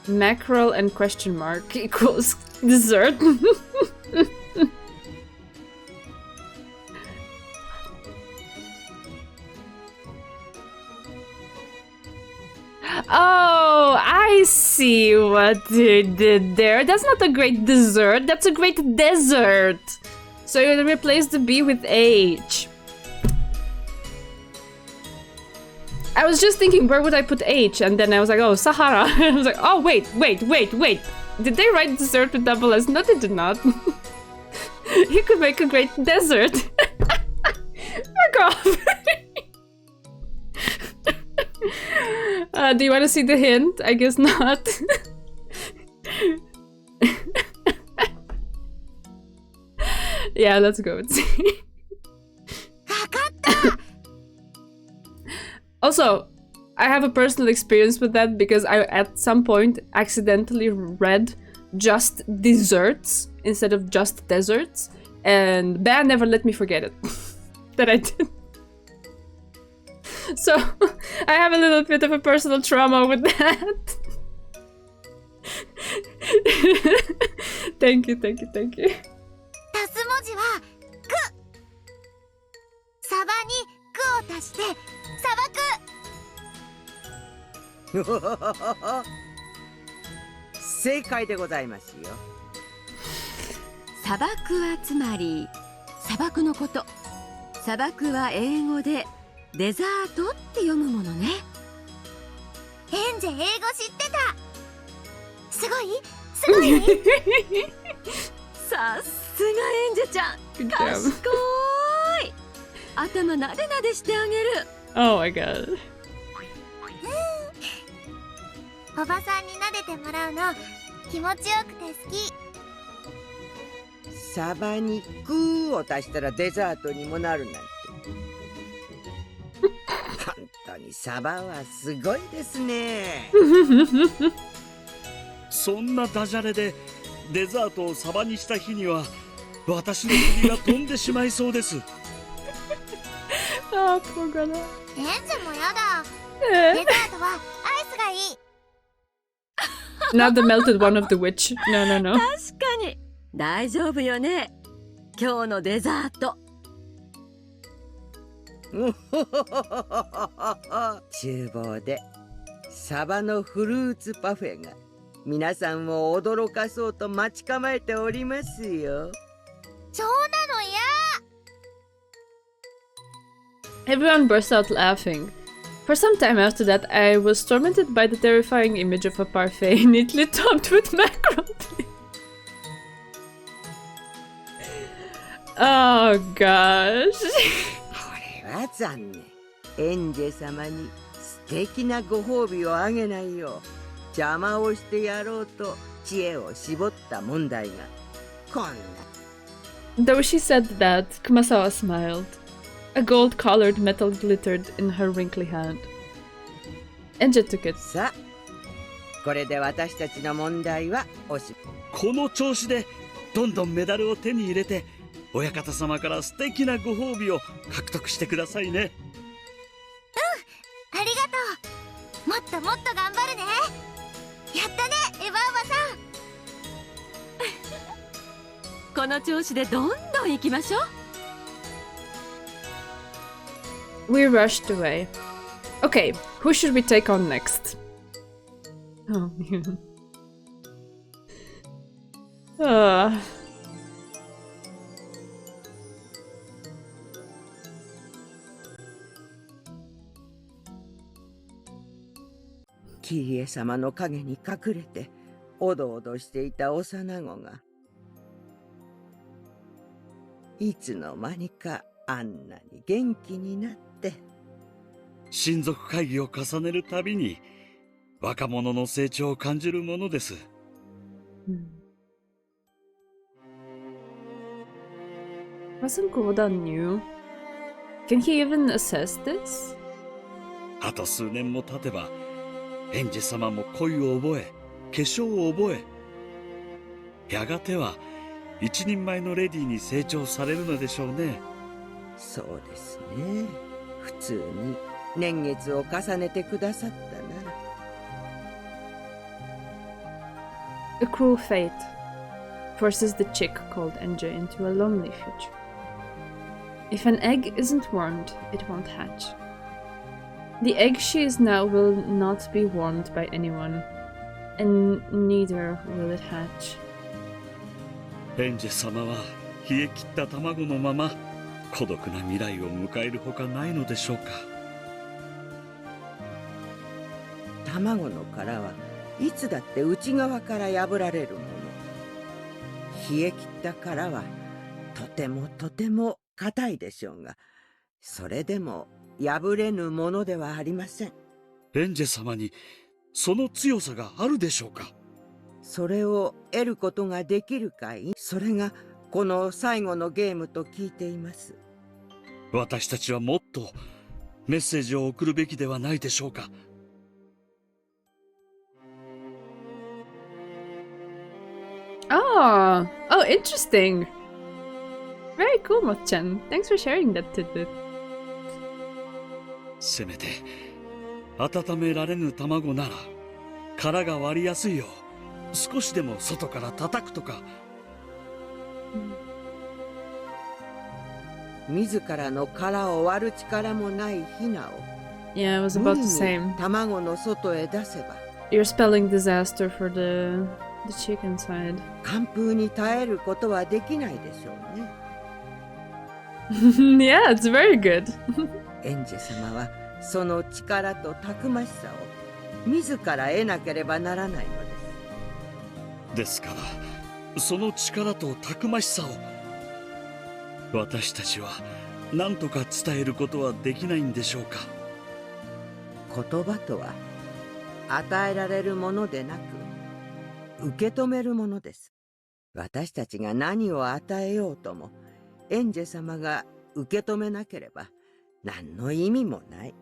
Mackerel and question mark equals dessert. Oh, I see what they did there. That's not a great dessert, that's a great desert. So you replace the B with H. I was just thinking, where would I put H? And then I was like, oh, Sahara. I was like, oh, wait. Did they write dessert with double S? No, they did not. You could make a great desert. Fuck off. Do you want to see the hint? I guess not. Yeah, let's go and see. Also, I have a personal experience with that because I at some point accidentally read just desserts instead of just deserts, and Ban never let me forget it. That I did. So I have a little bit of a personal trauma with that. Thank you. 足す文字はく。サバにくを足して砂漠。正解でございますよ。砂漠はつまり砂漠のこと。砂漠は英語でデザートって読むものね。エンジェ英語知ってた。すごい。さっすがエンジェちゃん、 Good 賢 job. い。頭なでなでしてあげる。 Oh my god. おばさんに撫でてもらうの気持ちよくて好き。サバに「クー」を足したらデザートにもなるなんて。本当にサバはすごいですね。そんなダジャレでデザートをサバにした日には私の首が飛んでしまいそうです。Ah, poor Greta. エンジェもやだ。 Eh. デザートはアイスがいい。 Not the melted one of the witch. No, no, no. 確かに大丈夫よね、今日のデザート。厨房でサバのフルーツパフェが皆さんを驚かそうと待ち構えておりますよ。そうなのや。 Everyone burst out laughing. For some time after that, I was tormented by the terrifying image of a parfait neatly topped with macaroni. Oh gosh. これは残念。エンジェ様に素敵なご褒美をあげないよう邪魔をしてやろうと知恵を絞った問題がこんな。 Though she said that, Kumasawa smiled. A gold-colored metal glittered in her wrinkly hand. Enja took it. さあ、これで私たちの問題はおし。この調子でどんどんメダルを手に入れて親方様から素敵なご褒美を獲得してくださいね。ありがとう。もっともっと頑張るね。やったね、エヴァおばさん。この調子でどんどん行きましょう。 We rushed away. Okay, who should we take on next? Oh man.「キリエ様の影に隠れておどおどしていた幼子がいつの間にかあんなに元気になって。親族会議を重ねるたびに若者の成長を感じるものです。Wasn't Goda new? Can he even assess this? あと数年も経てばエンジェ様も恋を覚え化粧を覚え、やがては一人前のレディーに成長されるのでしょうね。そうですね。普通に年月を重ねてくださったなら。 A cruel fate forces the chick called Enja into a lonely future. If an egg isn't warmed, it won't hatch. The egg she is now will not be warmed by anyone, and neither will it hatch. エンジェ様は冷え切った卵のまま孤独な未来を迎えるほかないのでしょうか。卵の殻はいつだって内側から破られるもの。冷え切った殻はとてもとても硬いでしょうが、それでも破れぬものではありません。エンジェ様にその強さがあるでしょうか。それを得ることができるかい、それがこの最後のゲームと聞いています。私たちはもっとメッセージを送るべきではないでしょうか。Oh, interesting. Very cool, Mo-chan. Thanks for sharing that tidbit. せめて温められぬ卵なら殻が割りやすいよう少しでも外から叩くとか。自らの殻を割る力もないヒナを Yeah, I was about to say. 卵の外へ出せば You're spelling disaster for the chicken side. 寒風に耐えることはできないでしょうね。Yeah, it's very good. エンジェ様はその力とたくましさを自ら得なければならないのです。ですからその力とたくましさを私たちは何とか伝えることはできないんでしょうか。言葉とは与えられるものでなく受け止めるものです。私たちが何を与えようともエンジェ様が受け止めなければ何の意味もない。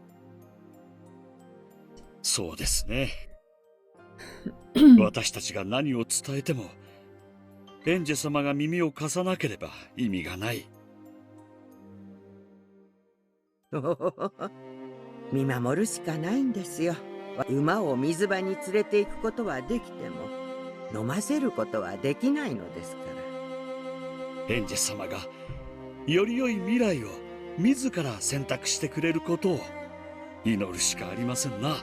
そうですね。私たちが何を伝えてもエンジェ様が耳を貸さなければ意味がない。見守るしかないんですよ。馬を水場に連れて行くことはできても飲ませることはできないのですから。エンジェ様がより良い未来を自ら選択してくれることを祈るしかありませんな。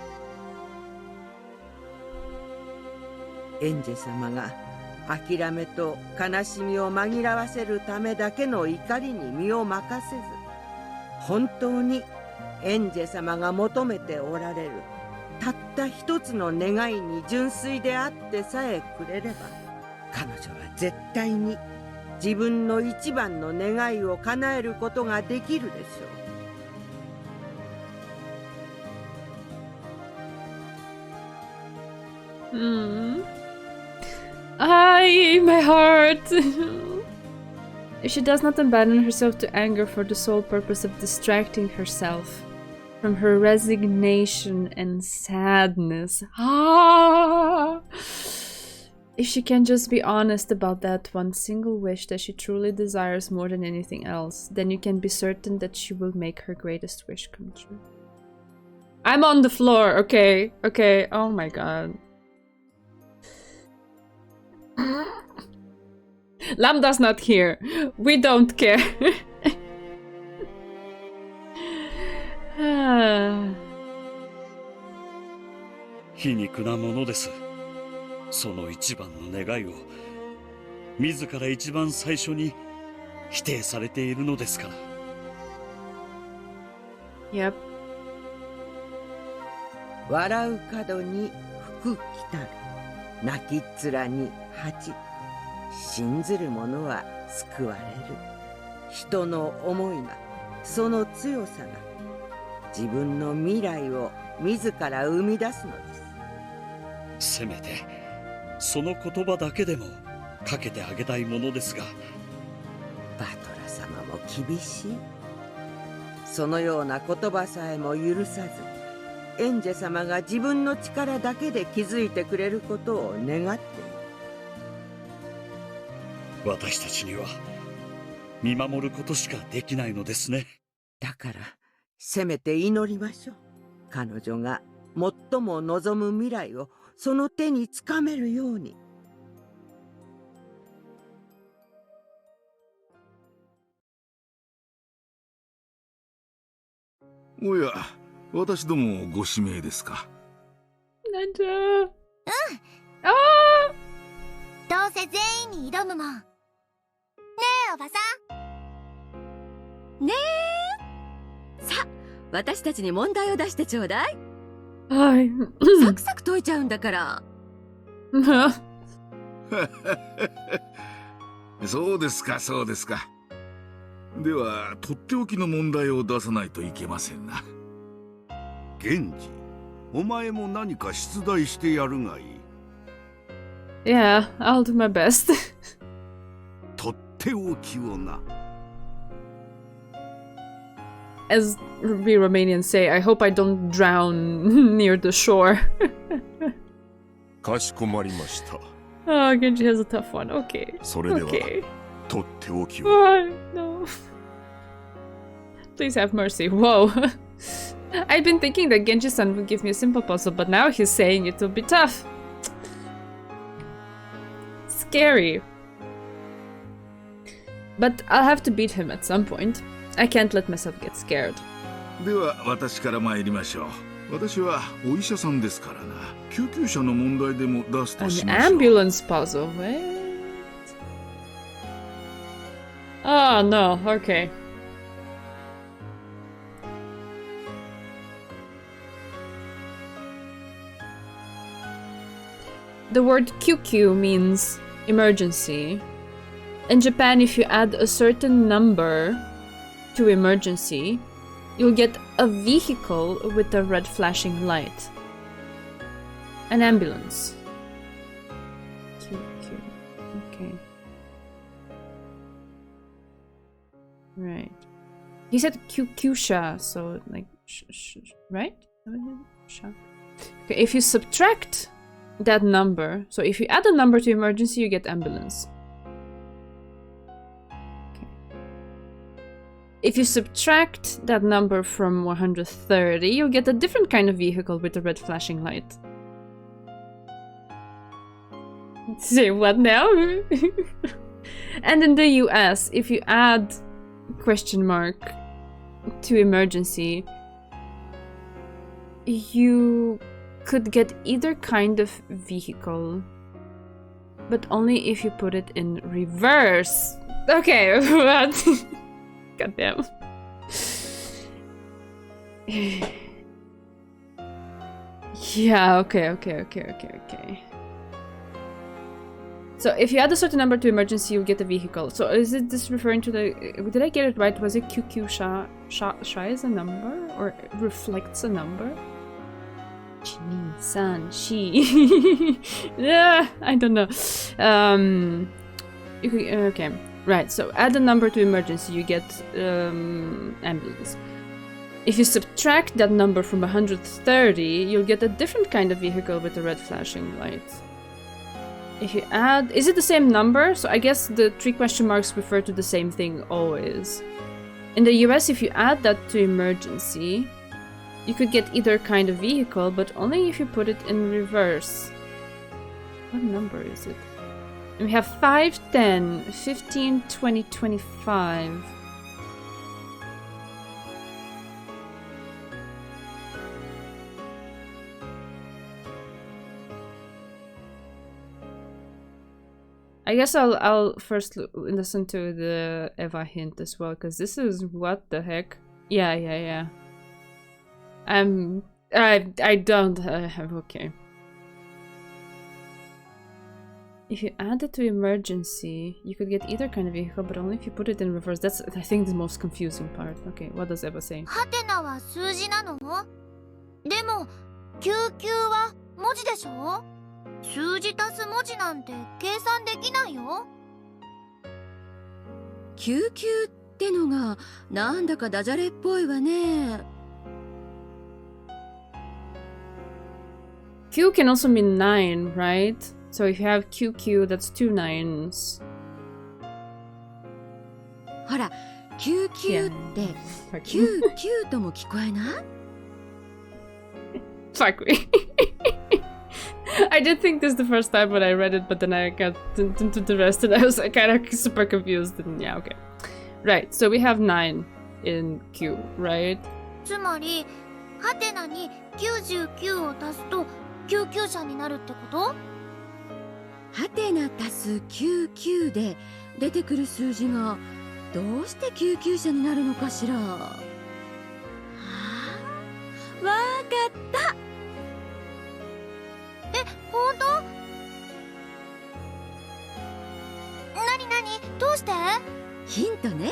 エンジェ様が諦めと悲しみを紛らわせるためだけの怒りに身を任せず、本当にエンジェ様が求めておられるたった一つの願いに純粋であってさえくれれば、彼女は絶対に自分の一番の願いを叶えることができるでしょう。My heart. If she does not abandon herself to anger for the sole purpose of distracting herself from her resignation and sadness. If she can just be honest about that one single wish that she truly desires more than anything else, then you can be certain that she will make her greatest wish come true. I'm on the floor, okay? Okay, oh my god. Lambda's not here. We don't care. 皮肉なものです。その一番の願いを自ら一番最初に否定されているのですから。Yep. 笑う角に福来たる、泣きっ面に恥。信ずる者は救われる。人の思いが、その強さが自分の未来を自ら生み出すのです。せめてその言葉だけでもかけてあげたいものですが。バトラ様も厳しい。そのような言葉さえも許さず、エンジェ様が自分の力だけで築いてくれることを願っている。私たちには見守ることしかできないのですね。だからせめて祈りましょう。彼女が最も望む未来をその手につかめるように。おや、私どもご指名ですか。なんじゃ。どうせ全員に挑むもん。ねえおばさん。ねえ。さあ、私たちに問題を出してちょうだい。はい。サクサク解いちゃうんだから。そうですか、そうですか。では、とっておきの問題を出さないといけませんな。源氏、お前も何か出題してやるがいい。Yeah, I'll do my best. とっておきをな。As we Romanians say, I hope I don't drown near the shore. かしこまりました。Oh, Genji has a tough one. Okay. それでは、okay. とっておきを。Oh, no. Please have mercy. Whoa. I'd been thinking that Genji-san would give me a simple puzzle, but now he's saying it will be tough. Scary. But I'll have to beat him at some point. I can't let myself get scared. では私から参りましょう。私はお医者さんですからな。救急車の問題でも出すとしましょう。An ambulance puzzle. What? Oh no. Okay. The word QQ means emergency. In Japan, if you add a certain number to emergency, you'll get a vehicle with a red flashing light. An ambulance. Okay. Right. He said kyukyusha, so like, right? Okay, if you subtract that number, so if you add a number to emergency, you get ambulance. Okay. If you subtract that number from 130, you'll get a different kind of vehicle with a red flashing light. Say what now? And in the US, if you add question mark to emergency, you could get either kind of vehicle, but only if you put it in reverse. Okay, what? Goddamn. Yeah, okay. So if you add a certain number to emergency, you'll get a vehicle. So is it this referring to the... Did I get it right? Was it QQ sha is a number? Or reflects a number? Chi, san, shi. Yeah, I don't know. Okay, right. So add a number to emergency, you get ambulance. If you subtract that number from 130, you'll get a different kind of vehicle with a red flashing light. If you add... Is it the same number? So I guess the 3 question marks refer to the same thing always. In the US, if you add that to emergency, you could get either kind of vehicle, but only if you put it in reverse. What number is it? And we have 5, 10, 15, 20, 25. I guess I'll first listen to the Eva hint as well, because this is what the heck. Yeah. I don't have... Okay. If you add it to emergency, you could get either kind of vehicle, but only if you put it in reverse. That's, I think, the most confusing part. Okay, what does Eva say? ハテナは数字なの？でも、救急は文字でしょ？数字足す文字なんて計算できないよ。救急ってのがなんだかダジャレっぽいわね。Q can also mean 9, right? So if you have QQ, that's 2 9s. ほら、救急って救急とも聞こえない？ Fuck me. I did think this the first time when I read it, but then I got into the rest and I was kind of super confused. And yeah, okay. Right, so we have 9 in Q, right? つまり、ハテナに99を足すと救急車になるってこと？ハテナ足す99で出てくる数字がどうして救急車になるのかしら。はあ、わかった。ほんと？なにどうして？ヒントね。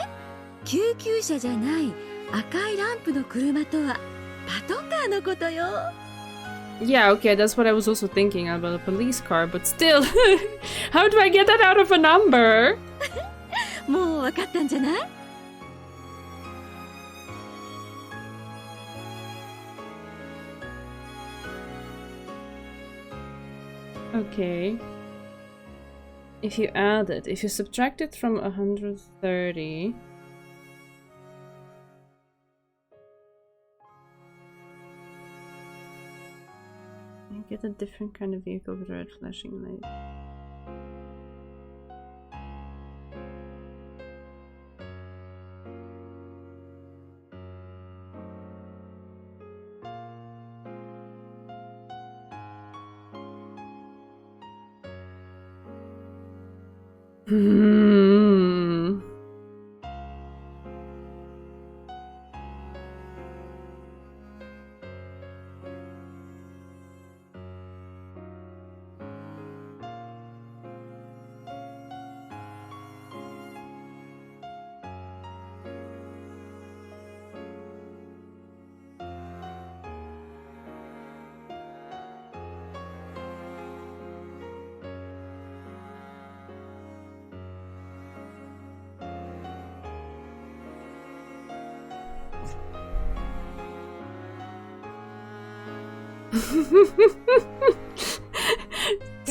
救急車じゃない赤いランプの車とはパトカーのことよ。Yeah, okay, that's what I was also thinking about a police car, but still, how do I get that out of a number? もうわかったんじゃない？ Okay. If you add it, if you subtract it from 130... you get a different kind of vehicle with a red flashing light.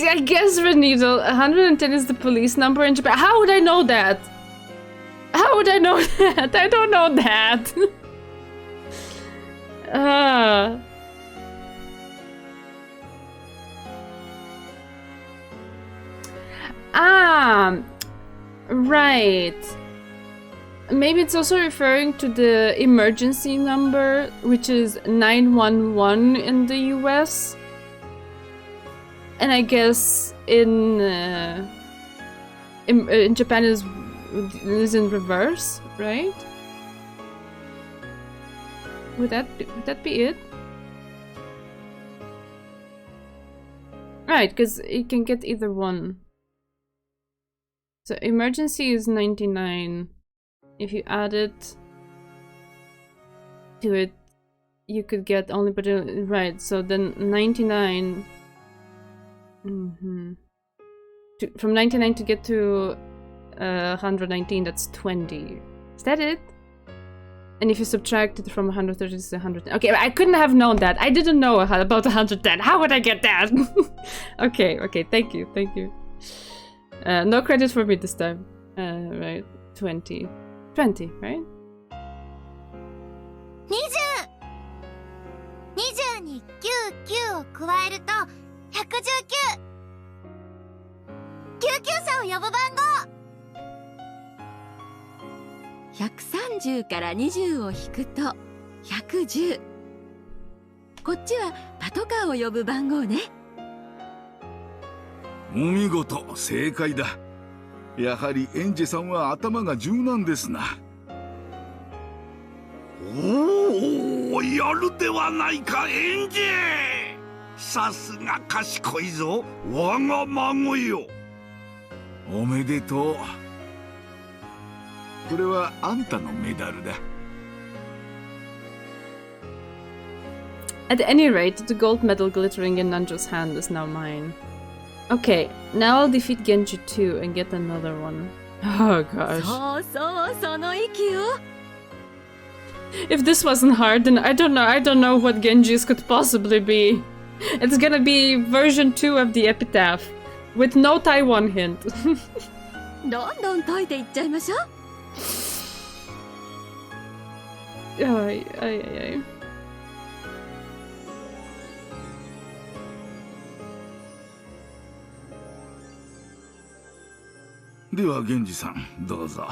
I guess, Renito, 110 is the police number in Japan. How would I know that? How would I know that? I don't know that. Right. Maybe it's also referring to the emergency number, which is 911 in the US. And I guess in Japan is in reverse, right? Would that be it? Right, because you can get either one. So emergency is 99. If you add it to it, you could get only, but right. So then 99. From 99 to get to 119, that's 20. Is that it? And if you subtract it from 130 to 100, okay, I couldn't have known that. I didn't know about 110. How would I get that? Okay, thank you. No credit for me this time. Right, 20, right? 20に99を加えると119。救急車を呼ぶ番号。130から20を引くと110。こっちはパトカーを呼ぶ番号ね。お見事、正解だ。やはりエンジェさんは頭が柔軟ですな。おお、やるではないか、エンジェ。さすが賢いぞ、我が孫よ。おめでとう。これはあんたのメダルだ。At any rate, the gold medal glittering in Nanjo's hand is now mine. Okay, now I'll defeat Genji too and get another one. Oh gosh. そうそう、その息よ。 If this wasn't hard, then I don't know what Genji's could possibly be. It's gonna be version 2 of the epitaph, with no Taiwan hint. どんどん解いていっちゃいましょう。Ay. では源氏さん、どうぞ。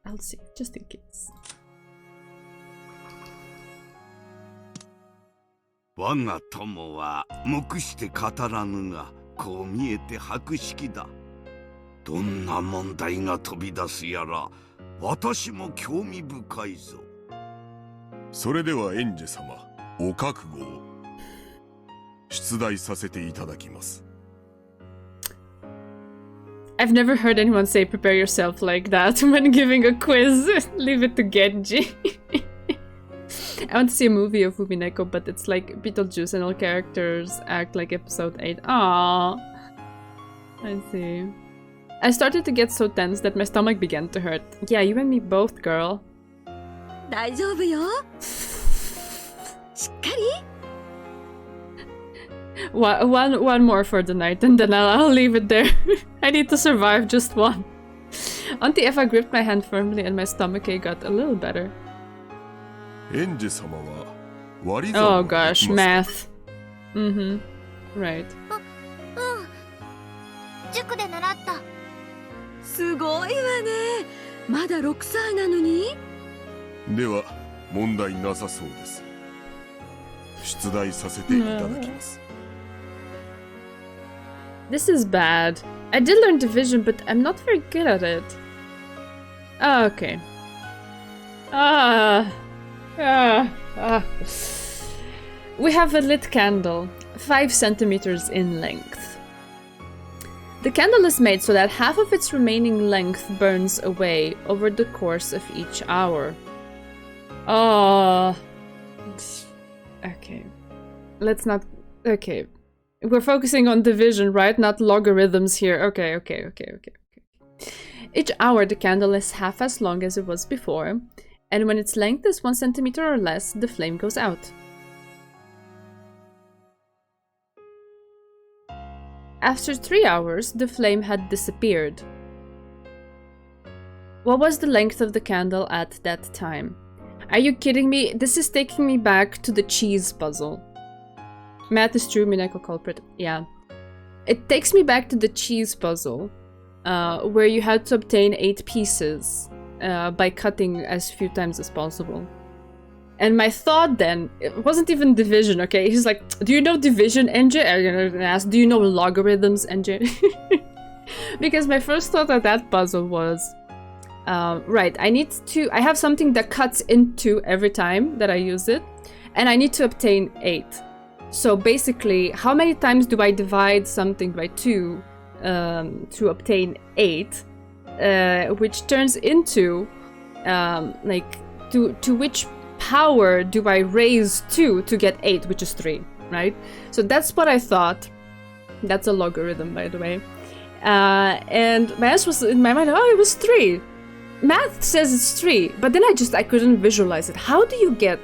I'll see, just in case. 我が友は黙して語らぬが、こう見えて博識だ。どんな問題が飛び出すやら、私も興味深いぞ。それではエンジェ様、お覚悟を。出題させていただきます。I've never heard anyone say prepare yourself like that when giving a quiz. Leave it to Genji. I want to see a movie of Umineko, but it's like Beetlejuice and all characters act like episode 8. Aww. I see. I started to get so tense that my stomach began to hurt. Yeah, you and me both, girl. 大丈夫よ。しっかり。One more for the night, and then I'll leave it there. I need to survive just one. Auntie Eva gripped my hand firmly, and my stomachache got a little better. Oh gosh, math. Right. 塾で習った。すごいわね。まだ6歳なのに。では問題なさそうです。出題させていただきます。This is bad. I did learn division, but I'm not very good at it. Okay. We have a lit candle, 5 centimeters in length. The candle is made so that half of its remaining length burns away over the course of each hour. Okay. Let's not... Okay. We're focusing on division, right? Not logarithms here. Okay. Each hour, the candle is half as long as it was before, and when its length is 1 centimeter or less, the flame goes out. After 3 hours, the flame had disappeared. What was the length of the candle at that time? Are you kidding me? This is taking me back to the cheese puzzle. Math is true, Umineko culprit. Yeah. It takes me back to the cheese puzzle, where you had to obtain 8 pieces by cutting as few times as possible. And my thought then, it wasn't even division, okay? He's like, do you know division, NJ? I asked, do you know logarithms, NJ? Because my first thought of that puzzle was, right, I have something that cuts into every time that I use it, and I need to obtain 8. So basically, how many times do I divide something by 2 to obtain 8, which turns into, to which power do I raise 2 to get 8, which is 3, right? So that's what I thought. That's a logarithm, by the way. And my answer was in my mind, oh, it was 3. Math says it's 3, but then I couldn't visualize it. How do you get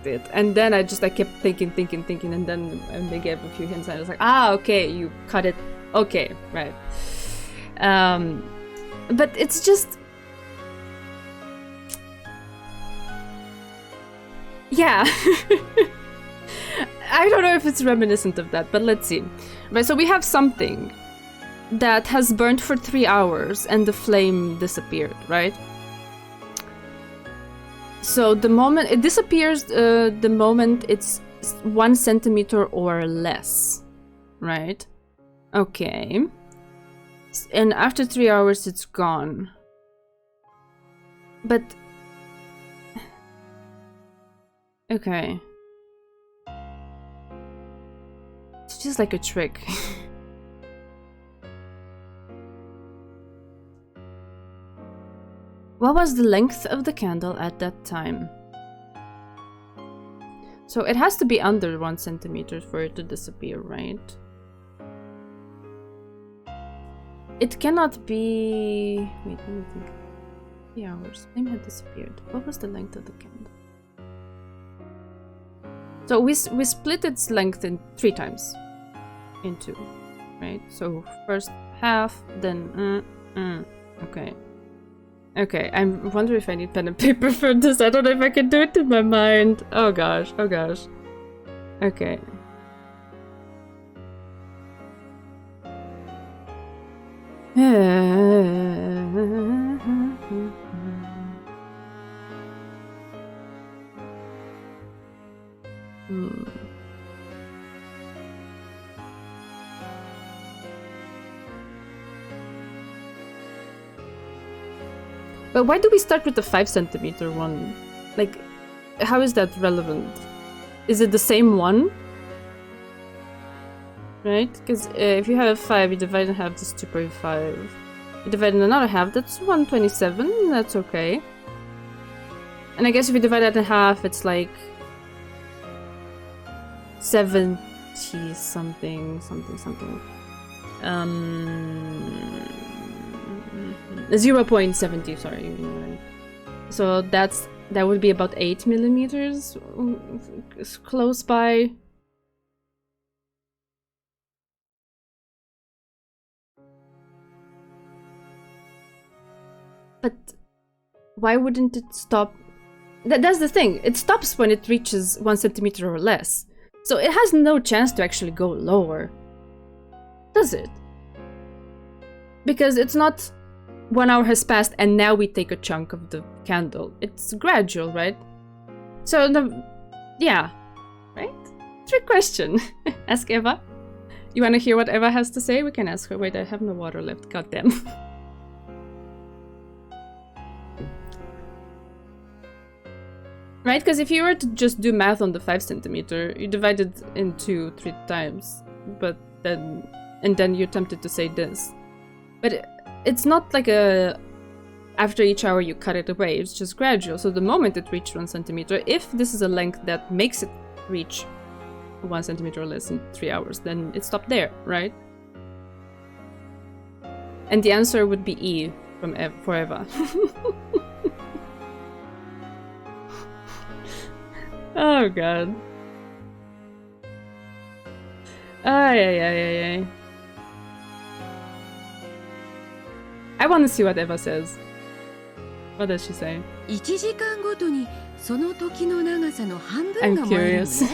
it? And then I kept thinking, and then they gave a few hints, and I was like, okay, you cut it. Okay, right. But it's just... Yeah. I don't know if it's reminiscent of that, but let's see. Right, so we have something that has burnt for 3 hours and the flame disappeared, right? So the moment it disappears, the moment it's 1 centimeter or less, right? Okay. And after 3 hours, it's gone. But... Okay. It's just like a trick. What was the length of the candle at that time? So it has to be under 1 centimeter for it to disappear, right? It cannot be... Wait, let me think. 3 hours. Flame had disappeared. What was the length of the candle? So we split its length in 3 times. In 2, right? So first half, then... Okay. Okay, I wonder if I need pen and paper for this. I don't know if I can do it in my mind. Oh gosh, oh gosh. Okay. But why do we start with the 5 centimeter one? Like, how is that relevant? Is it the same one? Right? Because if you have 5, you divide in half, that's 2.5. You divide in another half, that's 127, that's okay. And I guess if you divide that in half, it's like 70 something. 0.70, sorry. So that would be about 8 millimeters close by. But why wouldn't it stop? That's the thing. It stops when it reaches 1 centimeter or less. So it has no chance to actually go lower. Does it? Because it's not 1 hour has passed and now we take a chunk of the candle. It's gradual, right? So, yeah. Right? Trick question. Ask Eva. You wanna hear what Eva has to say? We can ask her. Wait, I have no water left. Goddamn. Right? Because if you were to just do math on the 5 centimeter, you divide it into 3 times. But then... And then you're tempted to say this. But it's not like a... After each hour you cut it away, it's just gradual. So the moment it reached 1 centimeter, if this is a length that makes it reach 1 centimeter or less in 3 hours, then it stopped there, right? And the answer would be E from for Eva. Oh god. Ay. I want to see what Eva says. What does she say? 1時間ごとにその時の長さの半分 I'm が燃えるの curious. ね。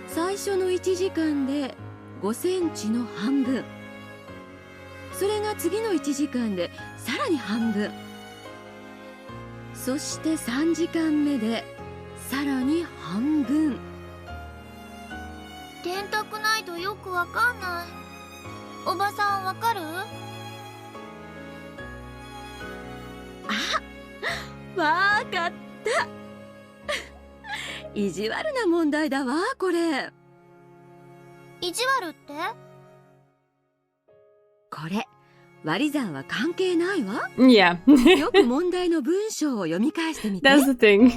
最初の1時間で5センチの半分。それが次の1時間でさらに半分。そして3時間目でさらに半分。電卓ないとよくわかんない。おばさんわかる？わかった。意地悪な問題だわ、これ。意地悪って？これ、割り算は関係ないわ。Yeah. よく問題の文章を読み返してみて。That's the thing.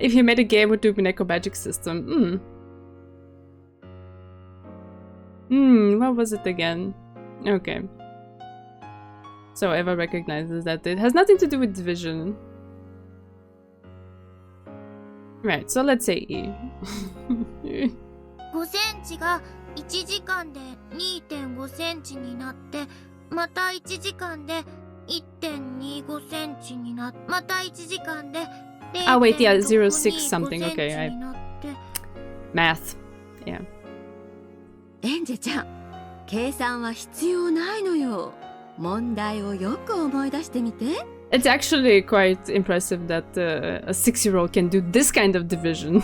If you made a game with the Umineko magic system. What was it again? Okay. So Eva recognizes that it has nothing to do with division. Right, so let's say E. 5センチが1時間で 2.5 センチになって、また1時間で 1.25 センチになって、また1時間で Oh wait, yeah, 0.6 something. Okay, Math. Yeah. エンジェちゃん、計算は必要ないのよ。問題をよく思い出してみて。It's actually quite impressive that a 6-year-old can do this kind of division.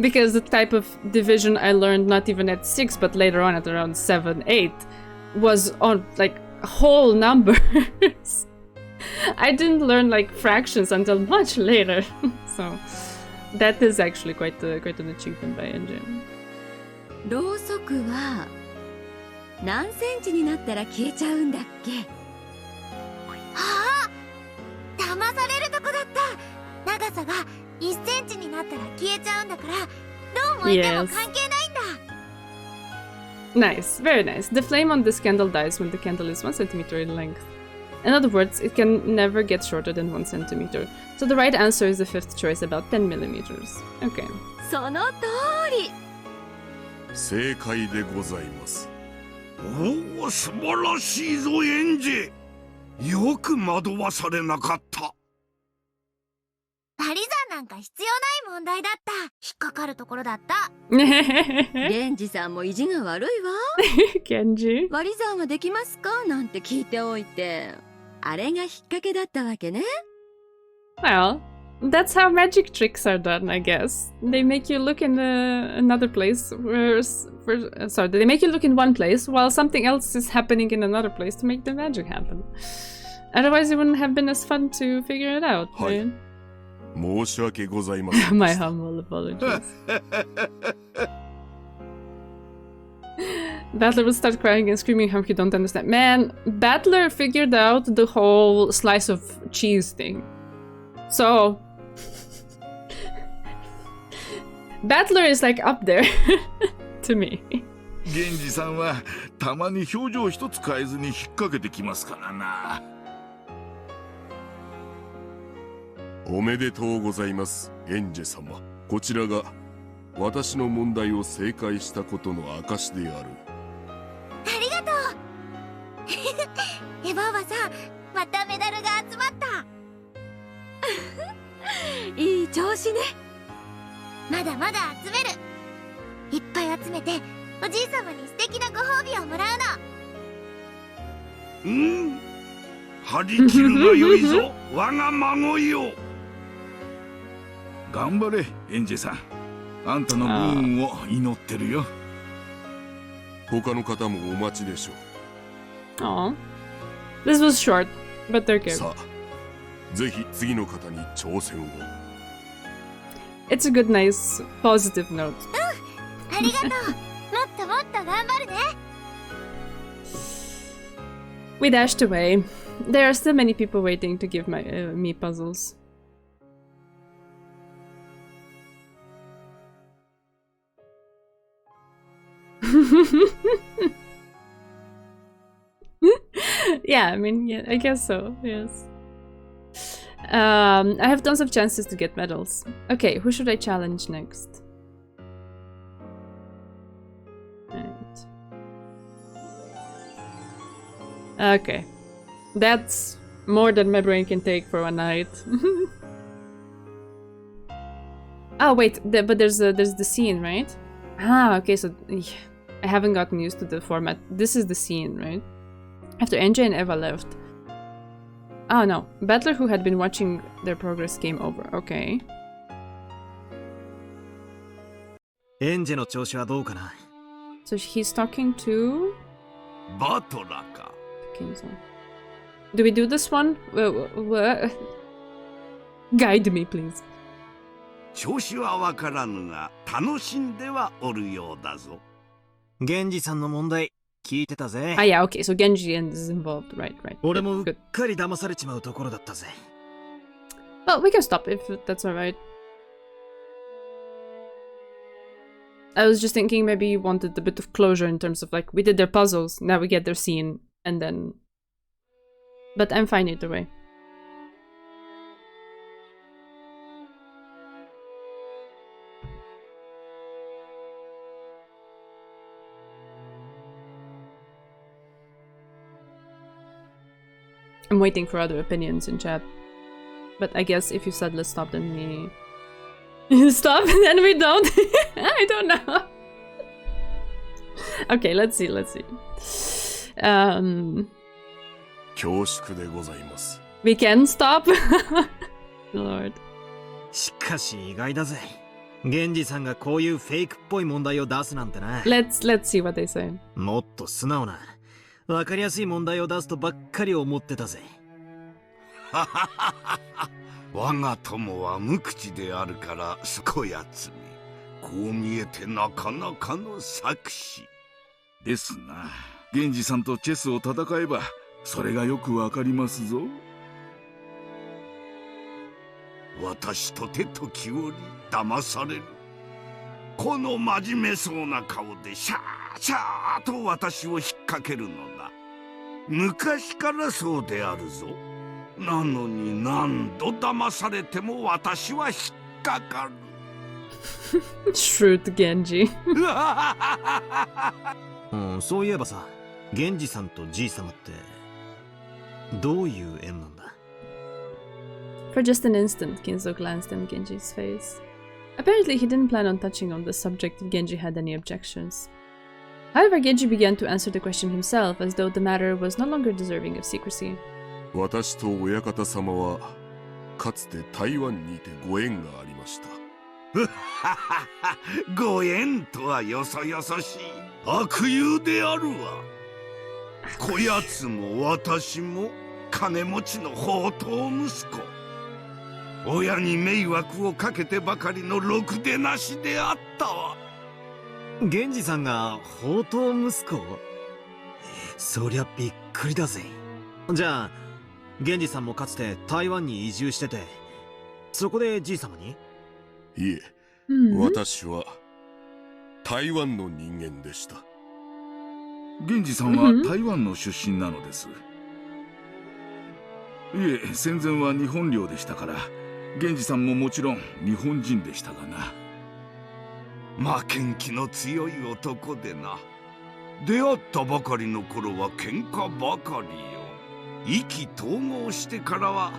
Because the type of division I learned not even at 6 but later on at around 7, 8 was on like whole numbers. I didn't learn like fractions until much later. So that is actually quite an achievement by NJ. ろうそくは何センチになったら消えちゃうんだっけ？ああ、騙されるとこだった。長さが1センチになったら消えちゃうんだから、どう燃えても関係ないんだ。Nice, very nice. The flame on this candle dies when the candle is 1 centimeter in length. In other words, it can never get shorter than 1 centimeter. So the right answer is the fifth choice, about 10 millimeters. Okay. その通り。正解でございます。おお、素晴らしいぞエンジェ。よく惑わされなかった。割り算なんか必要ない問題だった。引っかかるところだった。ゲンジさんも意地が悪いわ。ゲンジ？割り算はできますかなんて聞いておいて、あれが引っ掛けだったわけね。Well, that's how magic tricks are done, I guess. They make you look in another place, sorry, they make you look in one place while something else is happening in another place to make the magic happen. Otherwise, it wouldn't have been as fun to figure it out, right? 申し訳ございません。My humble apologies. Battler would start crying and screaming how he don't understand. Man, Battler figured out the whole slice of cheese thing. So Battler is like up there to me. ゲンジさんはたまに表情一つ変えずに引っ掛けてきますからな。おめでとうございます、エンジェ様。こちらが私の問題を正解したことの証である。ありがとう。エバおばさん、またメダルが集まった。いい調子ね。まだまだ集める。いっぱい集めておじい様に素敵なご褒美をもらうの。うん、張り切るがよいぞ我が孫よ。頑張れエンジェさん、あんたの分を祈ってるよ。他の方もお待ちでしょう。Aw. This was short, but they're good. さあ、ぜひ次の方に挑戦を。It's a good, nice, positive note. ありがとう。もっともっと頑張るね。We dashed away. There are still many people waiting to give me puzzles. Yeah, I mean, yeah, I guess so, yes. I have tons of chances to get medals. Okay, who should I challenge next? Right. Okay. That's more than my brain can take for one night. Oh wait, but there's the scene, right? Ah, okay, so I haven't gotten used to the format. This is the scene, right? After NJ and Eva left. Oh no, Battler who had been watching their progress came over. Okay. エンジェの調子はどうかな? So he's talking to バトラか。 Kinzo. Do we do this one? Guide me, please. 調子はわからぬが楽しんではおるようだぞ。源氏さんの問題聞いてたぜ。Ah yeah, okay, so Genji is involved, right. 俺もうっかり騙されちまうところだったぜ。Well, we can stop if that's alright. I was just thinking maybe you wanted a bit of closure in terms of like, we did their puzzles, now we get their scene, and then... But I'm fine either way. I'm waiting for other opinions in chat. But I guess if you said let's stop, then we... Stop, then we don't. I don't know. Okay, let's see. 恐縮でございます。We can stop? Lord. しかし意外だぜ。源氏さんがこういうフェイクっぽい問題を出すなんてな。Let's see what they say. もっと素直な、わかりやすい問題を出すとばっかり思ってたぜ。我が友は無口であるからこやつめ。こう見えてなかなかの策士ですな。源氏さんとチェスを戦えばそれがよくわかりますぞ。私とて時折騙される。この真面目そうな顔でシャーシャーと私を引っ掛けるのだ。昔からそうであるぞ。なのに何度騙されても私は引っかかる。Shrewd Genji. そういえばさ、源氏さんとじい様ってどういう縁なんだ? For just an instant, Kinzo glanced in Genji's face. Apparently, he didn't plan on touching on this subject if Genji had any objections. However, Genji began to answer the question himself, as though the matter was no longer deserving of secrecy. 私と親方様はかつて台湾にてご縁がありました。ご縁とはよそよそしい悪友であるわ。こやつも私も金持ちの宝刀息子。親に迷惑をかけてばかりのろくでなしであったわ。源氏さんが宝刀息子？そりゃびっくりだぜ。じゃあ源氏さんもかつて台湾に移住してて、そこでじい様に？いえ、私は台湾の人間でした。源氏さんは台湾の出身なのです。いえ、戦前は日本領でしたから、源氏さんももちろん日本人でしたがな。負けん気の強い男でな。出会ったばかりの頃は喧嘩ばかりよ。意気投合してからは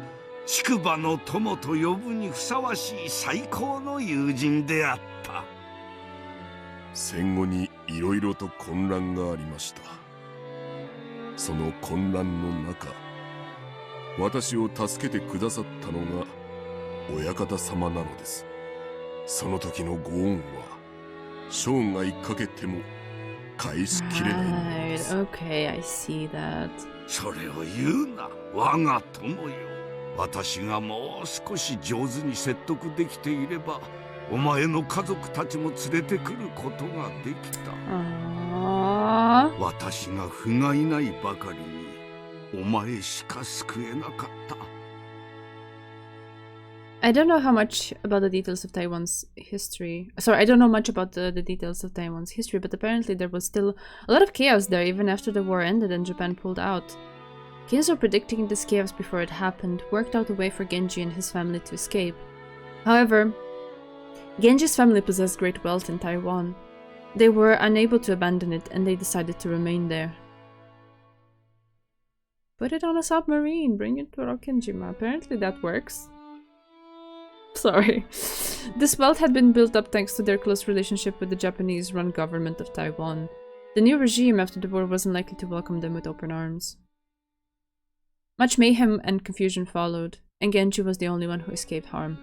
宿場の友と呼ぶにふさわしい最高の友人であった。戦後にいろいろと混乱がありました。その混乱の中、私を助けてくださったのが親方様なのです。その時のご恩は生涯かけても返しきれないのです。Okay, I see that. それを言うな、我が友よ。私がもう少し上手に説得できていれば、お前の家族たちも連れてくることができた。私が不甲斐ないばかりに、お前しか救えなかった。I don't know how much about the details of Taiwan's history. Sorry, I don't know much about the details of Taiwan's history, but apparently there was still a lot of chaos there even after the war ended and Japan pulled out. Kinzo, predicting this chaos before it happened, worked out a way for Genji and his family to escape. However, Genji's family possessed great wealth in Taiwan. They were unable to abandon it and they decided to remain there. Put it on a submarine, bring it to Rokkenjima. Apparently that works. Sorry. This wealth had been built up thanks to their close relationship with the Japanese-run government of Taiwan. The new regime after the war wasn't likely to welcome them with open arms. Much mayhem and confusion followed, and Genji was the only one who escaped harm.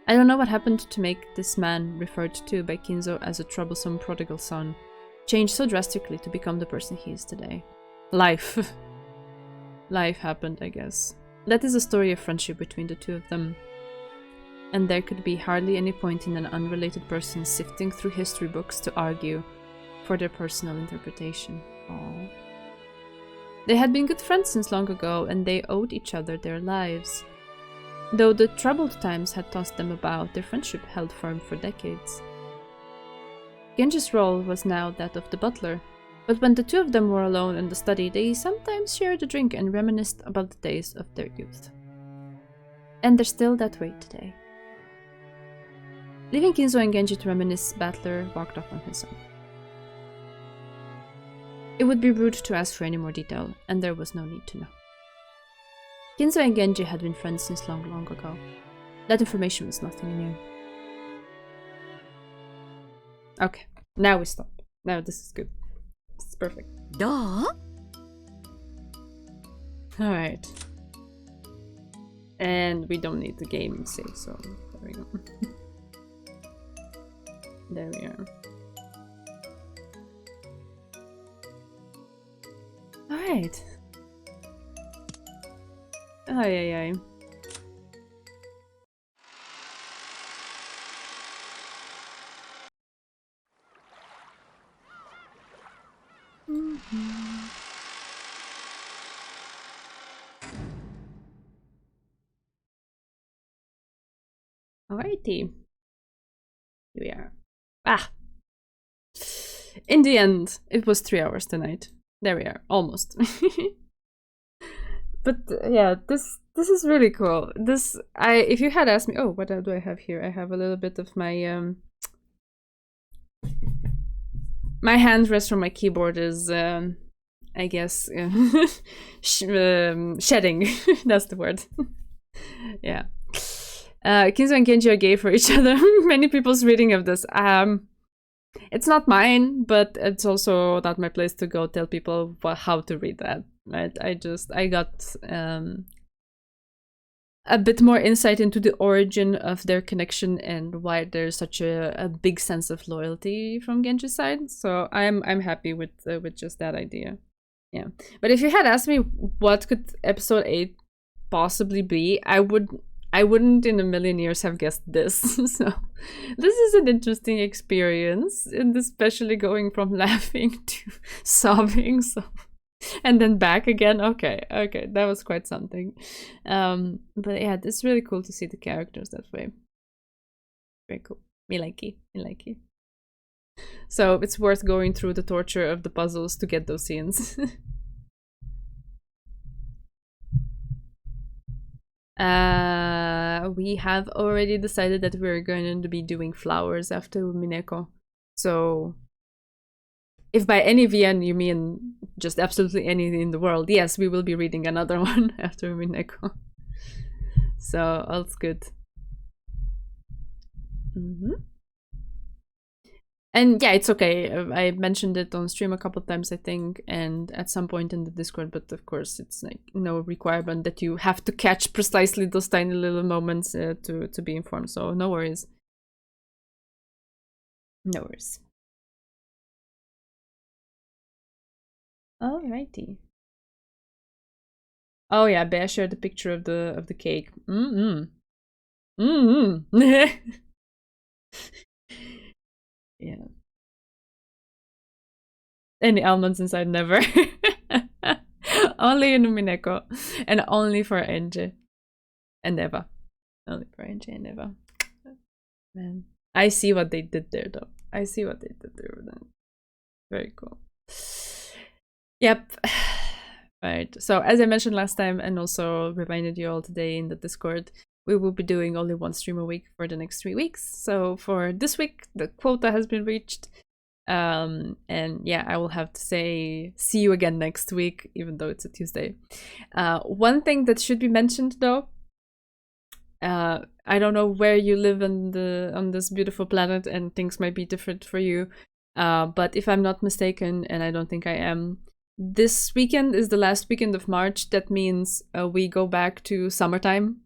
I don't know what happened to make this man, referred to by Kinzo as a troublesome prodigal son, change so drastically to become the person he is today. Life. Life happened, I guess. That is a story of friendship between the two of them. And there could be hardly any point in an unrelated person sifting through history books to argue for their personal interpretation. Aww. They had been good friends since long ago, and they owed each other their lives. Though the troubled times had tossed them about, their friendship held firm for decades. Genji's role was now that of the butler, but when the two of them were alone in the study, they sometimes shared a drink and reminisced about the days of their youth. And they're still that way today. Leaving Kinzo and Genji to reminisce, Battler walked off on his own. It would be rude to ask for any more detail, and there was no need to know. Kinzo and Genji had been friends since long, long ago. That information was nothing new. Okay, now we stop. Now this is good. This is perfect. Duh. Alright. And we don't need the game save, so there we go. There we are. Alright. Ay, ay, ay. Alrighty. Here we are. Ah! In the end, it was 3 hours tonight. There we are, almost. But yeah, this is really cool. If you had asked me, oh, what do I have here? I have a little bit of my my hand rest from my keyboard is I guess shedding. That's the word. Yeah. Kinzo and Genji are gay for each other. Many people's reading of this. It's not mine, but it's also not my place to go tell people how to read that. Right? I got a bit more insight into the origin of their connection and why there's such a big sense of loyalty from Genji's side. So I'm happy with just that idea. Yeah. But if you had asked me what could episode 8 possibly be, I wouldn't in a million years have guessed this. So this is an interesting experience, and especially going from laughing to sobbing, so and then back again. Okay, that was quite something. But yeah, it's really cool to see the characters that way. Very cool. Me likey. So it's worth going through the torture of the puzzles to get those scenes. We have already decided that we're going to be doing flowers after Umineko. So if by any VN you mean just absolutely anything in the world, yes, we will be reading another one after Umineko. So all's good. And yeah, it's okay. I mentioned it on stream a couple times, I think, and at some point in the Discord, but of course it's like no requirement that you have to catch precisely those tiny little moments to be informed, so no worries. No worries. Alrighty. Oh yeah, Bear shared the picture of the cake. Yeah. Any almonds inside? Never. Only in Umineko. And only for Enje. And Eva. Only for Enje and Eva. Man. I see what they did there though. I see what they did there with that. Very cool. Yep. Right. So as I mentioned last time and also reminded you all today in the Discord, we will be doing only one stream a week for the next 3 weeks. So for this week, the quota has been reached. And yeah, I will have to say see you again next week, even though it's a Tuesday. One thing that should be mentioned though, I don't know where you live on this beautiful planet, and things might be different for you. But if I'm not mistaken, and I don't think I am, this weekend is the last weekend of March. That means we go back to summertime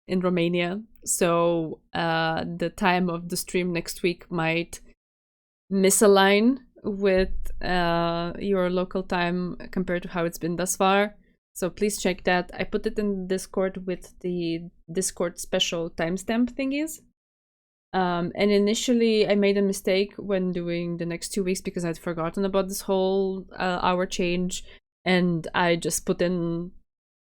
in Romania. So the time of the stream next week might misalign with your local time compared to how it's been thus far. So please check that. I put it in Discord with the Discord special timestamp thingies. And initially I made a mistake when doing the next 2 weeks because I'd forgotten about this whole hour change, and I just put in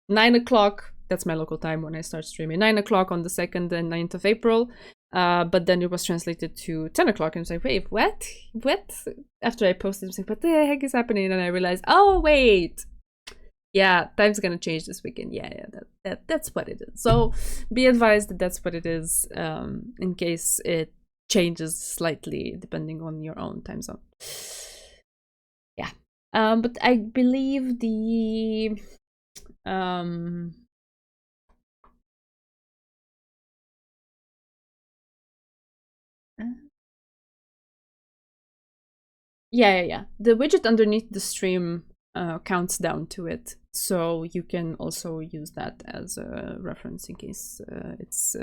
9 o'clock. That's my local time when I start streaming. 9 o'clock on the 2nd and 9th of April. But then it was translated to 10 o'clock, and I was like, wait, what? After I posted, I was like, what the heck is happening? And I realized, oh, wait. Yeah, time's gonna change this weekend. Yeah, that's what it is. So be advised that that's what it is, in case it changes slightly depending on your own time zone. Yeah. But I believe the yeah. The widget underneath the stream counts down to it, so you can also use that as a reference in case it's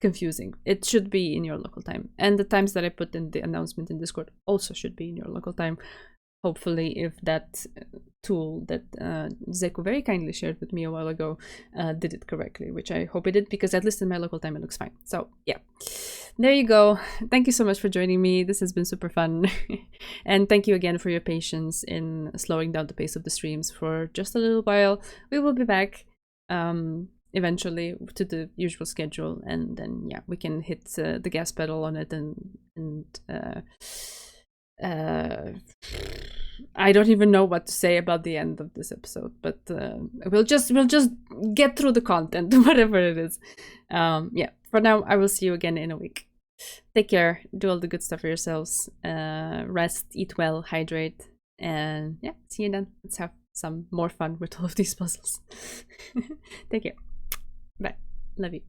confusing. It should be in your local time, and the times that I put in the announcement in Discord also should be in your local time. Hopefully, if that tool that Zeku very kindly shared with me a while ago did it correctly, which I hope it did, because at least in my local time it looks fine. So yeah, there you go. Thank you so much for joining me. This has been super fun. And thank you again for your patience in slowing down the pace of the streams for just a little while. We will be back eventually to the usual schedule, and then yeah, we can hit the gas pedal on it and I don't even know what to say about the end of this episode, but we'll just get through the content, whatever it is. Yeah, for now, I will see you again in a week. Take care, do all the good stuff for yourselves, rest, eat well, hydrate, and yeah, see you then. Let's have some more fun with all of these puzzles. Take care. Bye. Love you.